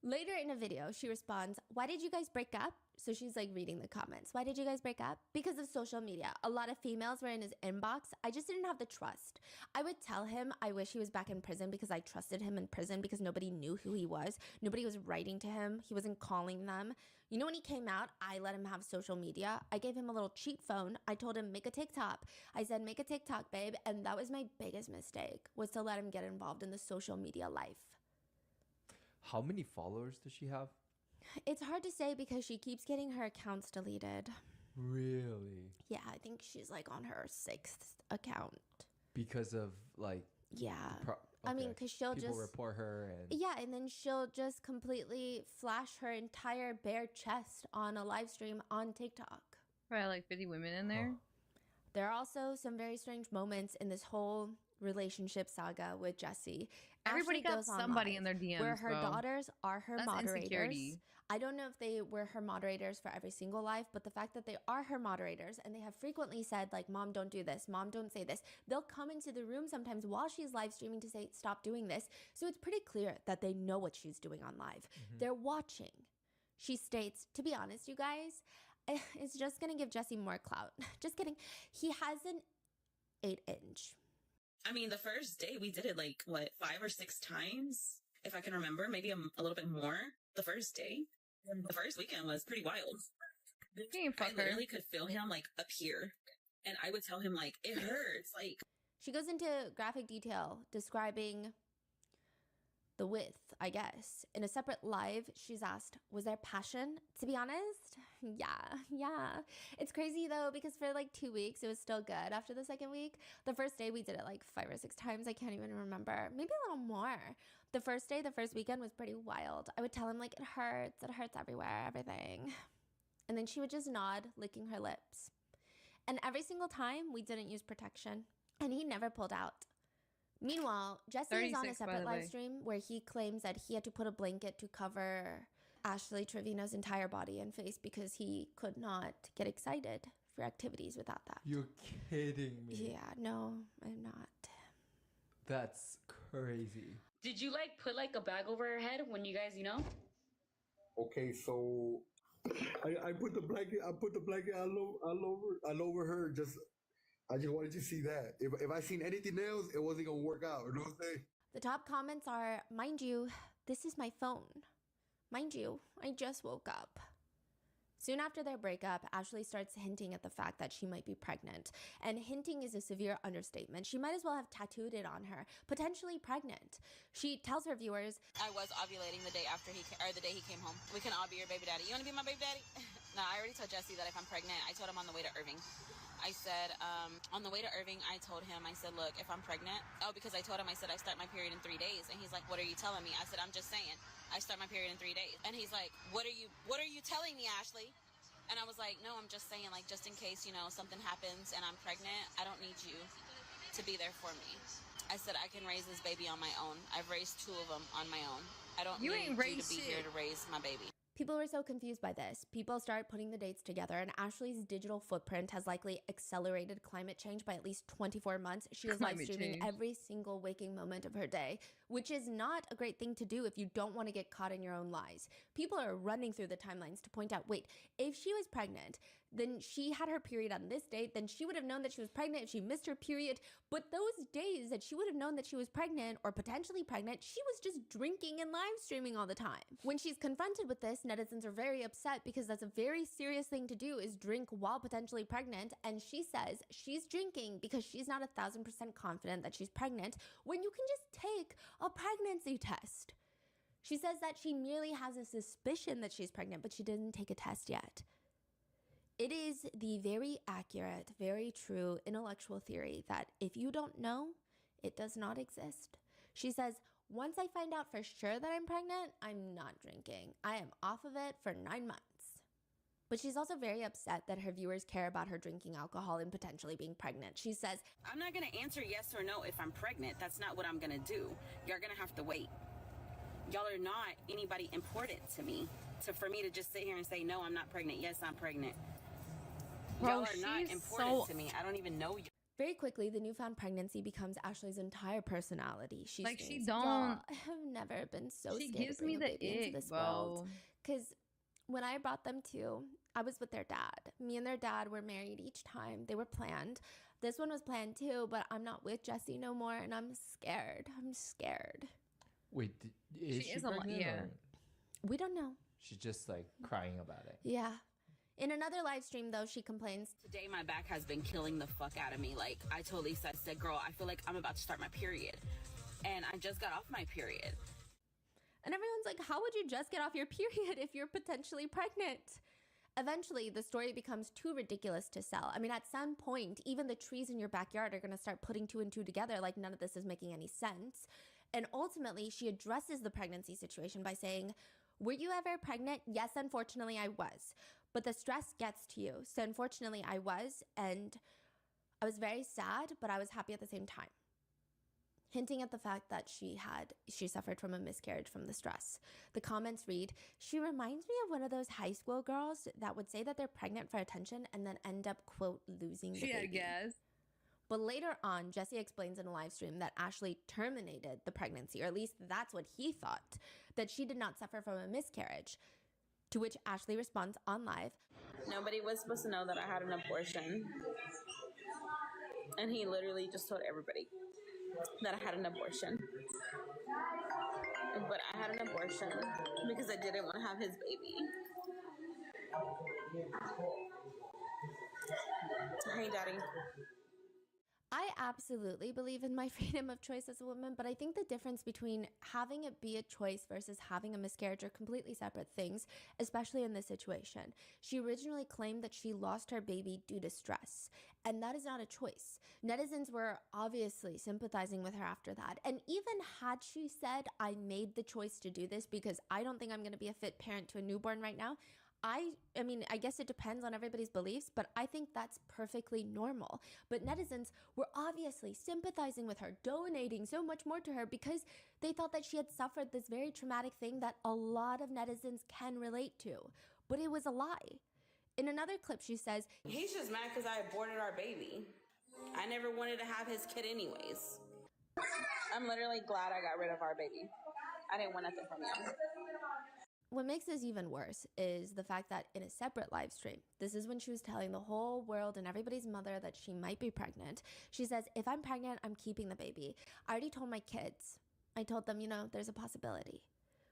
Later in a video, she responds, why did you guys break up? So she's like reading the comments. Why did you guys break up? Because of social media. A lot of females were in his inbox. I just didn't have the trust. I would tell him I wish he was back in prison because I trusted him in prison because nobody knew who he was. Nobody was writing to him. He wasn't calling them. You know, when he came out, I let him have social media. I gave him a little cheap phone. I told him, make a TikTok. I said, make a TikTok, babe. And that was my biggest mistake, was to let him get involved in the social media life. How many followers does she have? It's hard to say because she keeps getting her accounts deleted. Really? Yeah, I think she's like on her 6th account. Because of like... Yeah. I mean, because she'll People report her and... Yeah, and then she'll just completely flash her entire bare chest on a live stream on TikTok. Probably like 50 women in there. There are also some very strange moments in this whole relationship saga with Jesse. Everybody Ashley got somebody in their DMs, where her daughters are her moderators. Insecurity. I don't know if they were her moderators for every single live, but the fact that they are her moderators and they have frequently said like, mom, don't do this. Mom, don't say this. They'll come into the room sometimes while she's live streaming to say, stop doing this. So it's pretty clear that they know what she's doing on live. They're watching. She states, to be honest, you guys, it's just going to give Jesse more clout. Just kidding. He has an 8-inch. I mean, the first day we did it like, 5 or 6 times, if I can remember, maybe a little bit more. The first day. The first weekend was pretty wild. I literally could feel him like up here. And I would tell him like, it hurts. Like, she goes into graphic detail describing the width, I guess. In a separate live, she's asked, was there passion? To be honest, yeah. It's crazy though, because for like 2 weeks, it was still good after the second week. The first day we did it like 5 or 6 times. I can't even remember. Maybe a little more. The first day, the first weekend was pretty wild. I would tell him like, it hurts everywhere, everything. And then she would just nod, licking her lips. And every single time we didn't use protection and he never pulled out. Meanwhile, Jesse is on a separate live stream where he claims that he had to put a blanket to cover Ashley Trevino's entire body and face because he could not get excited for activities without that. You're kidding me. Yeah, no, I'm not. That's crazy. Did you like put like a bag over her head when you guys, Okay, so I put the blanket all over her. I just wanted to see that. If I seen anything else, it wasn't gonna work out. You know what I'm saying? The top comments are, mind you, this is my phone. Mind you, I just woke up. Soon after their breakup, Ashley starts hinting at the fact that she might be pregnant. And hinting is a severe understatement. She might as well have tattooed it on her, potentially pregnant. She tells her viewers, I was ovulating the day he came home. We can all be your baby daddy. You want to be my baby daddy? No, I already told Jesse that if I'm pregnant, I told him on the way to Irving. I said, on the way to Irving, I told him, I said, look, if I'm pregnant, because I told him, I said, I start my period in 3 days. And he's like, what are you telling me? I said, I'm just saying, I start my period in 3 days. And he's like, what are you telling me, Ashley? And I was like, no, I'm just saying, like, just in case, something happens and I'm pregnant, I don't need you to be there for me. I said, I can raise this baby on my own. I've raised 2 of them on my own. I don't need you to be here to raise my baby. People were so confused by this. People started putting the dates together, and Ashley's digital footprint has likely accelerated climate change by at least 24 months. She is live streaming every single waking moment of her day, which is not a great thing to do if you don't want to get caught in your own lies. People are running through the timelines to point out, wait, if she was pregnant, then she had her period on this date, then she would have known that she was pregnant if she missed her period. But those days that she would have known that she was pregnant or potentially pregnant, she was just drinking and live streaming all the time. When she's confronted with this, netizens are very upset because that's a very serious thing to do, is drink while potentially pregnant. And she says she's drinking because she's not 1,000% confident that she's pregnant when you can just take a pregnancy test. She says that she merely has a suspicion that she's pregnant, but she didn't take a test yet. It is the very accurate, very true intellectual theory that if you don't know, it does not exist. She says, once I find out for sure that I'm pregnant, I'm not drinking. I am off of it for 9 months. But she's also very upset that her viewers care about her drinking alcohol and potentially being pregnant. She says, I'm not going to answer yes or no if I'm pregnant. That's not what I'm going to do. You're going to have to wait. Y'all are not anybody important to me. So for me to just sit here and say, no, I'm not pregnant. Yes, I'm pregnant. Bro, y'all are not important to me. I don't even know you. Very quickly, the newfound pregnancy becomes Ashley's entire personality. She don't. I have never been so she scared gives to bring me a the baby into ick, this bro. world. Because when I brought them to, I was with their dad. Me and their dad were married each time. They were planned. This one was planned too, but I'm not with Jesse no more, and I'm scared. I'm scared. Wait, is she pregnant? Yeah. We don't know. She's just like crying about it. Yeah. In another live stream, though, she complains, today my back has been killing the fuck out of me. Like, I told Lisa, I said, girl, I feel like I'm about to start my period. And I just got off my period. And everyone's like, how would you just get off your period if you're potentially pregnant? Eventually, the story becomes too ridiculous to sell. I mean, at some point, even the trees in your backyard are going to start putting 2 and 2 together, like none of this is making any sense. And ultimately, she addresses the pregnancy situation by saying, were you ever pregnant? Yes, unfortunately, I was. But the stress gets to you. So unfortunately, I was. And I was very sad, but I was happy at the same time. Hinting at the fact that she suffered from a miscarriage from the stress. The comments read, she reminds me of one of those high school girls that would say that they're pregnant for attention and then end up, quote, losing the baby. I guess. But later on, Jesse explains in a live stream that Ashley terminated the pregnancy, or at least that's what he thought, that she did not suffer from a miscarriage. To which Ashley responds on live, nobody was supposed to know that I had an abortion. And he literally just told everybody that I had an abortion. But I had an abortion because I didn't want to have his baby. Hey, Daddy. I absolutely believe in my freedom of choice as a woman, but I think the difference between having it be a choice versus having a miscarriage are completely separate things, especially in this situation. She originally claimed that she lost her baby due to stress, and that is not a choice. Netizens were obviously sympathizing with her after that, and even had she said, I made the choice to do this because I don't think I'm going to be a fit parent to a newborn right now, I mean, I guess it depends on everybody's beliefs, but I think that's perfectly normal. But netizens were obviously sympathizing with her, donating so much more to her because they thought that she had suffered this very traumatic thing that a lot of netizens can relate to. But it was a lie. In another clip, she says, he's just mad because I aborted our baby. I never wanted to have his kid anyways. I'm literally glad I got rid of our baby. I didn't want nothing from you. What makes this even worse is the fact that in a separate live stream, this is when she was telling the whole world and everybody's mother that she might be pregnant. She says, if I'm pregnant, I'm keeping the baby. I already told my kids. I told them, there's a possibility.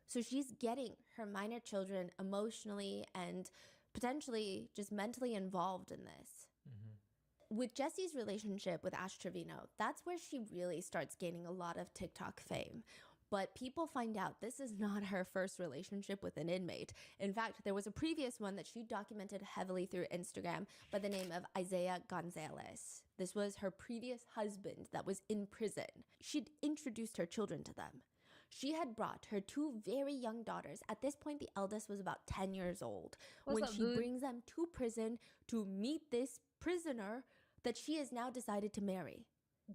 So she's getting her minor children emotionally and potentially just mentally involved in this. Mm-hmm. With Jesse's relationship with Ash Trevino, that's where she really starts gaining a lot of TikTok fame. But people find out this is not her first relationship with an inmate. In fact, there was a previous one that she documented heavily through Instagram by the name of Isaiah Gonzalez. This was her previous husband that was in prison. She'd introduced her children to them. She had brought her 2 very young daughters. At this point, the eldest was about 10 years old. Brings them to prison to meet this prisoner that she has now decided to marry.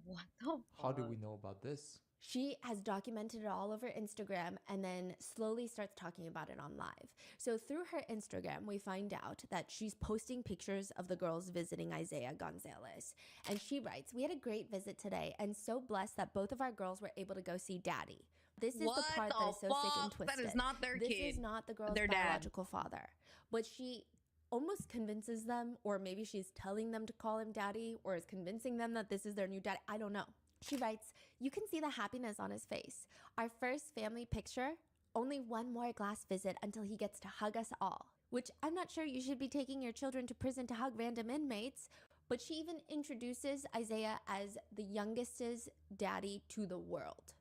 What the How do we know about this? She has documented it all over Instagram and then slowly starts talking about it on live. So through her Instagram, we find out that she's posting pictures of the girls visiting Isaiah Gonzalez. And she writes, "We had a great visit today and so blessed that both of our girls were able to go see daddy. This is the part that is so sick and twisted. That is not their kid. This is not the girl's biological father." But she almost convinces them, or maybe she's telling them to call him daddy, or is convincing them that this is their new daddy. I don't know. She writes, "You can see the happiness on his face. Our first family picture, only one more glass visit until he gets to hug us all." Which I'm not sure you should be taking your children to prison to hug random inmates. But she even introduces Isaiah as the youngest's daddy to the world.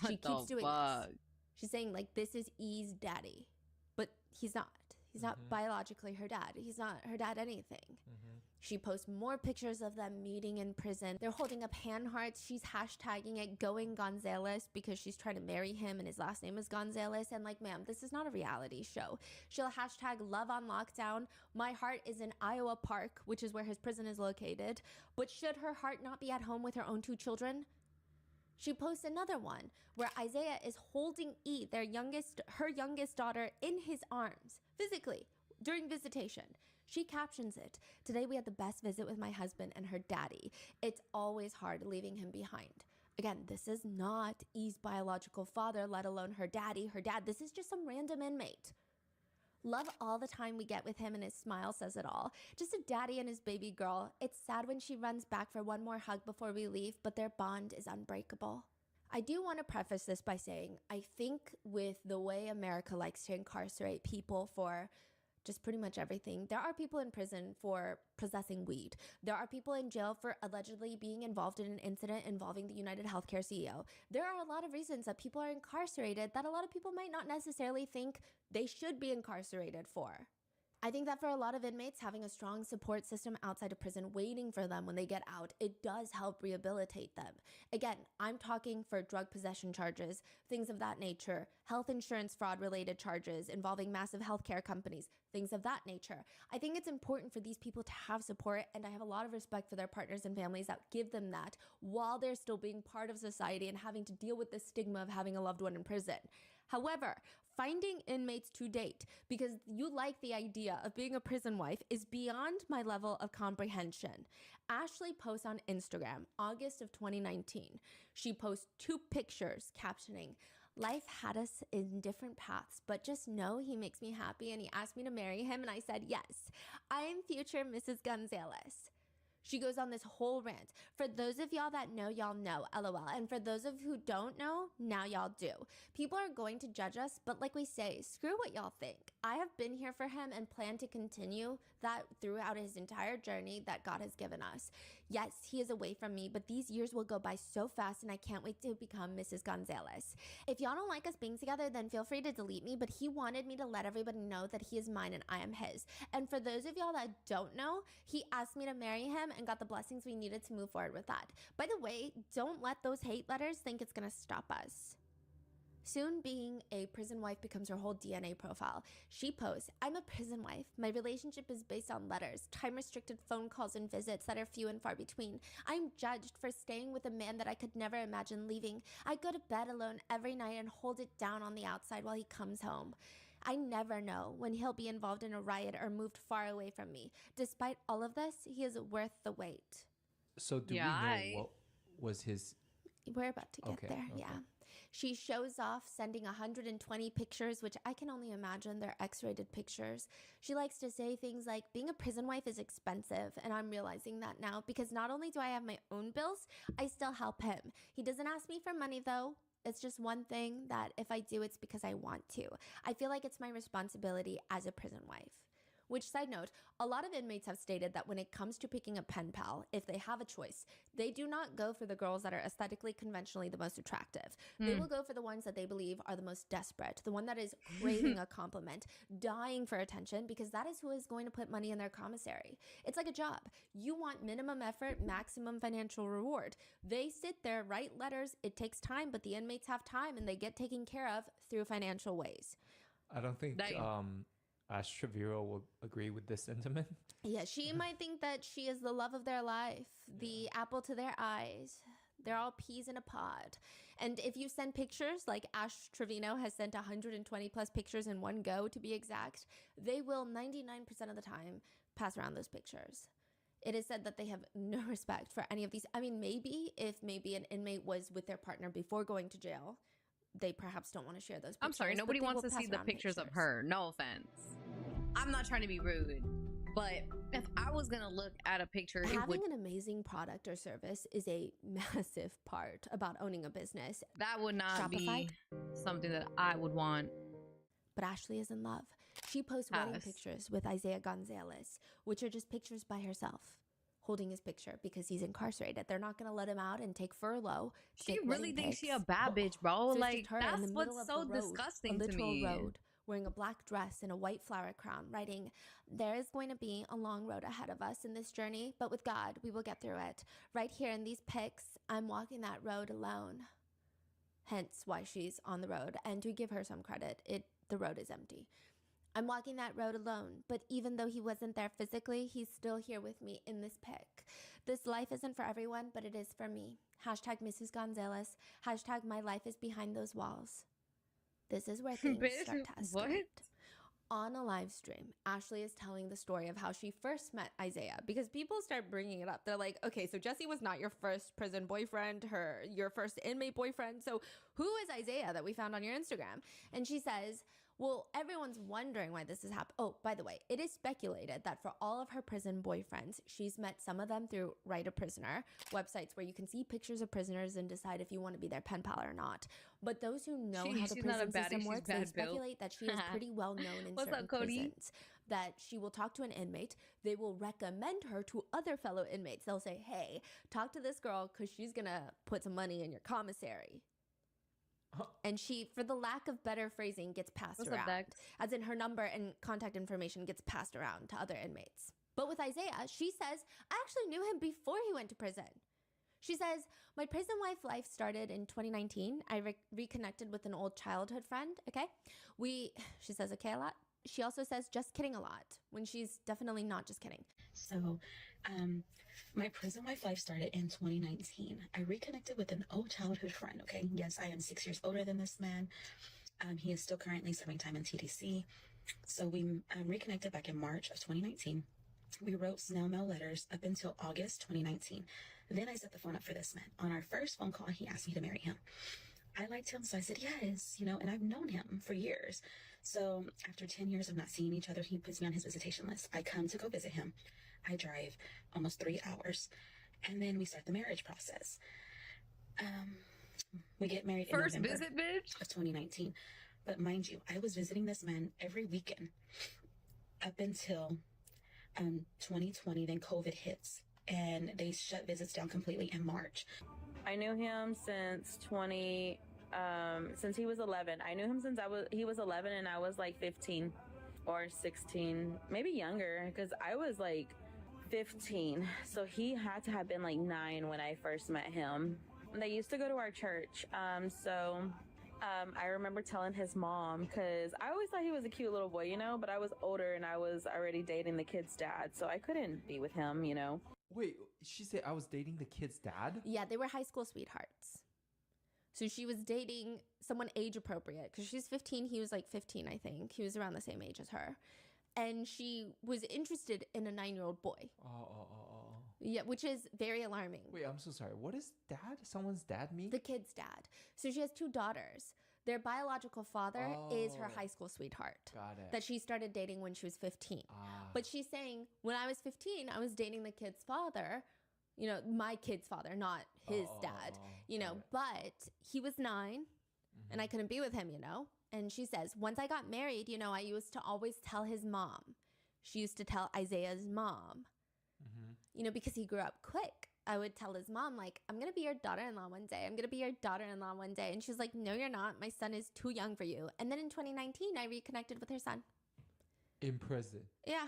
She keeps doing this. She's saying, like, this is E's daddy. But he's not. He's not biologically her dad. He's not her dad anything. She posts more pictures of them meeting in prison. They're holding up hand hearts. She's hashtagging it Going Gonzalez because she's trying to marry him and his last name is Gonzalez. And like, ma'am, this is not a reality show. She'll hashtag Love on Lockdown. My heart is in Iowa Park, which is where his prison is located. But should her heart not be at home with her own 2 children? She posts another one where Isaiah is holding E, her youngest daughter, in his arms, physically, during visitation. She captions it, "Today we had the best visit with my husband and her daddy. It's always hard leaving him behind." Again, this is not E's biological father, let alone her daddy, her dad. This is just some random inmate. Love all the time we get with him, and his smile says it all. Just a daddy and his baby girl. It's sad when she runs back for one more hug before we leave, but their bond is unbreakable. I do want to preface this by saying, I think with the way America likes to incarcerate people for just pretty much everything, there are people in prison for possessing weed. There are people in jail for allegedly being involved in an incident involving the United Healthcare CEO. There are a lot of reasons that people are incarcerated that a lot of people might not necessarily think they should be incarcerated for. I think that for a lot of inmates, having a strong support system outside of prison waiting for them when they get out, it does help rehabilitate them. Again, I'm talking for drug possession charges, things of that nature, health insurance fraud related charges involving massive healthcare companies, things of that nature. I think it's important for these people to have support, and I have a lot of respect for their partners and families that give them that while they're still being part of society and having to deal with the stigma of having a loved one in prison. However, finding inmates to date because you like the idea of being a prison wife is beyond my level of comprehension. Ashley posts on Instagram, August of 2019. She posts 2 pictures captioning, "Life had us in different paths, but just know he makes me happy and he asked me to marry him and I said yes. I'm future Mrs. Gonzalez." She goes on this whole rant. For those of y'all that know, y'all know, LOL. And for those of who don't know, now y'all do. People are going to judge us, but like we say, screw what y'all think. I have been here for him and plan to continue that throughout his entire journey that God has given us. Yes, he is away from me, but these years will go by so fast and I can't wait to become Mrs. Gonzalez. If y'all don't like us being together, then feel free to delete me, but he wanted me to let everybody know that he is mine and I am his. And for those of y'all that don't know, he asked me to marry him and got the blessings we needed to move forward with that. By the way, don't let those hate letters think it's gonna stop us. Soon being a prison wife becomes her whole DNA profile. She posts, "I'm a prison wife. My relationship is based on letters, time-restricted phone calls and visits that are few and far between. I'm judged for staying with a man that I could never imagine leaving. I go to bed alone every night and hold it down on the outside while he comes home. I never know when he'll be involved in a riot or moved far away from me. Despite all of this, he is worth the wait." So do we know what was his... We're about to get there, yeah. She shows off sending 120 pictures, which I can only imagine they're X-rated pictures. She likes to say things like, being a prison wife is expensive, and I'm realizing that now because not only do I have my own bills, I still help him. He doesn't ask me for money though. It's just one thing that if I do, it's because I want to. I feel like it's my responsibility as a prison wife. Which, side note, a lot of inmates have stated that when it comes to picking a pen pal, if they have a choice, they do not go for the girls that are aesthetically conventionally the most attractive. They will go for the ones that they believe are the most desperate, the one that is craving a compliment, dying for attention, because that is who is going to put money in their commissary. It's like a job. You want minimum effort, maximum financial reward. They sit there, write letters. It takes time, but the inmates have time and they get taken care of through financial ways. I don't think Ash Treviro will agree with this sentiment. Yeah, she might think that she is the love of their life, the apple to their eyes. They're all peas in a pod. And if you send pictures, like Ash Trevino has sent 120 plus pictures in one go to be exact, they will 99% of the time pass around those pictures. It is said that they have no respect for any of these. I mean, maybe if an inmate was with their partner before going to jail, they perhaps don't want to share those pictures. I'm sorry, nobody wants to see the pictures of her. No offense. I'm not trying to be rude, but if I was going to look at a picture, having an amazing product or service is a massive part about owning a business. That would not be something that I would want. But Ashley is in love. She posts wedding pictures with Isaiah Gonzalez, which are just pictures by herself, holding his picture because he's incarcerated. They're not going to let him out and take furlough. She really thinks she a bad bitch, bro. So like, that's what's so disgusting to me. Road, wearing a black dress and a white flower crown, writing, "There is going to be a long road ahead of us in this journey, but with God, we will get through it. Right here in these pics, I'm walking that road alone." Hence why she's on the road. And to give her some credit, the road is empty. "I'm walking that road alone, but even though he wasn't there physically, he's still here with me in this pic. This life isn't for everyone, but it is for me. Hashtag Mrs. Gonzalez. Hashtag my life is behind those walls." This is where things start to escalate. What? On a live stream, Ashley is telling the story of how she first met Isaiah, because people start bringing it up. They're like, okay, so Jesse was not your first prison boyfriend, your first inmate boyfriend. So who is Isaiah that we found on your Instagram? And she says, well, everyone's wondering why this has happened. Oh, by the way, it is speculated that for all of her prison boyfriends, she's met some of them through Write a Prisoner, websites where you can see pictures of prisoners and decide if you want to be their pen pal or not. But those who know how the prison system works, they speculate that she is pretty well known in certain prisons. That she will talk to an inmate, they will recommend her to other fellow inmates. They'll say, hey, talk to this girl because she's going to put some money in your commissary. And she, for the lack of better phrasing, gets passed around. As in her number and contact information gets passed around to other inmates. But with Isaiah, she says, I actually knew him before he went to prison. She says, my prison life started in 2019. I reconnected with an old childhood friend, okay? She says okay a lot. She also says just kidding a lot, when she's definitely not just kidding. So, my prison life started in 2019. I reconnected with an old childhood friend, okay? Yes, I am 6 years older than this man. He is still currently serving time in TDC. So we reconnected back in March of 2019. We wrote snail mail letters up until August 2019. Then I set the phone up for this man. On our first phone call, he asked me to marry him. I liked him, so I said yes, and I've known him for years. So after 10 years of not seeing each other, he puts me on his visitation list. I come to go visit him. I drive almost 3 hours, and then we start the marriage process. We get married in November of 2019. But mind you, I was visiting this man every weekend up until 2020. Then COVID hits, and they shut visits down completely in March. I knew him since since he was 11. I knew him since he was 11 and I was like 15 or 16, maybe younger, because I was like 15. So he had to have been like 9 when I first met him. They used to go to our church. I remember telling his mom, because I always thought he was a cute little boy, but I was older and I was already dating the kid's dad, so I couldn't be with him, Wait, she said I was dating the kid's dad? Yeah, they were high school sweethearts. So she was dating someone age appropriate, because she's 15. He was like 15, I think. He was around the same age as her. And she was interested in a 9-year-old boy. Yeah, which is very alarming. Wait, I'm so sorry. What is dad? Someone's dad mean? The kid's dad. So she has 2 daughters. Their biological father is her high school sweetheart. Got it. That she started dating when she was 15. But she's saying, when I was 15, I was dating the kid's father. You know, my kid's father, not his dad. You know, but he was 9 and I couldn't be with him, you know. And she says, once I got married, you know, I used to always tell his mom. She used to tell Isaiah's mom. You know, because he grew up quick. I would tell his mom, like, I'm going to be your daughter-in-law one day. I'm going to be your daughter-in-law one day. And she's like, no, you're not. My son is too young for you. And then in 2019, I reconnected with her son. In prison. Yeah.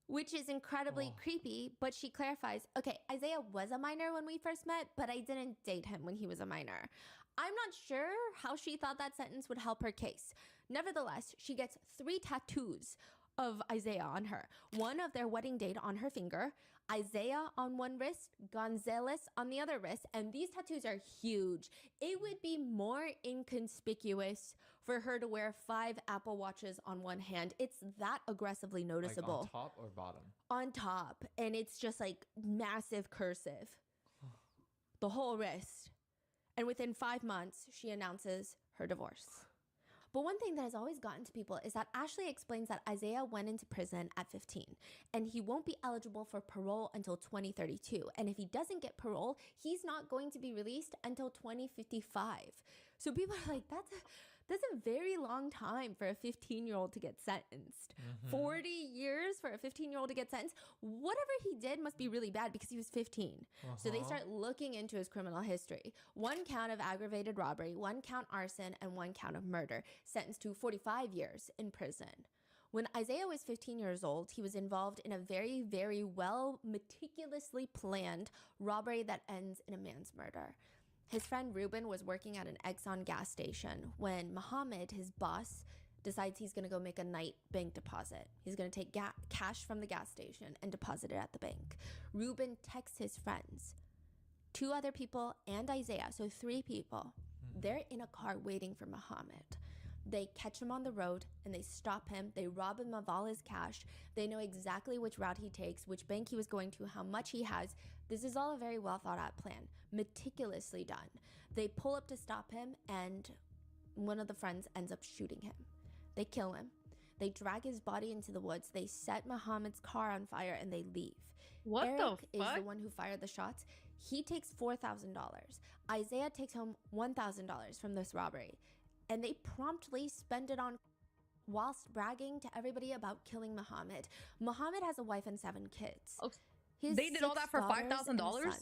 Which is incredibly creepy. But she clarifies, okay, Isaiah was a minor when we first met, but I didn't date him when he was a minor. I'm not sure how she thought that sentence would help her case. Nevertheless, she gets 3 tattoos of Isaiah on her. One of their wedding date on her finger, Isaiah on one wrist, Gonzalez on the other wrist, and these tattoos are huge. It would be more inconspicuous for her to wear 5 Apple Watches on one hand. It's that aggressively noticeable. Like on top or bottom? On top, and it's just like massive cursive. The whole wrist. And within 5 months, she announces her divorce. But one thing that has always gotten to people is that Ashley explains that Isaiah went into prison at 15 and he won't be eligible for parole until 2032. And if he doesn't get parole, he's not going to be released until 2055. So people are like, that's a very long time for a 15-year-old to get sentenced. 40 years for a 15-year-old to get sentenced. Whatever he did must be really bad because he was 15. So they start looking into his criminal history. 1 count of aggravated robbery, 1 count arson, and 1 count of murder. Sentenced to 45 years in prison. When Isaiah was 15 years old, he was involved in a very, very well, meticulously planned robbery that ends in a man's murder. His friend Ruben was working at an Exxon gas station when Muhammad, his boss, decides he's going to go make a night bank deposit. He's going to take cash from the gas station and deposit it at the bank. Ruben texts his friends, 2 other people and Isaiah, so 3 people. They're in a car waiting for Muhammad. They catch him on the road and they stop him. They rob him of all his cash. They know exactly which route he takes, which bank he was going to, how much he has. This is all a very well thought out plan, meticulously done. They pull up to stop him and one of the friends ends up shooting him. They kill him. They drag his body into the woods. They set Muhammad's car on fire and they leave. What Eric the is fuck? the one who fired the shots. He takes $4,000. Isaiah takes home $1,000 from this robbery. And they promptly spend it on whilst bragging to everybody about killing Muhammad. Muhammad has a wife and 7 kids. Oh, He has they did all 6 that for daughters and a $5,000? son.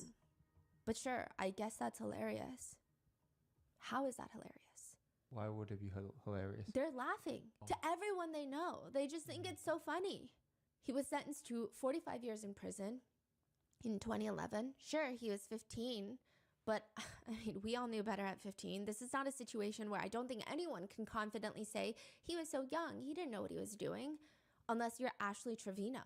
But sure, I guess that's hilarious. How is that hilarious? Why would it be hilarious? They're laughing to everyone they know. They just think it's so funny. He was sentenced to 45 years in prison in 2011. Sure, he was 15. But, I mean, we all knew better at 15. This is not a situation where I don't think anyone can confidently say he was so young, he didn't know what he was doing, unless you're Ashley Trevino.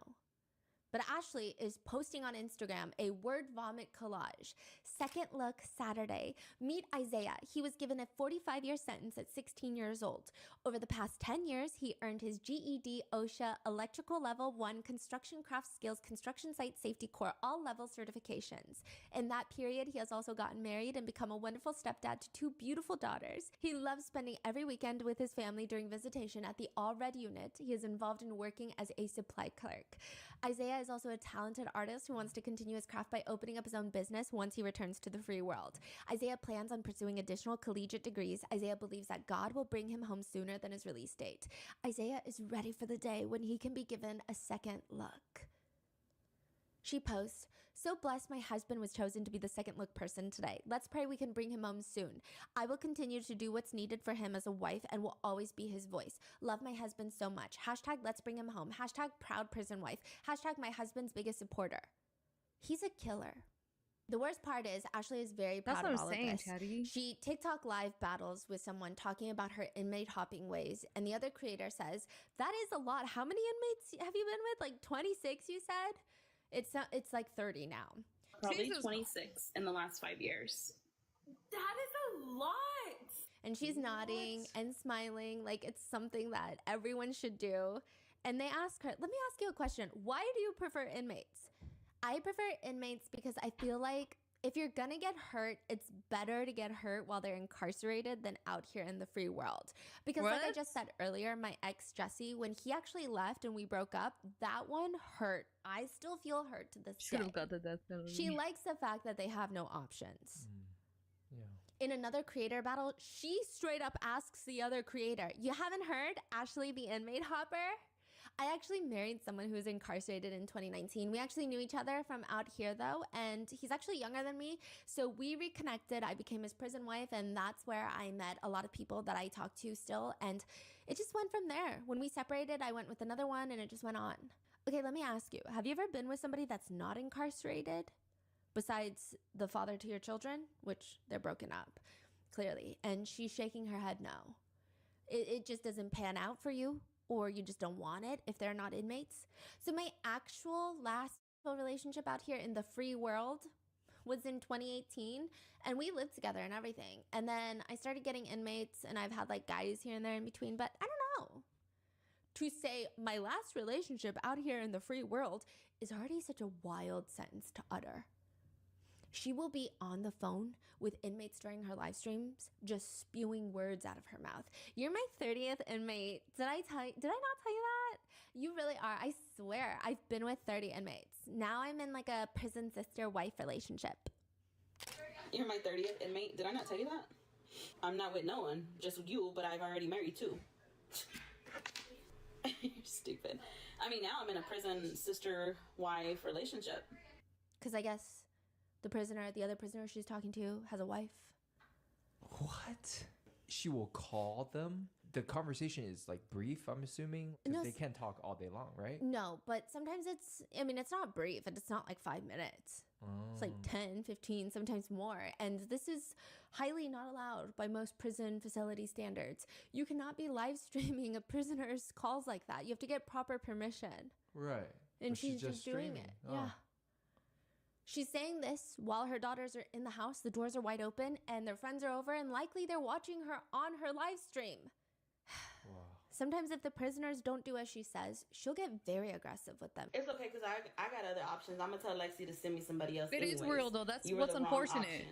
But Ashley is posting on Instagram a word vomit collage. Second look Saturday. Meet Isaiah. He was given a 45-year sentence at 16 years old. Over the past 10 years, he earned his GED, OSHA, Electrical Level 1, Construction Craft Skills, Construction Site Safety Corps, all level certifications. In that period, he has also gotten married and become a wonderful stepdad to 2 beautiful daughters. He loves spending every weekend with his family during visitation at the All Red unit. He is involved in working as a supply clerk. Isaiah is also a talented artist who wants to continue his craft by opening up his own business once he returns to the free world. Isaiah plans on pursuing additional collegiate degrees. Isaiah believes that God will bring him home sooner than his release date. Isaiah is ready for the day when he can be given a second look. She posts, "So blessed my husband was chosen to be the second look person today. Let's pray we can bring him home soon. I will continue to do what's needed for him as a wife and will always be his voice. Love my husband so much. Hashtag let's bring him home. Hashtag proud prison wife. Hashtag my husband's biggest supporter." He's a killer. The worst part is Ashley is very proud of all of this. Chatty. She TikTok live battles with someone talking about her inmate hopping ways, and the other creator says, "That is a lot. How many inmates have you been with? Like 26, you said?" It's like 30 now. Probably 26 in the last 5 years. That is a lot. And she's nodding and smiling like it's something that everyone should do. And they ask her, let me ask you a question. Why do you prefer inmates? I prefer inmates because I feel like if you're gonna get hurt, it's better to get hurt while they're incarcerated than out here in the free world. Because like I just said earlier, my ex Jesse, when he actually left and we broke up, that one hurt. I still feel hurt to this day. Should have got the death penalty. She likes the fact that they have no options. Yeah. In another creator battle, she straight up asks the other creator, "You haven't heard Ashley the inmate hopper?" I actually married someone who was incarcerated in 2019. We actually knew each other from out here though, and he's actually younger than me. So we reconnected. I became his prison wife, and that's where I met a lot of people that I talk to still. And it just went from there. When we separated, I went with another one, and it just went on. Okay, let me ask you, have you ever been with somebody that's not incarcerated? Besides the father to your children, which they're broken up, clearly. And she's shaking her head no. It just doesn't pan out for you, or you just don't want it if they're not inmates. So my actual last relationship out here in the free world was in 2018, and we lived together and everything. And then I started getting inmates, and I've had like guys here and there in between, but I don't know. To say my last relationship out here in the free world is already such a wild sentence to utter. She will be on the phone with inmates during her live streams, just spewing words out of her mouth. You're my 30th inmate. Did I not tell you that? You really are. I swear. I've been with 30 inmates. Now I'm in like a prison sister wife relationship. You're my 30th inmate. Did I not tell you that? I'm not with no one, just with you, but I've already married two. You're stupid. I mean, now I'm in a prison sister wife relationship. Because I guess the other prisoner she's talking to has a wife. What? She will call them? The conversation is like brief, I'm assuming? Because they can't talk all day long, right? No, but sometimes it's not brief. It's not like 5 minutes. It's like 10, 15, sometimes more. And this is highly not allowed by most prison facility standards. You cannot be live streaming a prisoner's calls like that. You have to get proper permission. Right. And but she's just doing it. Oh. Yeah. She's saying this while her daughters are in the house, the doors are wide open, and their friends are over, and likely they're watching her on her live stream. Wow. Sometimes if the prisoners don't do as she says, she'll get very aggressive with them. It's okay, because I got other options. I'm going to tell Lexi to send me somebody else. It is real, though. That's what's unfortunate.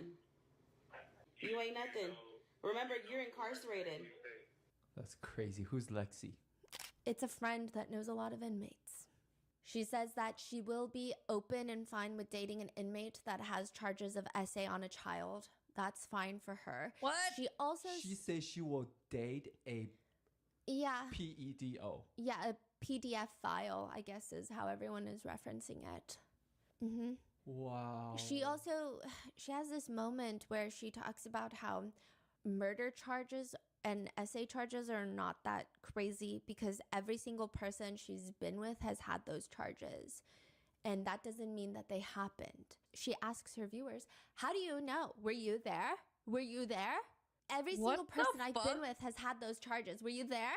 You ain't nothing. Remember, you're incarcerated. That's crazy. Who's Lexi? It's a friend that knows a lot of inmates. She says that she will be open and fine with dating an inmate that has charges of SA on a child. That's fine for her. What? She says she will date a PEDO. Yeah, a PDF file, I guess is how everyone is referencing it. Mm-hmm. Wow. She has this moment where she talks about how murder charges and SA charges are not that crazy because every single person she's been with has had those charges. And that doesn't mean that they happened. She asks her viewers, how do you know? Were you there? Were you there? Every single person I've been with has had those charges. Were you there?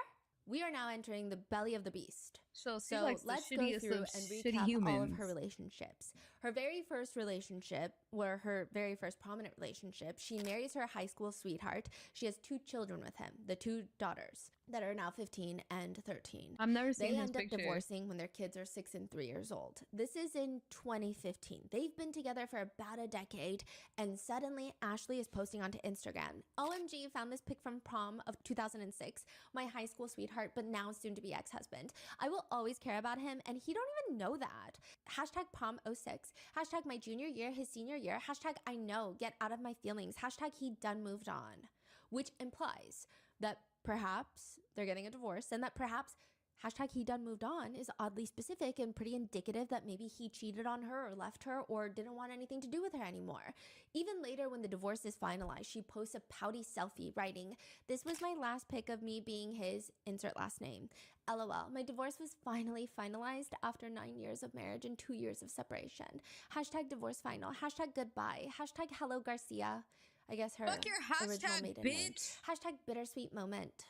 We are now entering the belly of the beast. So let's go through and recap all of her relationships. Her very first relationship, or her very first prominent relationship, she marries her high school sweetheart. She has 2 children with him, the 2 daughters that are now 15 and 13. I've never seen his picture. They end up divorcing when their kids are 6 and 3 years old. This is in 2015. They've been together for about a decade, and suddenly Ashley is posting onto Instagram. OMG, found this pic from prom of 2006. My high school sweetheart, but now soon to be ex-husband. I will always care about him, and he don't even know that. Hashtag prom 06. Hashtag my junior year, his senior year. Hashtag I know, get out of my feelings. Hashtag he done moved on. Which implies that perhaps they're getting a divorce, and that perhaps hashtag he done moved on is oddly specific and pretty indicative that maybe he cheated on her or left her or didn't want anything to do with her anymore. Even later when the divorce is finalized, she posts a pouty selfie writing, "This was my last pic of me being his insert last name. LOL, my divorce was finally finalized after 9 years of marriage and 2 years of separation. Hashtag divorce final. Hashtag goodbye. Hashtag hello Garcia." I guess her Fuck your original maiden name. Hashtag bittersweet moment.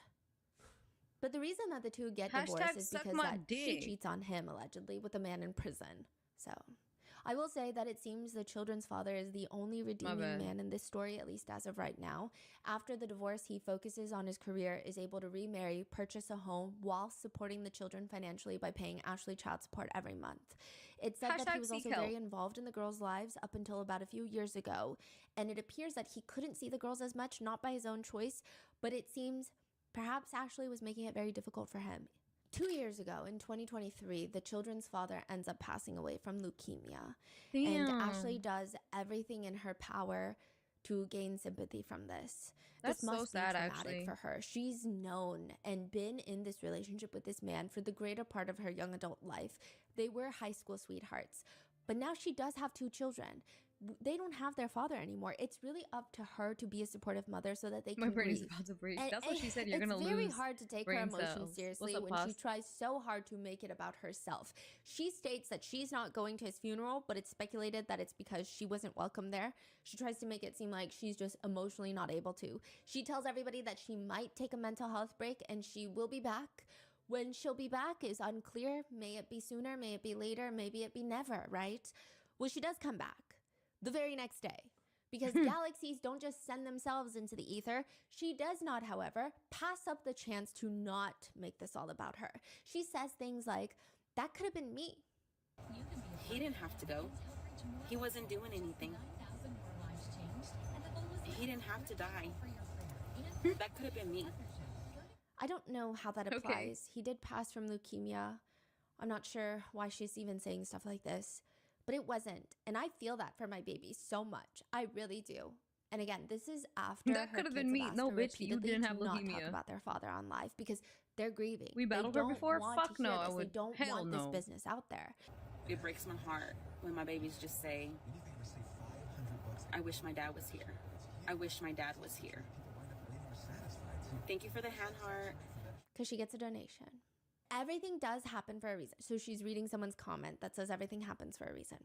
But the reason that the two get divorced is because that she cheats on him, allegedly, with a man in prison. So, I will say that it seems the children's father is the only redeeming man in this story, at least as of right now. After the divorce, he focuses on his career, is able to remarry, purchase a home, while supporting the children financially by paying Ashley child support every month. It said that he was seek also help. very involved in the girls' lives up until about a few years ago. And it appears that he couldn't see the girls as much, not by his own choice, but it seems perhaps Ashley was making it very difficult for him. 2 years ago, in 2023, the children's father ends up passing away from leukemia. And Ashley does everything in her power to gain sympathy from this. That's this must so sad, be traumatic actually. for her. She's known and been in this relationship with this man for the greater part of her young adult life. They were high school sweethearts. But now she does have 2 children. They don't have their father anymore. It's really up to her to be a supportive mother so that they can My brain is grieve. about to break. And That's what she said. You're gonna lose. It's very hard to take her brain emotions cells. seriously What's up, when she Paz? tries so hard to make it about herself. She states that she's not going to his funeral, but it's speculated that it's because she wasn't welcome there. She tries to make it seem like she's just emotionally not able to. She tells everybody that she might take a mental health break and she will be back. When she'll be back is unclear. May it be sooner, may it be later, maybe it be never, right? Well, she does come back the very next day. Because galaxies don't just send themselves into the ether. She does not, however, pass up the chance to not make this all about her. She says things like, that could have been me. He didn't have to go. He wasn't doing anything. He didn't have to die. That could have been me. I don't know how that applies. He did pass from leukemia. I'm not sure why she's even saying stuff like this. But it wasn't. And I feel that for my baby so much. I really do. And again, this is after That her could have kids been me. asked No, her bitch, you repeatedly didn't to have not leukemia. talk about their father on live because they're grieving. We battled They her don't before? want Fuck to hear no, I this. would. They don't Hell want no. this business out there. It breaks my heart when my babies just say, I wish my dad was here. I wish my dad was here. Thank you for the hand heart. Because she gets a donation. Everything does happen for a reason. So she's reading someone's comment that says everything happens for a reason.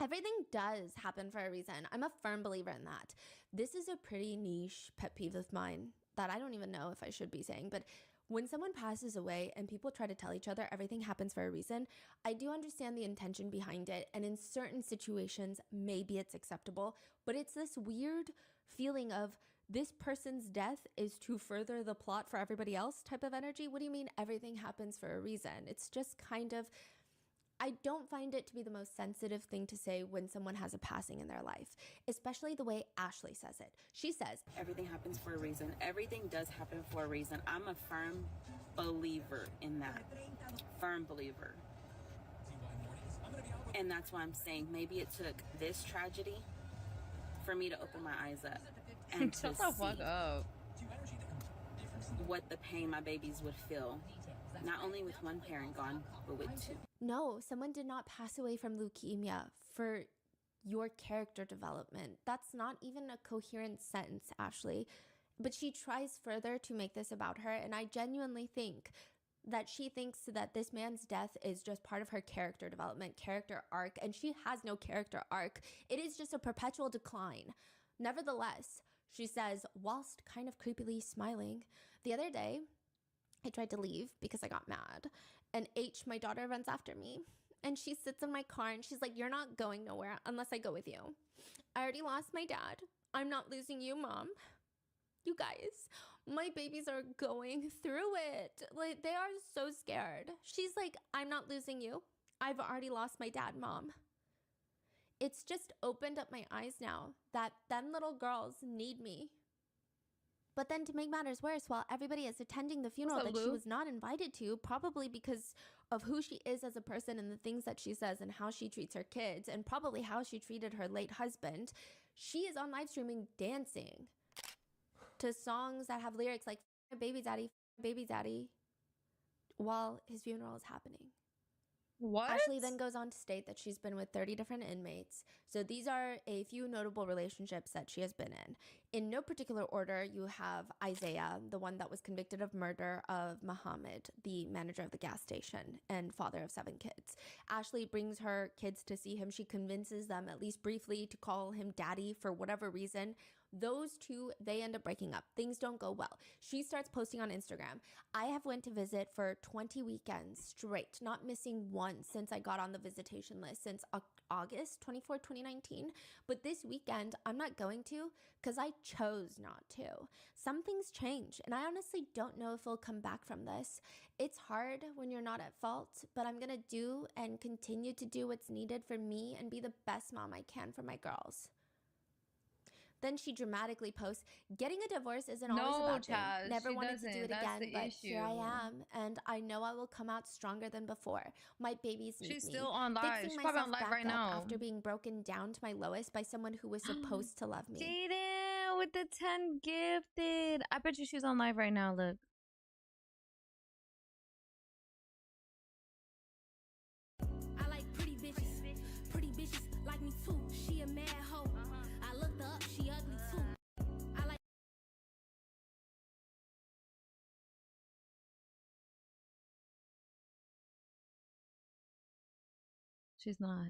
Everything does happen for a reason. I'm a firm believer in that. This is a pretty niche pet peeve of mine that I don't even know if I should be saying, but when someone passes away and people try to tell each other everything happens for a reason, I do understand the intention behind it. And in certain situations, maybe it's acceptable, but it's this weird feeling of this person's death is to further the plot for everybody else type of energy. What do you mean everything happens for a reason? It's just kind of, I don't find it to be the most sensitive thing to say when someone has a passing in their life, especially the way Ashley says it. She says, everything happens for a reason. Everything does happen for a reason. I'm a firm believer in that. Firm believer. And that's why I'm saying maybe it took this tragedy for me to open my eyes up and to Shut the fuck see up. what the pain my babies would feel. Not only with one parent gone, but with 2. no, someone did not pass away from leukemia for your character development. That's not even a coherent sentence, Ashley. But she tries further to make this about her, and I genuinely think that she thinks that this man's death is just part of her character development, character arc, and she has no character arc. It is just a perpetual decline. Nevertheless, she says, whilst kind of creepily smiling, the other day, I tried to leave because I got mad, and H, my daughter, runs after me, and she sits in my car, and she's like, you're not going nowhere unless I go with you. I already lost my dad. I'm not losing you, Mom. You guys, my babies are going through it. Like, they are so scared. She's like, I'm not losing you. I've already lost my dad, Mom. It's just opened up my eyes now that them little girls need me. But then to make matters worse, while everybody is attending the funeral What's up, that she Lou? was not invited to, probably because of who she is as a person and the things that she says and how she treats her kids and probably how she treated her late husband, she is on live streaming dancing to songs that have lyrics like baby daddy, while his funeral is happening. What? Ashley then goes on to state that she's been with 30 different inmates. So these are a few notable relationships that she has been in. In no particular order, you have Isaiah, the one that was convicted of murder of Muhammad, the manager of the gas station and father of 7 kids. Ashley brings her kids to see him. She convinces them, at least briefly, to call him daddy for whatever reason. Those two, they end up breaking up. Things don't go well. She starts posting on Instagram. I have went to visit for 20 weekends straight, not missing one since I got on the visitation list since August 24, 2019. But this weekend, I'm not going to because I chose not to. Some things change, and I honestly don't know if we'll come back from this. It's hard when you're not at fault, but I'm going to do and continue to do what's needed for me and be the best mom I can for my girls. Then she dramatically posts, getting a divorce isn't always a bad thing. Never wanted to do it again, but here I am. And I know I will come out stronger than before. My babies need me. She's still on live. Fixing She's probably myself on live back right up now. after being broken down to my lowest by someone who was supposed to love me. Jaden with the 10 gifted. I bet you she's on live right now. Look. I like pretty bitches. Pretty bitches like me too. She a mad hoe. I looked her up, she ugly too. I like She's not.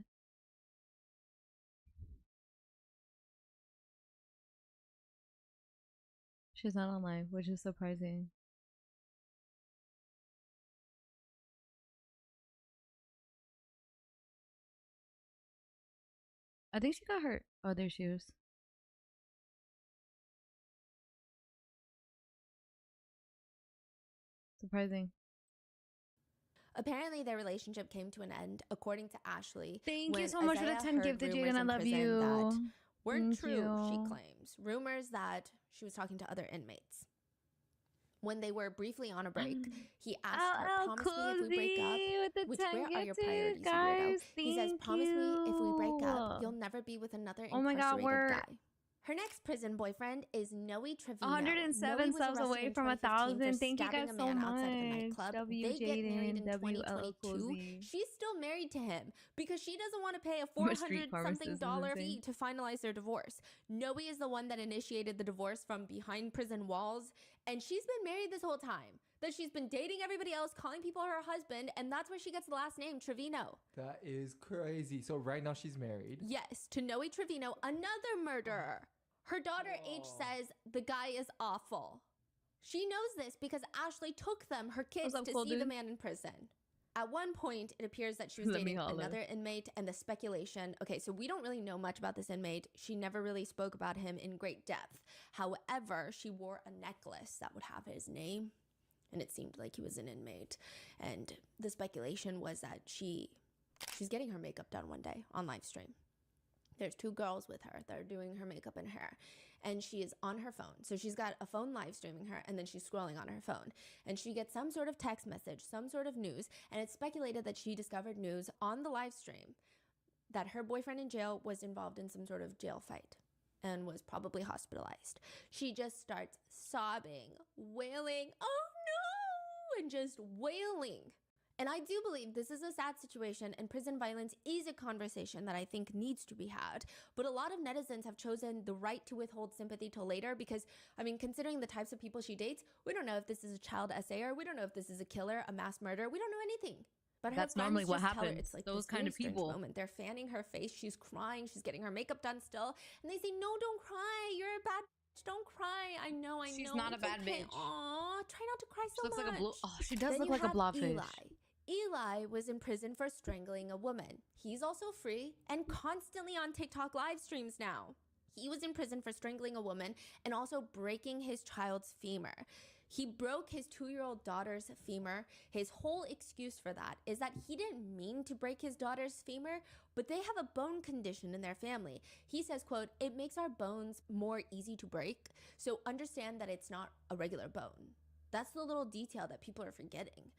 She's not on live, which is surprising. I think she got hurt. Oh, there she is. Surprising. Apparently, their relationship came to an end, according to Ashley. Thank you so much for the 10 gifted, Jaden. I love you. That weren't Thank true, you. she claims. Rumors that she was talking to other inmates. When they were briefly on a break, he asked her, promise me if we break up, which where are your priorities, guys? weirdo? He says, promise me if we break up, you'll never be with another incarcerated guy. Her next prison boyfriend is Noe Trevino. 107 subs away from 1,000. Thank you guys so much. W They get married in Jaden, 2022. She's still married to him because she doesn't want to pay a $400-something fee to finalize their divorce. Noe is the one that initiated the divorce from behind prison walls, and she's been married this whole time. That she's been dating everybody else, calling people her husband, and that's where she gets the last name, Trevino. That is crazy. So right now she's married. Yes, to Noe Trevino, another murderer. Her daughter H says the guy is awful. She knows this because Ashley took them, her kids, to see the man in prison. At one point, it appears that she was dating another inmate, and the speculation... Okay, so we don't really know much about this inmate. She never really spoke about him in great depth. However, she wore a necklace that would have his name, and it seemed like he was an inmate. And the speculation was that she's getting her makeup done one day on live stream. There's two girls with her that are doing her makeup and hair, and she is on her phone. So she's got a phone live streaming her, and then she's scrolling on her phone, and she gets some sort of text message, some sort of news, and it's speculated that she discovered news on the live stream that her boyfriend in jail was involved in some sort of jail fight and was probably hospitalized. She just starts sobbing, wailing, oh no, and just wailing. And I do believe this is a sad situation, and prison violence is a conversation that I think needs to be had. But a lot of netizens have chosen the right to withhold sympathy till later because, I mean, considering the types of people she dates, we don't know if this is a child SAer, we don't know if this is a killer, a mass murderer, we don't know anything. But her that's normally what happens. It's like those kind of people. Moment. They're fanning her face, she's crying, she's getting her makeup done still, and they say, no, don't cry, you're a bad bitch, don't cry. I know. She's not a bad bitch. Aw, try not to cry so much. Looks like a she does look like a blobfish. Eli was in prison for strangling a woman. He's also free and constantly on TikTok live streams now. He was in prison for strangling a woman and also breaking his child's femur. He broke his 2-year-old daughter's femur. His whole excuse for that is that he didn't mean to break his daughter's femur, but they have a bone condition in their family. He says, quote, it makes our bones more easy to break, so understand that it's not a regular bone. That's the little detail that people are forgetting.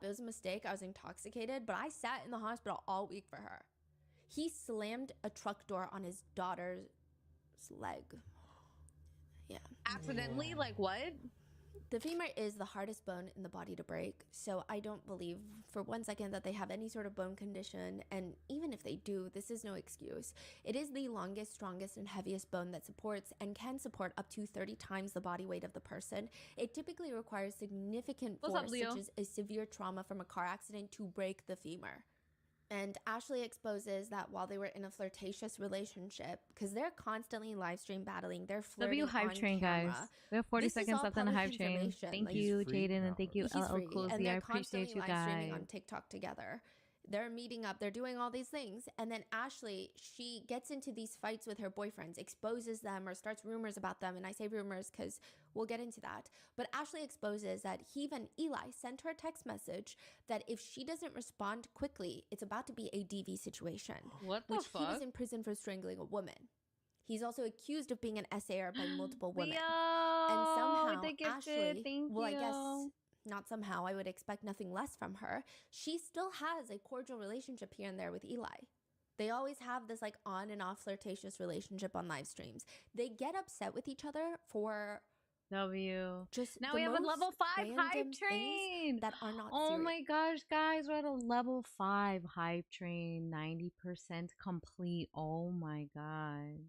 It was a mistake. I was intoxicated, but I sat in the hospital all week for her. He slammed a truck door on his daughter's leg. Yeah. Accidentally? Like what? The femur is the hardest bone in the body to break, so I don't believe for one second that they have any sort of bone condition, and even if they do, this is no excuse. It is the longest, strongest, and heaviest bone that supports and can support up to 30 times the body weight of the person. It typically requires significant force, such as a severe trauma from a car accident, to break the femur. And Ashley exposes that while they were in a flirtatious relationship, because they're constantly live stream battling, they're flirting W Hype on Train, camera. guys. We have 40 This is seconds all left on the public Hype Train. information. Thank Like, you, He's free Jaden, now, and thank you, He's LL free, Cool and Z. I they're appreciate constantly you live streaming guys. on TikTok together. They're meeting up, they're doing all these things, and then Ashley, she gets into these fights with her boyfriends, exposes them or starts rumors about them, and I say rumors because we'll get into that. But Ashley exposes that even Eli sent her a text message that if she doesn't respond quickly, it's about to be a DV situation. What the which fuck? He was in prison for strangling a woman. He's also accused of being an SAR by multiple women. Leo, And somehow the gifted, Ashley, thank well, you. I guess not somehow, I would expect nothing less from her. She still has a cordial relationship here and there with Eli. They always have this like on and off flirtatious relationship on live streams. They get upset with each other for just now the we have a most level 5 random hype things train that are not oh serious. my gosh, guys, we're at a level 5 hype train, 90% complete. Oh my god.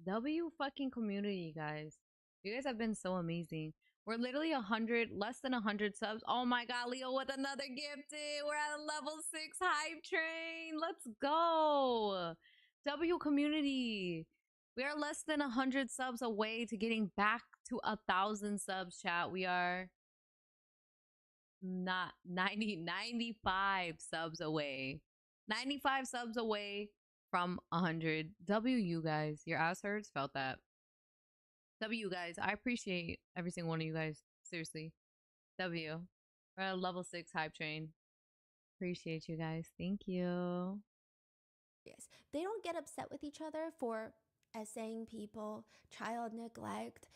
W fucking community, guys. You guys have been so amazing. We're literally 100, less than 100 subs. Oh my god, Leo with another gifted. We're at a level 6 hype train. Let's go. W community. We are less than 100 subs away to getting back to 1,000 subs, chat. We are not 95 subs away. 95 subs away from 100. W, you guys. Your ass hurts. Felt that. W, guys. I appreciate every single one of you guys. Seriously. W. We're at a level 6 hype train. Appreciate you guys. Thank you. Yes. They don't get upset with each other for essaying people, child neglect,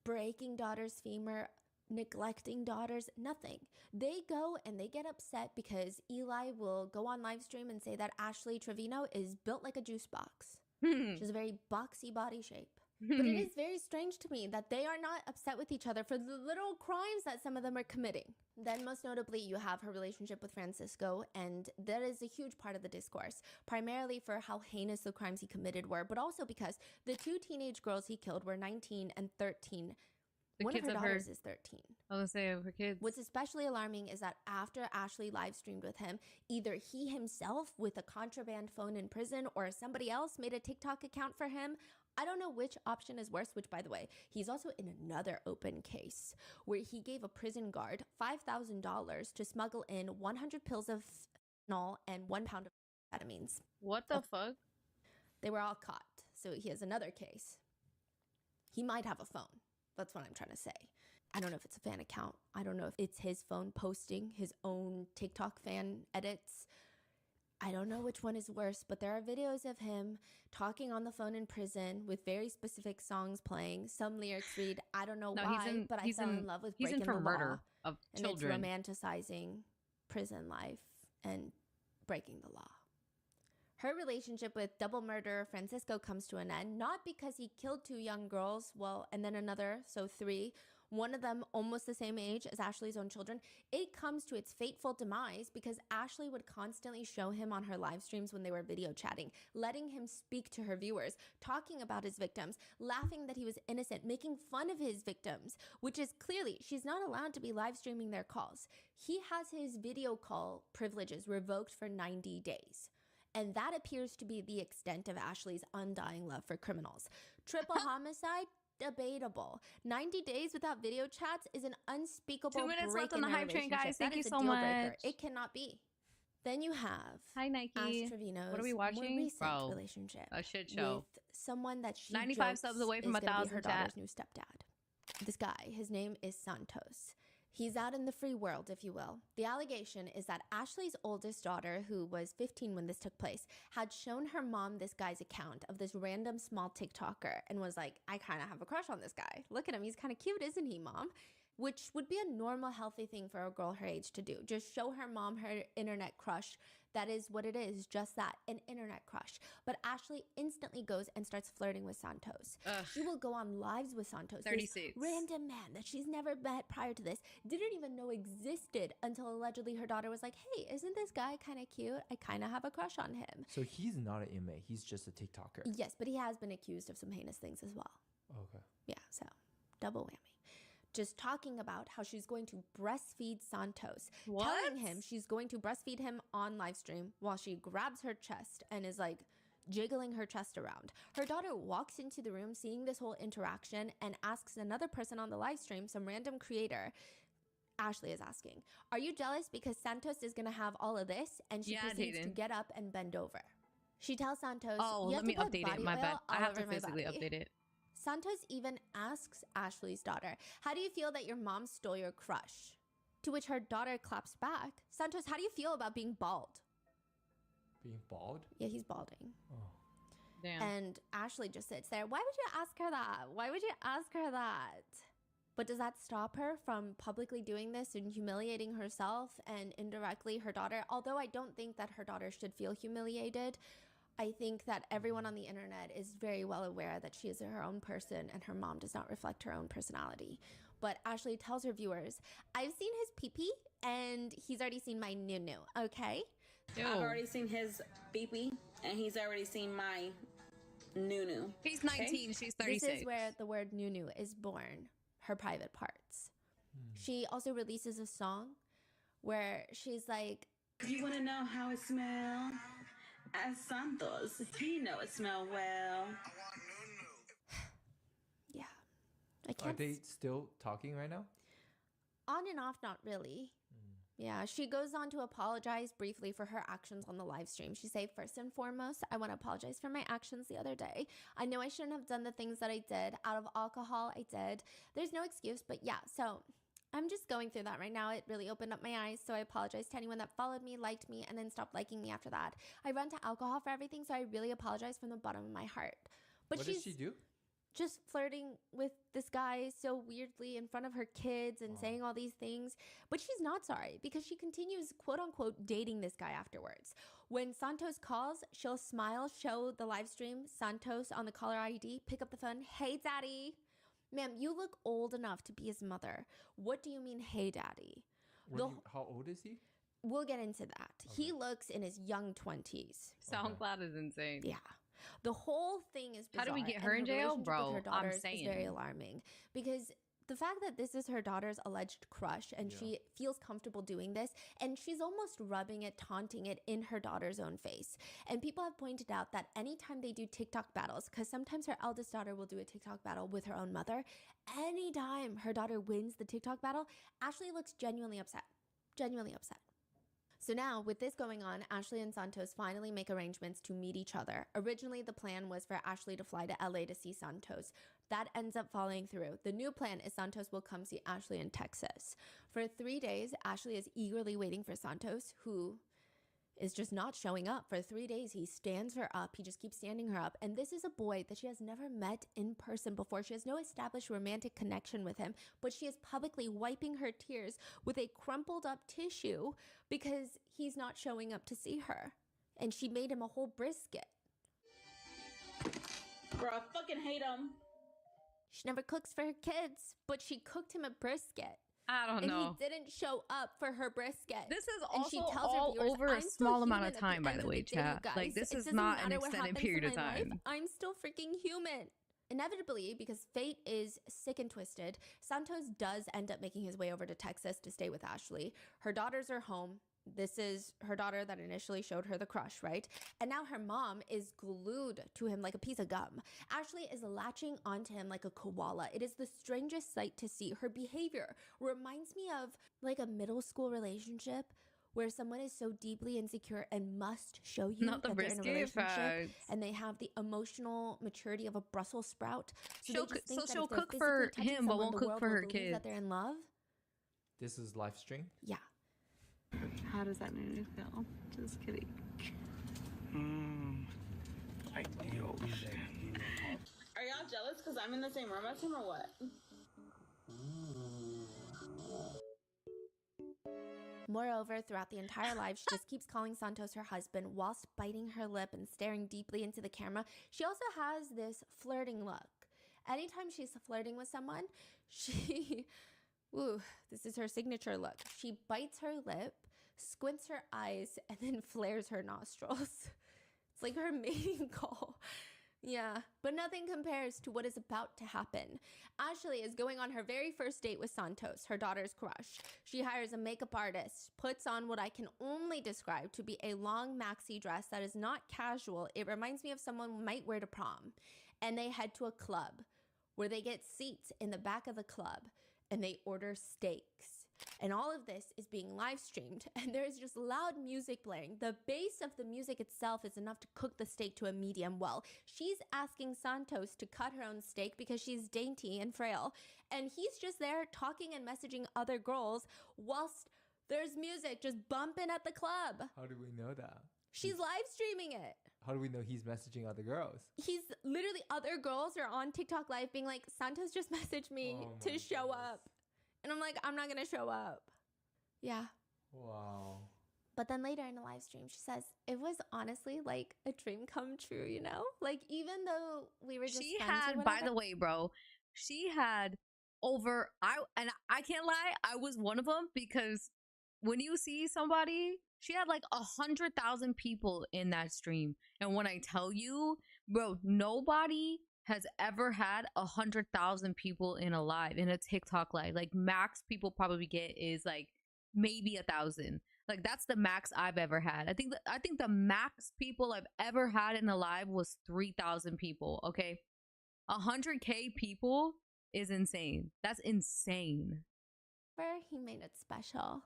breaking daughter's femur, neglecting daughters, nothing. They go and they get upset because Eli will go on live stream and say that Ashley Trevino is built like a juice box. She has a very boxy body shape. But it is very strange to me that they are not upset with each other for the little crimes that some of them are committing. Then most notably, you have her relationship with Francisco, and that is a huge part of the discourse, primarily for how heinous the crimes he committed were, but also because the two teenage girls he killed were 19 and 13. One of her daughters is 13. I was gonna say her kids. What's especially alarming is that after Ashley live streamed with him, either he himself with a contraband phone in prison or somebody else made a TikTok account for him. I don't know which option is worse, which, by the way, he's also in another open case where he gave a prison guard $5,000 to smuggle in 100 pills of fentanyl and 1 pound of amphetamines. What the fuck? They were all caught. So he has another case. He might have a phone. That's what I'm trying to say. I don't know if it's a fan account. I don't know if it's his phone posting his own TikTok fan edits. I don't know which one is worse, but there are videos of him talking on the phone in prison with very specific songs playing. Some lyrics read, I don't know why, but I fell in love with breaking the law. Murder of children. And it's romanticizing prison life and breaking the law. Her relationship with double murderer Francisco comes to an end, not because he killed 2 young girls, well, and then another, so 3, one of them almost the same age as Ashley's own children. It comes to its fateful demise because Ashley would constantly show him on her live streams when they were video chatting, letting him speak to her viewers, talking about his victims, laughing that he was innocent, making fun of his victims, which is clearly she's not allowed to be live streaming their calls. He has his video call privileges revoked for 90 days. And that appears to be the extent of Ashley's undying love for criminals. Triple homicide? Debatable. 90 days without video chats is an unspeakable 2 minutes break left on in the their hype train, relationship. guys. That Thank you is a so deal breaker. much. It cannot be. Then you have Hi, Nike. Ash Trevino's What are we watching? more recent Bro, relationship a shit show. with someone that she 95 jokes subs away from is gonna be 1,000 her chat. daughter's new stepdad. This guy, his name is Santos. He's out in the free world, if you will. The allegation is that Ashley's oldest daughter, who was 15 when this took place, had shown her mom this guy's account of this random small TikToker and was like, I kind of have a crush on this guy. Look at him. He's kind of cute, isn't he, mom? Which would be a normal, healthy thing for a girl her age to do. Just show her mom her internet crush. That is what it is, just that, an internet crush. But Ashley instantly goes and starts flirting with Santos. Ugh. She will go on lives with Santos. 36. This random man that she's never met prior to this, didn't even know existed until allegedly her daughter was like, hey, isn't this guy kind of cute? I kind of have a crush on him. So he's not an inmate. He's just a TikToker. Yes, but he has been accused of some heinous things as well. Okay. Yeah, so double whammy. just talking about how she's going to breastfeed Santos. What? Telling him she's going to breastfeed him on live stream while she grabs her chest and is like jiggling her chest around. Her daughter walks into the room seeing this whole interaction and asks another person on the live stream, some random creator. Ashley is asking, are you jealous because Santos is going to have all of this? And she proceeds to get up and bend over. She tells Santos, you have let me to put update body it. My oil bad. I all have over to my physically body. update it. Santos even asks Ashley's daughter, how do you feel that your mom stole your crush? To which her daughter claps back, Santos, how do you feel about being bald? Being bald? Yeah, he's balding. Oh. Damn. And Ashley just sits there. Why would you ask her that? Why would you ask her that? But does that stop her from publicly doing this and humiliating herself and indirectly her daughter? Although I don't think that her daughter should feel humiliated, I think that everyone on the internet is very well aware that she is her own person and her mom does not reflect her own personality. But Ashley tells her viewers, I've seen his pee-pee and he's already seen my nunu, okay? I've already seen his pee-pee and he's already seen my nunu. He's 19, she's 36. This is where the word nunu is born, her private parts. She also releases a song where she's like, you want to know how it smells? As Santos, he know it smell well. Yeah. I can't. Are they still talking right now? On and off, not really. Yeah, she goes on to apologize briefly for her actions on the live stream. She said, first and foremost, I want to apologize for my actions the other day. I know I shouldn't have done the things that I did. Out of alcohol, I did. There's no excuse, but yeah, so I'm just going through that right now. It really opened up my eyes, so I apologize to anyone that followed me, liked me, and then stopped liking me after that. I run to alcohol for everything, so I really apologize from the bottom of my heart. But what does she do? Just flirting with this guy so weirdly in front of her kids and saying all these things. But she's not sorry because she continues, quote unquote, dating this guy afterwards. When Santos calls, she'll smile, show the live stream, Santos on the caller ID, pick up the phone. Hey, daddy. Ma'am, you look old enough to be his mother. What do you mean, hey, daddy? How old is he? We'll get into that. Okay. He looks in his young 20s. SoundCloud is insane. Yeah. The whole thing is bizarre. How do we get her in jail? Bro, I'm saying. Is very alarming because the fact that this is her daughter's alleged crush and she feels comfortable doing this and she's almost rubbing it, taunting it in her daughter's own face. And people have pointed out that anytime they do TikTok battles, because sometimes her eldest daughter will do a TikTok battle with her own mother, anytime her daughter wins the TikTok battle, Ashley looks genuinely upset. Genuinely upset. So now, with this going on, Ashley and Santos finally make arrangements to meet each other. Originally, the plan was for Ashley to fly to LA to see Santos. That ends up falling through. The new plan is Santos will come see Ashley in Texas. For 3 days, Ashley is eagerly waiting for Santos, who is just not showing up. For 3 days, he stands her up. He just keeps standing her up. And this is a boy that she has never met in person before. She has no established romantic connection with him, but she is publicly wiping her tears with a crumpled up tissue because he's not showing up to see her. And she made him a whole brisket. Bro, I fucking hate him. She never cooks for her kids, but she cooked him a brisket. I don't know. And he didn't show up for her brisket. This is and also she tells all her viewers, over a small amount of time, by the way, chat. Like, this is not an extended period of time. I'm still freaking human. Inevitably, because fate is sick and twisted, Santos does end up making his way over to Texas to stay with Ashley. Her daughters are home. This is her daughter that initially showed her the crush, right? And now her mom is glued to him like a piece of gum. Ashley is latching onto him like a koala. It is the strangest sight to see. Her behavior reminds me of like a middle school relationship where someone is so deeply insecure and must show you that they're in a relationship and they have the emotional maturity of a Brussels sprout. So she'll cook for him but won't cook for her kids. That they're in love. This is live stream? Yeah. How does that make you feel? Just kidding. Ideal. Are y'all jealous because I'm in the same room as him or what? Moreover, throughout the entire live, she just keeps calling Santos her husband whilst biting her lip and staring deeply into the camera. She also has this flirting look. Anytime she's flirting with someone, this is her signature look. She bites her lip, squints her eyes, and then flares her nostrils. It's like her mating call. Yeah, but nothing compares to what is about to happen. Ashley is going on her very first date with Santos, her daughter's crush. She hires a makeup artist, puts on what I can only describe to be a long maxi dress that is not casual. It reminds me of someone might wear to prom. And they head to a club where they get seats in the back of the club and they order steaks. And all of this is being live streamed, and there's just loud music blaring. The bass of the music itself is enough to cook the steak to a medium well. She's asking Santos to cut her own steak because she's dainty and frail, and he's just there talking and messaging other girls whilst there's music just bumping at the club. How do we know that? She's live streaming it. How do we know he's messaging other girls? He's literally, other girls are on TikTok live being like, Santos just messaged me to show up. And I'm like, I'm not going to show up. Yeah. Wow. But then later in the live stream, she says, it was honestly like a dream come true, you know? Like, even though we were just She friends or had, by whatever. the way, bro, she had and I can't lie, I was one of them, because when you see somebody, she had like 100,000 people in that stream. And when I tell you, bro, nobody has ever had 100,000 people in a TikTok live. Like, max people probably get is like maybe 1,000. Like, that's the max I've ever had. I think the max people I've ever had in a live was 3,000 people. Okay, 100K people is insane. That's insane. Where he made it special.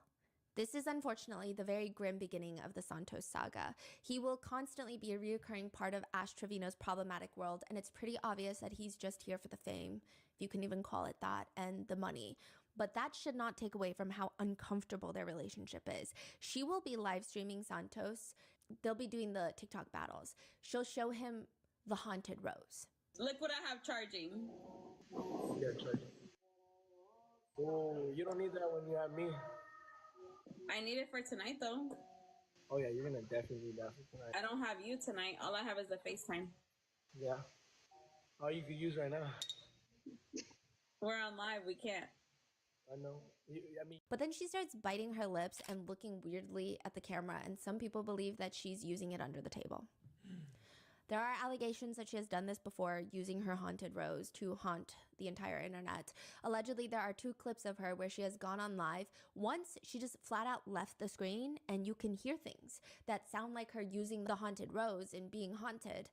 This is unfortunately the very grim beginning of the Santos saga. He will constantly be a reoccurring part of Ash Trevino's problematic world, and it's pretty obvious that he's just here for the fame, if you can even call it that, and the money. But that should not take away from how uncomfortable their relationship is. She will be live streaming Santos. They'll be doing the TikTok battles. She'll show him the haunted rose. Look what I have charging. Yeah, charging. Oh, you don't need that when you have me. I need it for tonight, though. Oh, yeah, you're going to definitely need that for tonight. I don't have you tonight. All I have is the FaceTime. Yeah. All you could use right now. We're on live. We can't. I know. But then she starts biting her lips and looking weirdly at the camera, and some people believe that she's using it under the table. There are allegations that she has done this before, using her haunted rose to haunt the entire internet. Allegedly, there are 2 clips of her where she has gone on live. Once, she just flat out left the screen, and you can hear things that sound like her using the haunted rose and being haunted.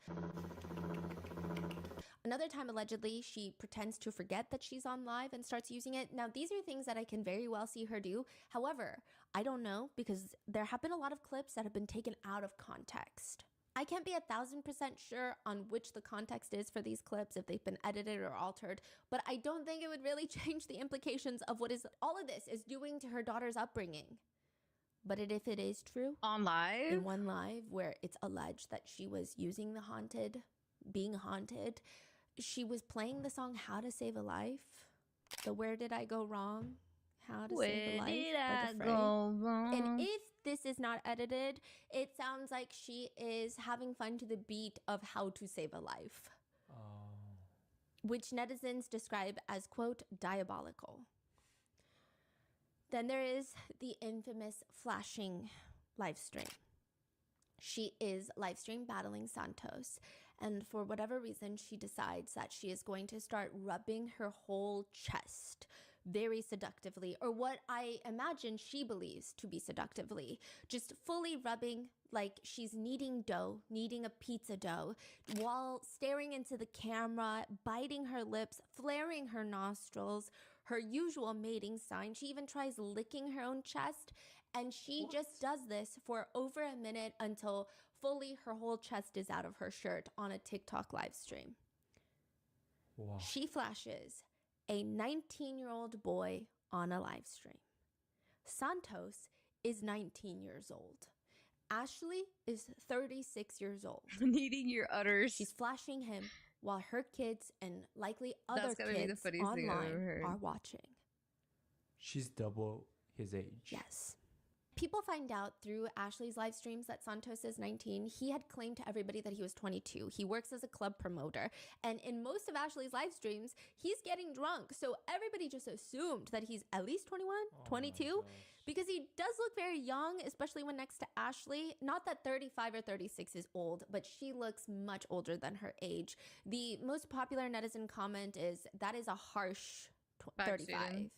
Another time, allegedly, she pretends to forget that she's on live and starts using it. Now, these are things that I can very well see her do. However, I don't know, because there have been a lot of clips that have been taken out of context. I can't be 1,000% sure on which the context is for these clips, if they've been edited or altered, but I don't think it would really change the implications of what all of this is doing to her daughter's upbringing. But if it is true, on live, in one live where it's alleged that she was using being haunted, she was playing the song "How to Save a Life," the "Where Did I Go Wrong?" How to Save a Life. Where did I go wrong? And if this is not edited, it sounds like she is having fun to the beat of "How to Save a Life," which netizens describe as, quote, diabolical. Then there is the infamous flashing live stream. She is live stream battling Santos, and for whatever reason, she decides that she is going to start rubbing her whole chest very seductively, or what I imagine she believes to be seductively, just fully rubbing like she's kneading a pizza dough, while staring into the camera, biting her lips, flaring her nostrils, her usual mating sign. She even tries licking her own chest, and she just does this for over a minute until fully her whole chest is out of her shirt on a TikTok live stream. Wow. She flashes a 19-year-old boy on a live stream. Santos is 19 years old. Ashley is 36 years old. Needing your udders. She's flashing him while her kids and likely other kids online are watching. She's double his age. Yes. People find out through Ashley's live streams that Santos is 19. He had claimed to everybody that he was 22. He works as a club promoter. And in most of Ashley's live streams, he's getting drunk. So everybody just assumed that he's at least 21, 22, because he does look very young, especially when next to Ashley. Not that 35 or 36 is old, but she looks much older than her age. The most popular netizen comment is, that is a harsh 35,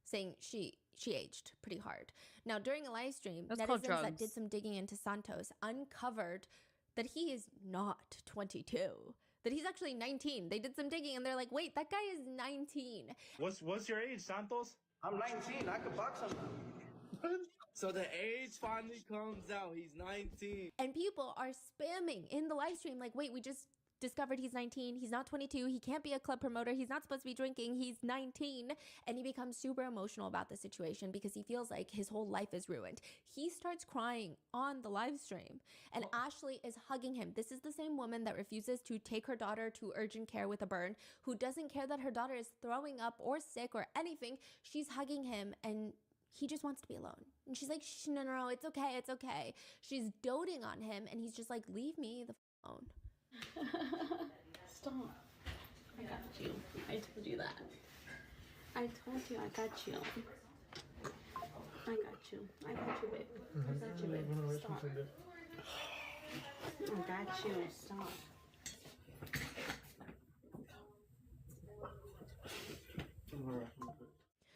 saying she aged pretty hard. Now, during a live stream, netizens that did some digging into Santos uncovered that he is not 22, that he's actually 19. They did some digging and they're like, wait, that guy is 19. What's your age, Santos? I'm 19. I could box him. So the age finally comes out. He's 19. And people are spamming in the live stream like, wait, we just discovered he's 19. He's not 22. He can't be a club promoter. He's not supposed to be drinking. He's 19. And he becomes super emotional about the situation because he feels like his whole life is ruined. He starts crying on the live stream and Ashley is hugging him. This is the same woman that refuses to take her daughter to urgent care with a burn, who doesn't care that her daughter is throwing up or sick or anything. She's hugging him and he just wants to be alone. And she's like, shh, no, it's okay, it's okay. She's doting on him and he's just like, leave me the phone. Stop. I got you. I told you that. I told you I got you. I got you. I got you, babe. I got you, babe. Stop. I got you. Stop.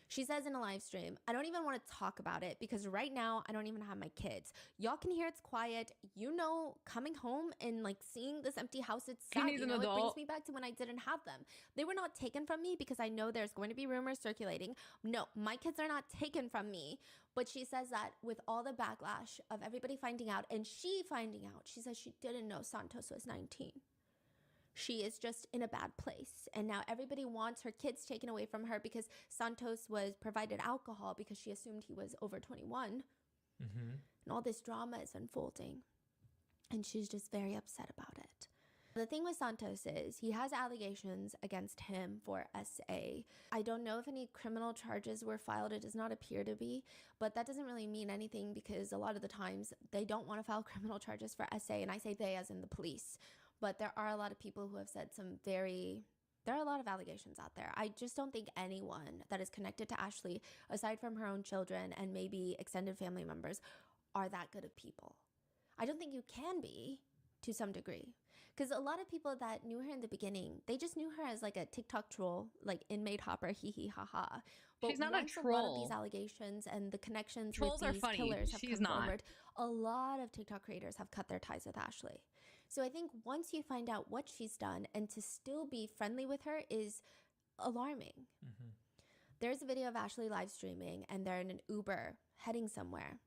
She says in a live stream, I don't even want to talk about it because right now I don't even have my kids. Y'all can hear it's quiet. You know, coming home and like seeing this empty house, it's sad. You know, it brings me back to when I didn't have them. They were not taken from me because I know there's going to be rumors circulating. No, my kids are not taken from me. But she says that with all the backlash of everybody finding out and she finding out, she says she didn't know Santos was 19. She is just in a bad place. And now everybody wants her kids taken away from her because Santos was provided alcohol because she assumed he was over 21. And all this drama is unfolding. And she's just very upset about it. The thing with Santos is he has allegations against him for SA. I don't know if any criminal charges were filed. It does not appear to be. But that doesn't really mean anything because a lot of the times they don't want to file criminal charges for SA. And I say they as in the police. But there are a lot of people who have said there are a lot of allegations out there. I just don't think anyone that is connected to Ashley, aside from her own children and maybe extended family members, are that good of people. I don't think you can be to some degree. Because a lot of people that knew her in the beginning, they just knew her as like a TikTok troll, like inmate hopper, hee haha. But she's not a troll. A lot of these allegations and the connections Trolls with are these funny. killers have She's come not. forward. A lot of TikTok creators have cut their ties with Ashley. So I think once you find out what she's done and to still be friendly with her is alarming. There's a video of Ashley live streaming and they're in an Uber heading somewhere.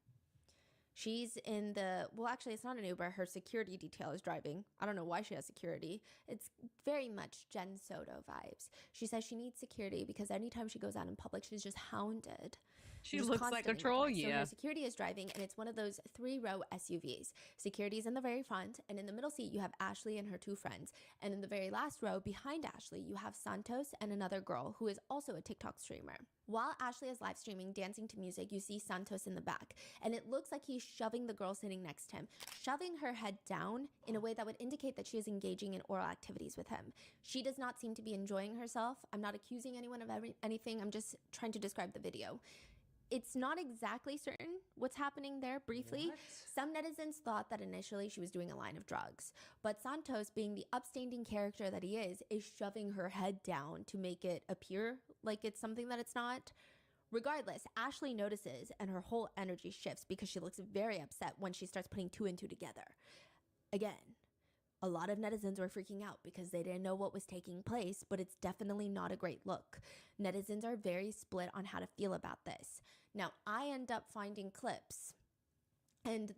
She's in well, actually, it's not an Uber. Her security detail is driving. I don't know why she has security. It's very much Jen Soto vibes. She says she needs security because anytime she goes out in public, she's just hounded. She looks like a troll, So her security is driving, and it's one of those 3-row SUVs. Security is in the very front, and in the middle seat, you have Ashley and her 2 friends. And in the very last row, behind Ashley, you have Santos and another girl who is also a TikTok streamer. While Ashley is live streaming, dancing to music, you see Santos in the back, and it looks like he's shoving the girl sitting next to him, shoving her head down in a way that would indicate that she is engaging in oral activities with him. She does not seem to be enjoying herself. I'm not accusing anyone of anything. I'm just trying to describe the video. It's not exactly certain what's happening there briefly. Some netizens thought that initially she was doing a line of drugs, but Santos, being the upstanding character that he is shoving her head down to make it appear like it's something that it's not. Regardless, Ashley notices and her whole energy shifts because she looks very upset when she starts putting 2 and 2 together. Again, a lot of netizens were freaking out because they didn't know what was taking place, but it's definitely not a great look. Netizens are very split on how to feel about this. Now, I end up finding clips, and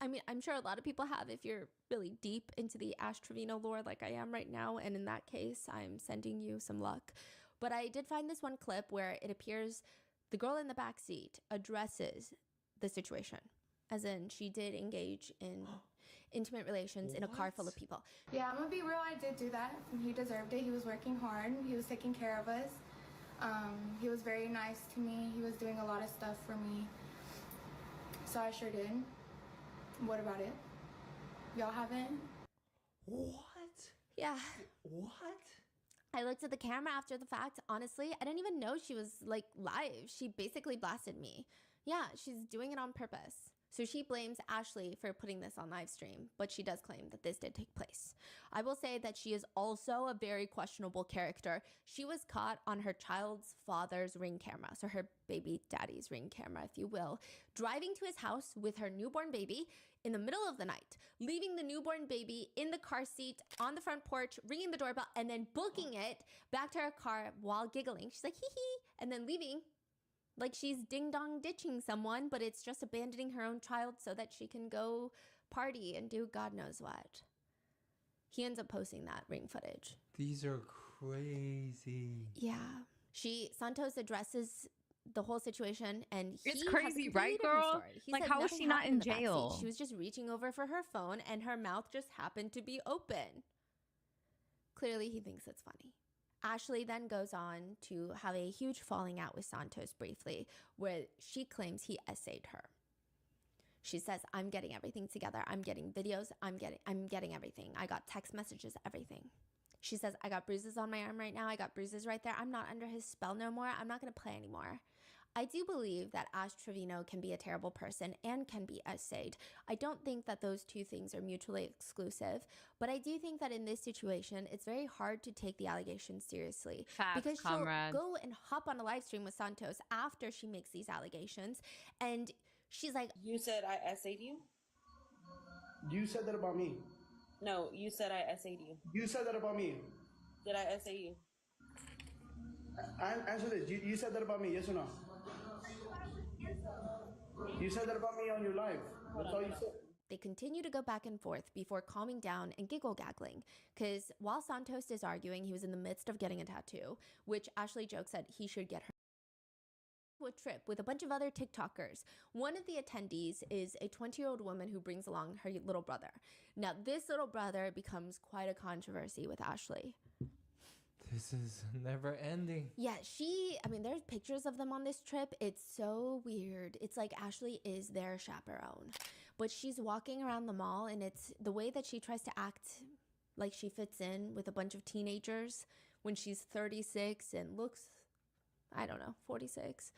I'm sure a lot of people have if you're really deep into the Ash Trevino lore like I am right now, and in that case, I'm sending you some luck. But I did find this one clip where it appears the girl in the back seat addresses the situation, as in she did engage in intimate relations in a car full of people. Yeah, I'm gonna be real, I did do that. He deserved it. He was working hard. He was taking care of us. He was very nice to me. He was doing a lot of stuff for me. So I sure did. What about it? Y'all haven't? What? Yeah. What? I looked at the camera after the fact. Honestly, I didn't even know she was like live. She basically blasted me. Yeah, she's doing it on purpose. So she blames Ashley for putting this on live stream, but she does claim that this did take place. I will say that she is also a very questionable character. She was caught on her child's father's Ring camera, so her baby daddy's Ring camera, if you will, driving to his house with her newborn baby in the middle of the night, leaving the newborn baby in the car seat on the front porch, ringing the doorbell, and then booking it back to her car while giggling. She's like, hee hee, and then leaving. Like she's ding-dong ditching someone, but it's just abandoning her own child so that she can go party and do God knows what. He ends up posting that Ring footage. These are crazy. Yeah. Santos addresses the whole situation, and it's crazy, right, girl? Like, how is she not in jail? She was just reaching over for her phone, and her mouth just happened to be open. Clearly, he thinks it's funny. Ashley then goes on to have a huge falling out with Santos briefly, where she claims he essayed her. She says, I'm getting everything together. I'm getting videos. I'm getting everything. I got text messages, everything. She says, I got bruises on my arm right now. I got bruises right there. I'm not under his spell no more. I'm not going to play anymore. I do believe that Ash Trevino can be a terrible person and can be essayed. I don't think that those two things are mutually exclusive, but I do think that in this situation, it's very hard to take the allegations seriously. Facts, because comrade. she'll go and hop on a live stream with Santos after she makes these allegations, and she's like, You said I essayed you? You said that about me. No, you said I essayed you. You said that about me. Did I essay you? Answer this. You said that about me, yes or no? You said that about me on your live. That's all you said. They continue to go back and forth before calming down and giggle-gaggling, because while Santos is arguing, he was in the midst of getting a tattoo, which Ashley jokes that he should get her a trip with a bunch of other TikTokers. One of the attendees is a 20-year-old woman who brings along her little brother. Now, this little brother becomes quite a controversy with Ashley. This is never ending. Yeah, there's pictures of them on this trip. It's so weird. It's like Ashley is their chaperone, but she's walking around the mall, and it's the way that she tries to act like she fits in with a bunch of teenagers when she's 36 and looks, 46.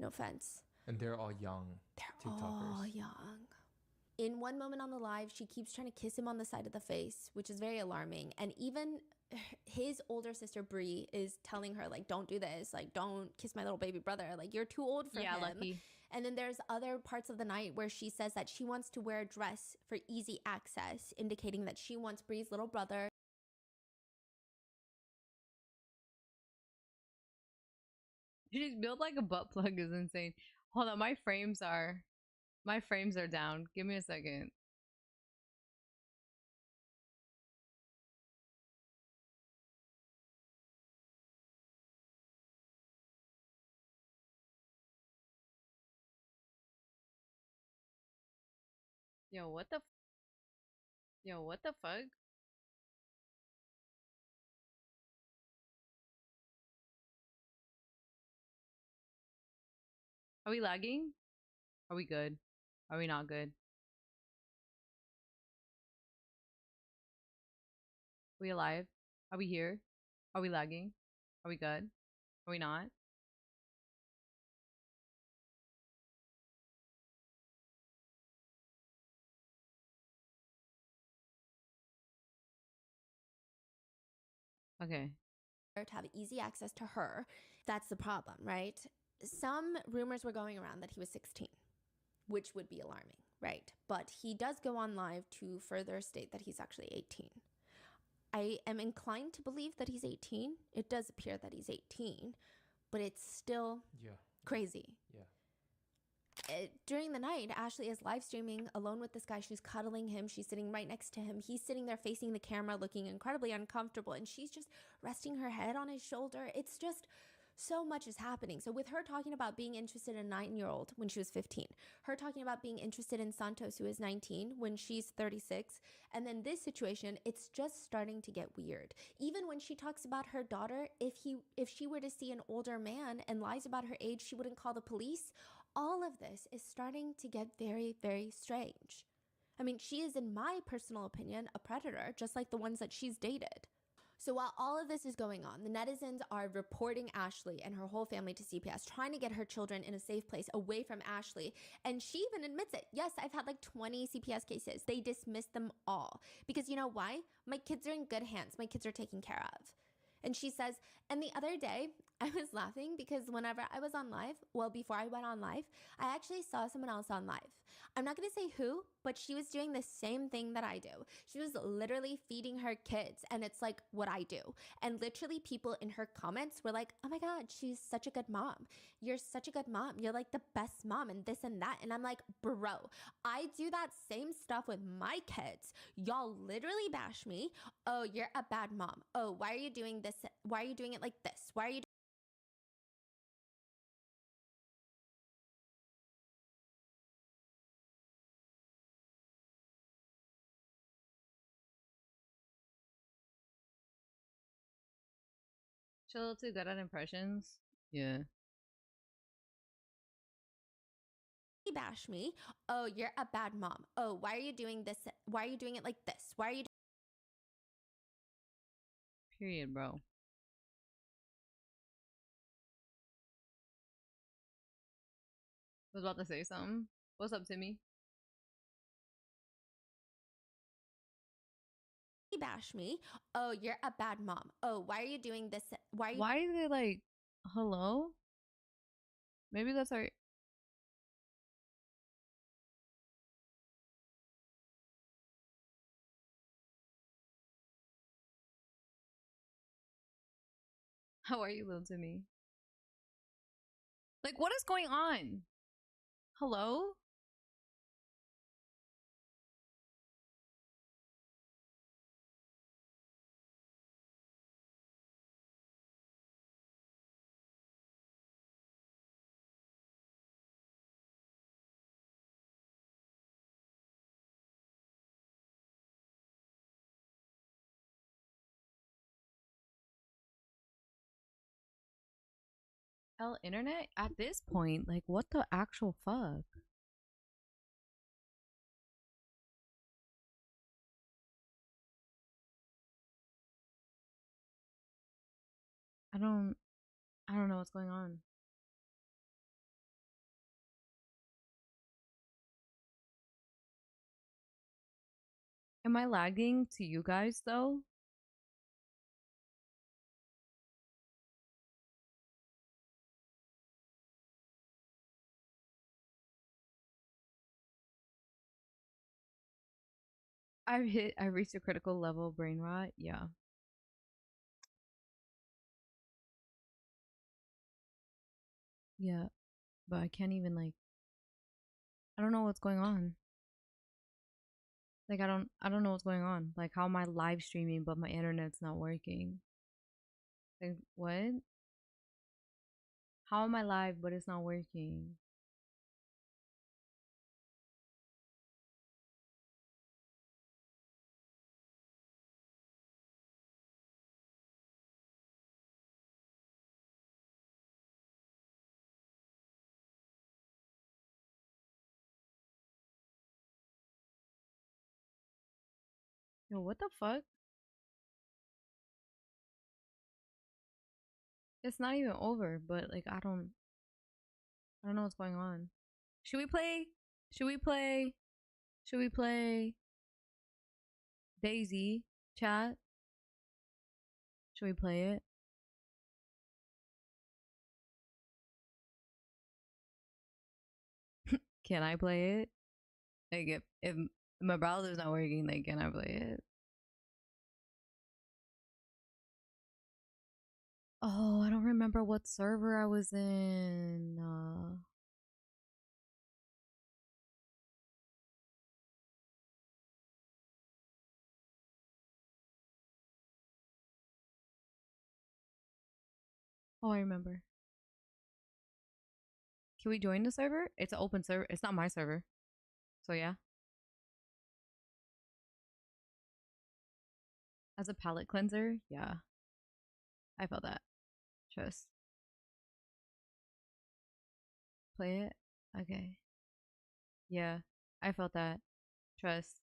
No offense. And they're all young. They're all young. In one moment on the live, she keeps trying to kiss him on the side of the face, which is very alarming. And even his older sister, Bree, is telling her, like, don't do this. Like, don't kiss my little baby brother. Like, you're too old for him. Lucky. And then there's other parts of the night where she says that she wants to wear a dress for easy access, indicating that she wants Bree's little brother. You just build like a butt plug is insane. Hold on, my frames are down. Give me a second. Yo, what the fuck? Are we lagging? Are we good? Are we not good? Are we alive? Are we here? Are we lagging? Are we good? Are we not? Okay. To have easy access to her. That's the problem, right? Some rumors were going around that he was 16, which would be alarming, right? But he does go on live to further state that he's actually 18. I am inclined to believe that he's 18. It does appear that he's 18, but it's still crazy. Yeah. During the night, Ashley is live streaming alone with this guy. She's cuddling him. She's sitting right next to him. He's sitting there facing the camera looking incredibly uncomfortable, and she's just resting her head on his shoulder. It's just so much is happening. So with her talking about being interested in a 9-year-old when she was 15, her talking about being interested in Santos, who is 19, when she's 36, and then this situation, it's just starting to get weird. Even when she talks about her daughter, if she were to see an older man and lies about her age, she wouldn't call the police. all of this is starting to get very, very strange. I mean, she is, in my personal opinion, a predator, just like the ones that she's dated. So while all of this is going on, the netizens are reporting Ashley and her whole family to CPS, trying to get her children in a safe place away from Ashley. And she even admits it. Yes, I've had like 20 CPS cases. They dismissed them all. Because you know why? My kids are in good hands. My kids are taken care of. And she says, and the other day, I was laughing because whenever I was on live, well, before I went on live, I actually saw someone else on live. I'm not going to say who, but she was doing the same thing that I do. She was literally feeding her kids, and it's like what I do. And literally people in her comments were like, oh my God, she's such a good mom. You're such a good mom. You're like the best mom and this and that. And I'm like, bro, I do that same stuff with my kids. Y'all literally bash me. Oh, you're a bad mom. Oh, why are you doing this? Why are you doing it like this? Why are you She's a little too good at impressions. Yeah. bash me? Oh, you're a bad mom. Oh, why are you doing this? Why are you doing it like this? Why are you Period, bro. I was about to say something. What's up, Timmy? bash me? Oh, you're a bad mom. Oh, why are you doing this? Why are you Why are they like, hello? Maybe that's our. How are you, little Timmy? Like, what is going on? Hello? Hell, internet? At this point, like, what the actual fuck? I don't know what's going on. Am I lagging to you guys though? I reached a critical level of brain rot. Yeah. Yeah. But I can't even like I don't know what's going on. Like I don't know what's going on. Like how am I live streaming but my internet's not working? Like what? How am I live but it's not working? Yo, what the fuck? It's not even over, but like I don't know what's going on. Should we play? Should we play? Should we play Daisy chat? Should we play it? Can I play it? Like if my browser's not working, like can I play it? Oh, I don't remember what server I was in. Oh, I remember. Can we join the server? It's an open server. It's not my server. So yeah. As a palate cleanser, yeah. I felt that. Trust. Play it. Okay. Yeah, I felt that. Trust.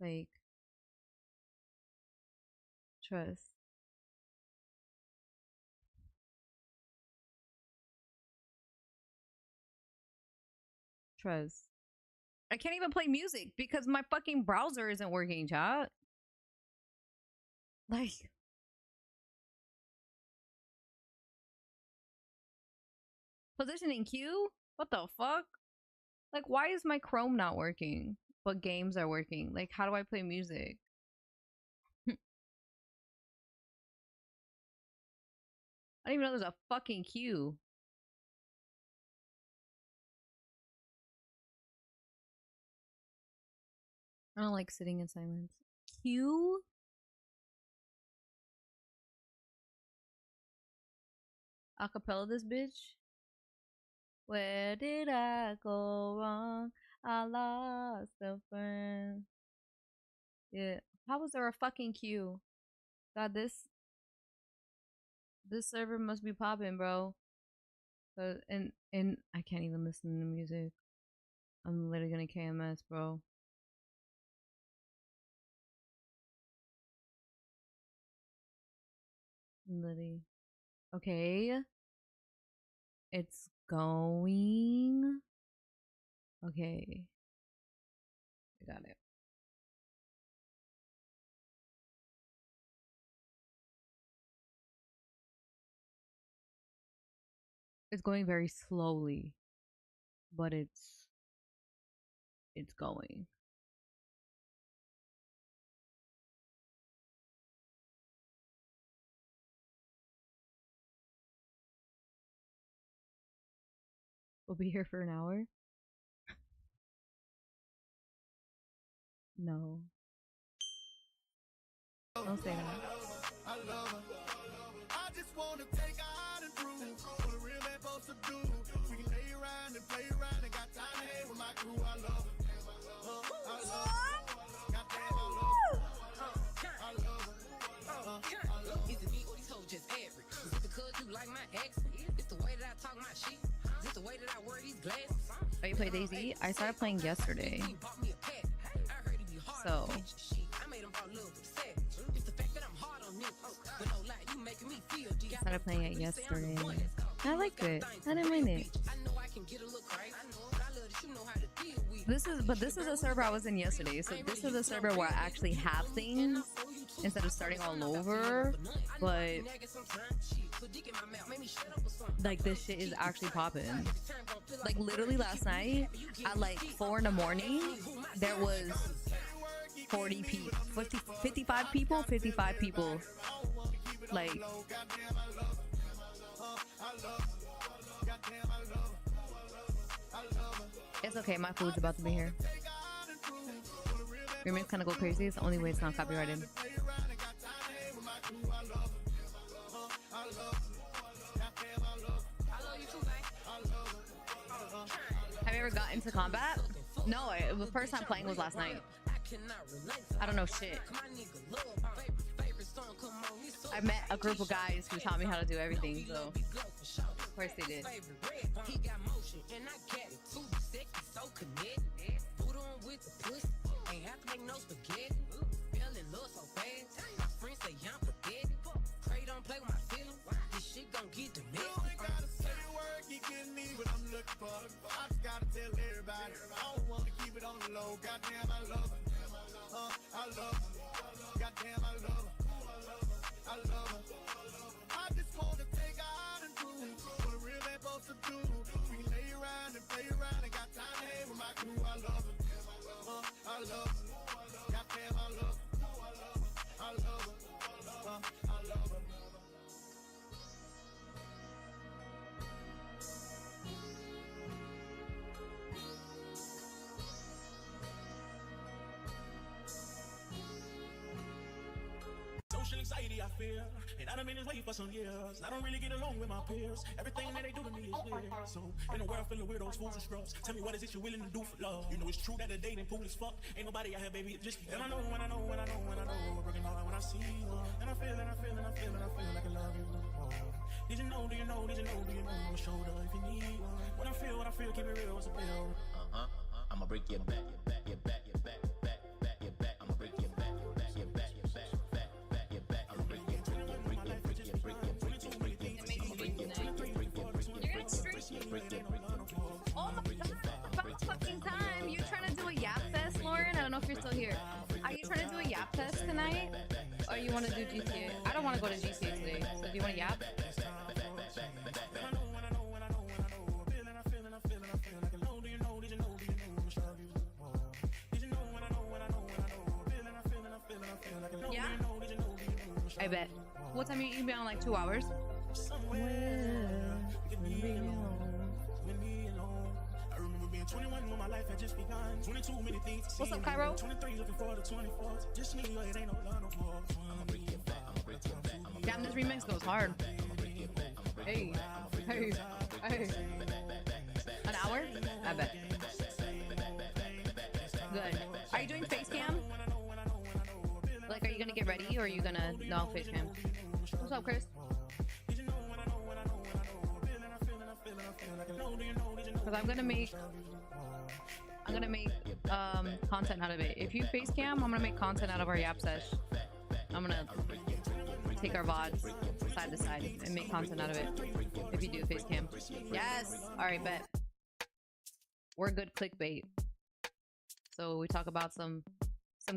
Like, trust. Trust. I can't even play music because my fucking browser isn't working, chat. Like, positioning Q? What the fuck? Like, why is my Chrome not working, but games are working? Like, how do I play music? I don't even know there's a fucking Q. I don't like sitting in silence. Q? Acapella this bitch? Where did I go wrong? I lost a friend. Yeah. How was there a fucking queue? God, this server must be popping, bro. And I can't even listen to music. I'm literally gonna KMS, bro. Literally. Okay. It's going. Okay. I got it. It's going very slowly, but it's going. We'll be here for an hour. No. Don't say that. I love her. I just wanna take her out and prove what a real man supposed to do. We can lay around and play around and got time to hang with my crew. I love her. I love her. Goddamn, I love her. I love her. I love her. Is it me or these hoes just average? Is it because you like my accent? It's the way that I talk my shit. Is it the way that I wear these glasses? Oh, you play DayZ? I started playing yesterday. So I started playing it yesterday. I liked it. I didn't mind it. This is a server I was in yesterday. So this is a server where I actually have things instead of starting all over. But like this shit is actually popping. Like literally last night at like 4 in the morning, there was 40 people, 55 people, 55 people. Like, it's okay, my food's about to be here. Your man's kind of go crazy. It's the only way it's not copyrighted. Have you ever got into combat? No, the first time playing was last night. I don't know shit. I met a group of guys who taught me how to do everything, so of course they did. I just gotta tell everybody. I don't wanna keep it on the low. Goddamn, I love her. I love her. Goddamn, I love her. I love her. I just wanna take her out and prove what a real man supposed to do. We lay around and play around and got time to hang with my crew. I love her. I love her. Goddamn, I love her. I love her. I love her. Social anxiety I fear, and I done been this way for some years. I don't really get along with my peers. Everything that they do to me is weird. So in a world full of weirdos, fools and scrubs, tell me what is it you're willing to do for love? You know it's true that the dating pool is fucked. Ain't nobody out here, baby, it's just and I know when I know when I know when I know. Working hard when I see you, and I feel and I feel and I feel and I feel like I love you. Did you know? Do you know? Did you know? Do you know? On the shoulder if you need one. When I feel, keep it I'ma break your back, your back, your back, your back, back, back, your back. I'ma break your back, your back, your back, your back, back, back, your back. I'ma break your, break your, break your, break your, break your, break your, break your, break your, break your, break your, break your, break your, Oh my god, about fucking time. You trying to do a yap fest, Lauren? I don't know if you're still here. Are you trying to do a yap fest tonight? Or you want to do GTA? I don't want to go to GTA today. So do you want to yap? Yeah? I bet. What time are you emailing? Like 2 hours? What's up, Cairo? Damn, this remix goes hard. Hey, hey, hey. An hour? I bet. Good. Are you doing face cam? Like, are you gonna get ready or are you gonna no face cam? What's up, Chris? Because I'm gonna make content out of it. If you face cam, I'm gonna make content out of our yap sesh. I'm gonna take our VODs side to side and make content out of it. If you do face cam. Yes! Alright, bet. We're good clickbait. So we talk about some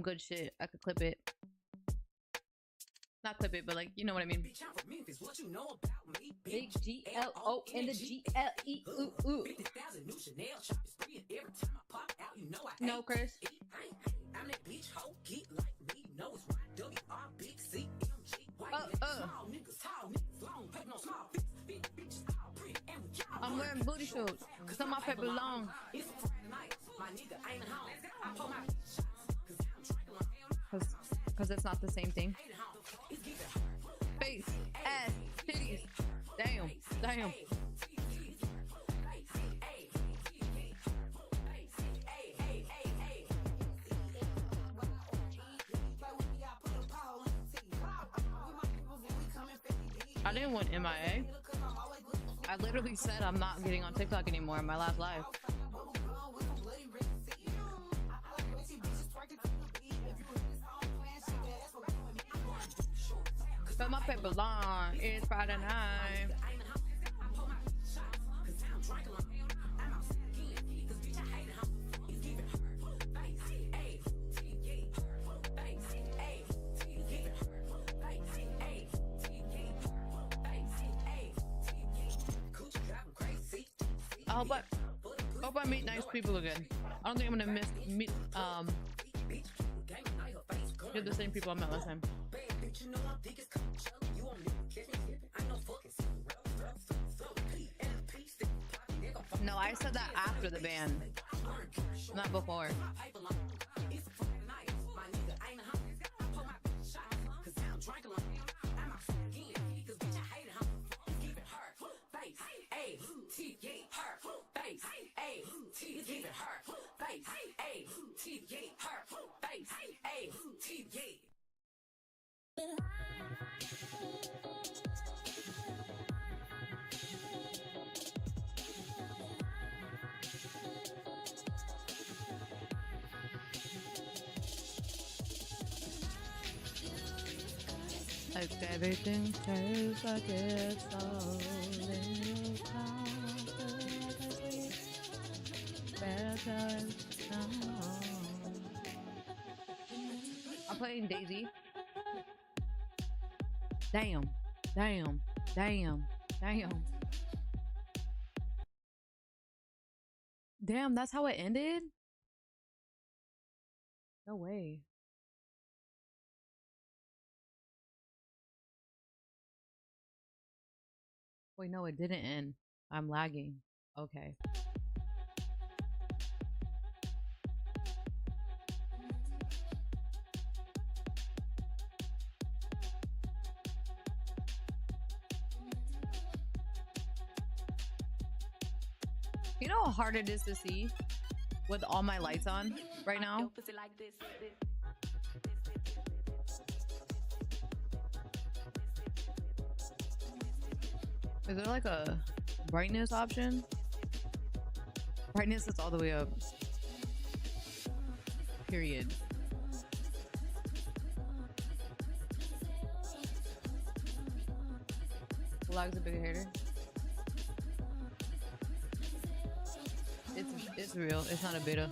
good shit. I could clip it. Not clip it, but like, you know what I mean. Big G-L-O and the G-L-E. Ooh, ooh. No, Chris. I'm wearing booty shorts because my paper long. Because it's not the same thing. Face, ass, titties. Damn, damn. I didn't want MIA. I literally said I'm not getting on TikTok anymore in my last live. But my paper long. It's Friday night. I hope I meet nice people again. I don't think I'm gonna meet the same people I met last time. No, I said that after the ban, not before. Like everything tastes like it's all in your I'm playing Daisy. Damn, damn, damn, damn. Damn, that's how it ended? No way. Wait, no, it didn't end. I'm lagging. Okay. You know how hard it is to see with all my lights on right now? Is there like a brightness option? Brightness is all the way up. Period. Log's a big hater. It's real. It's not a beta.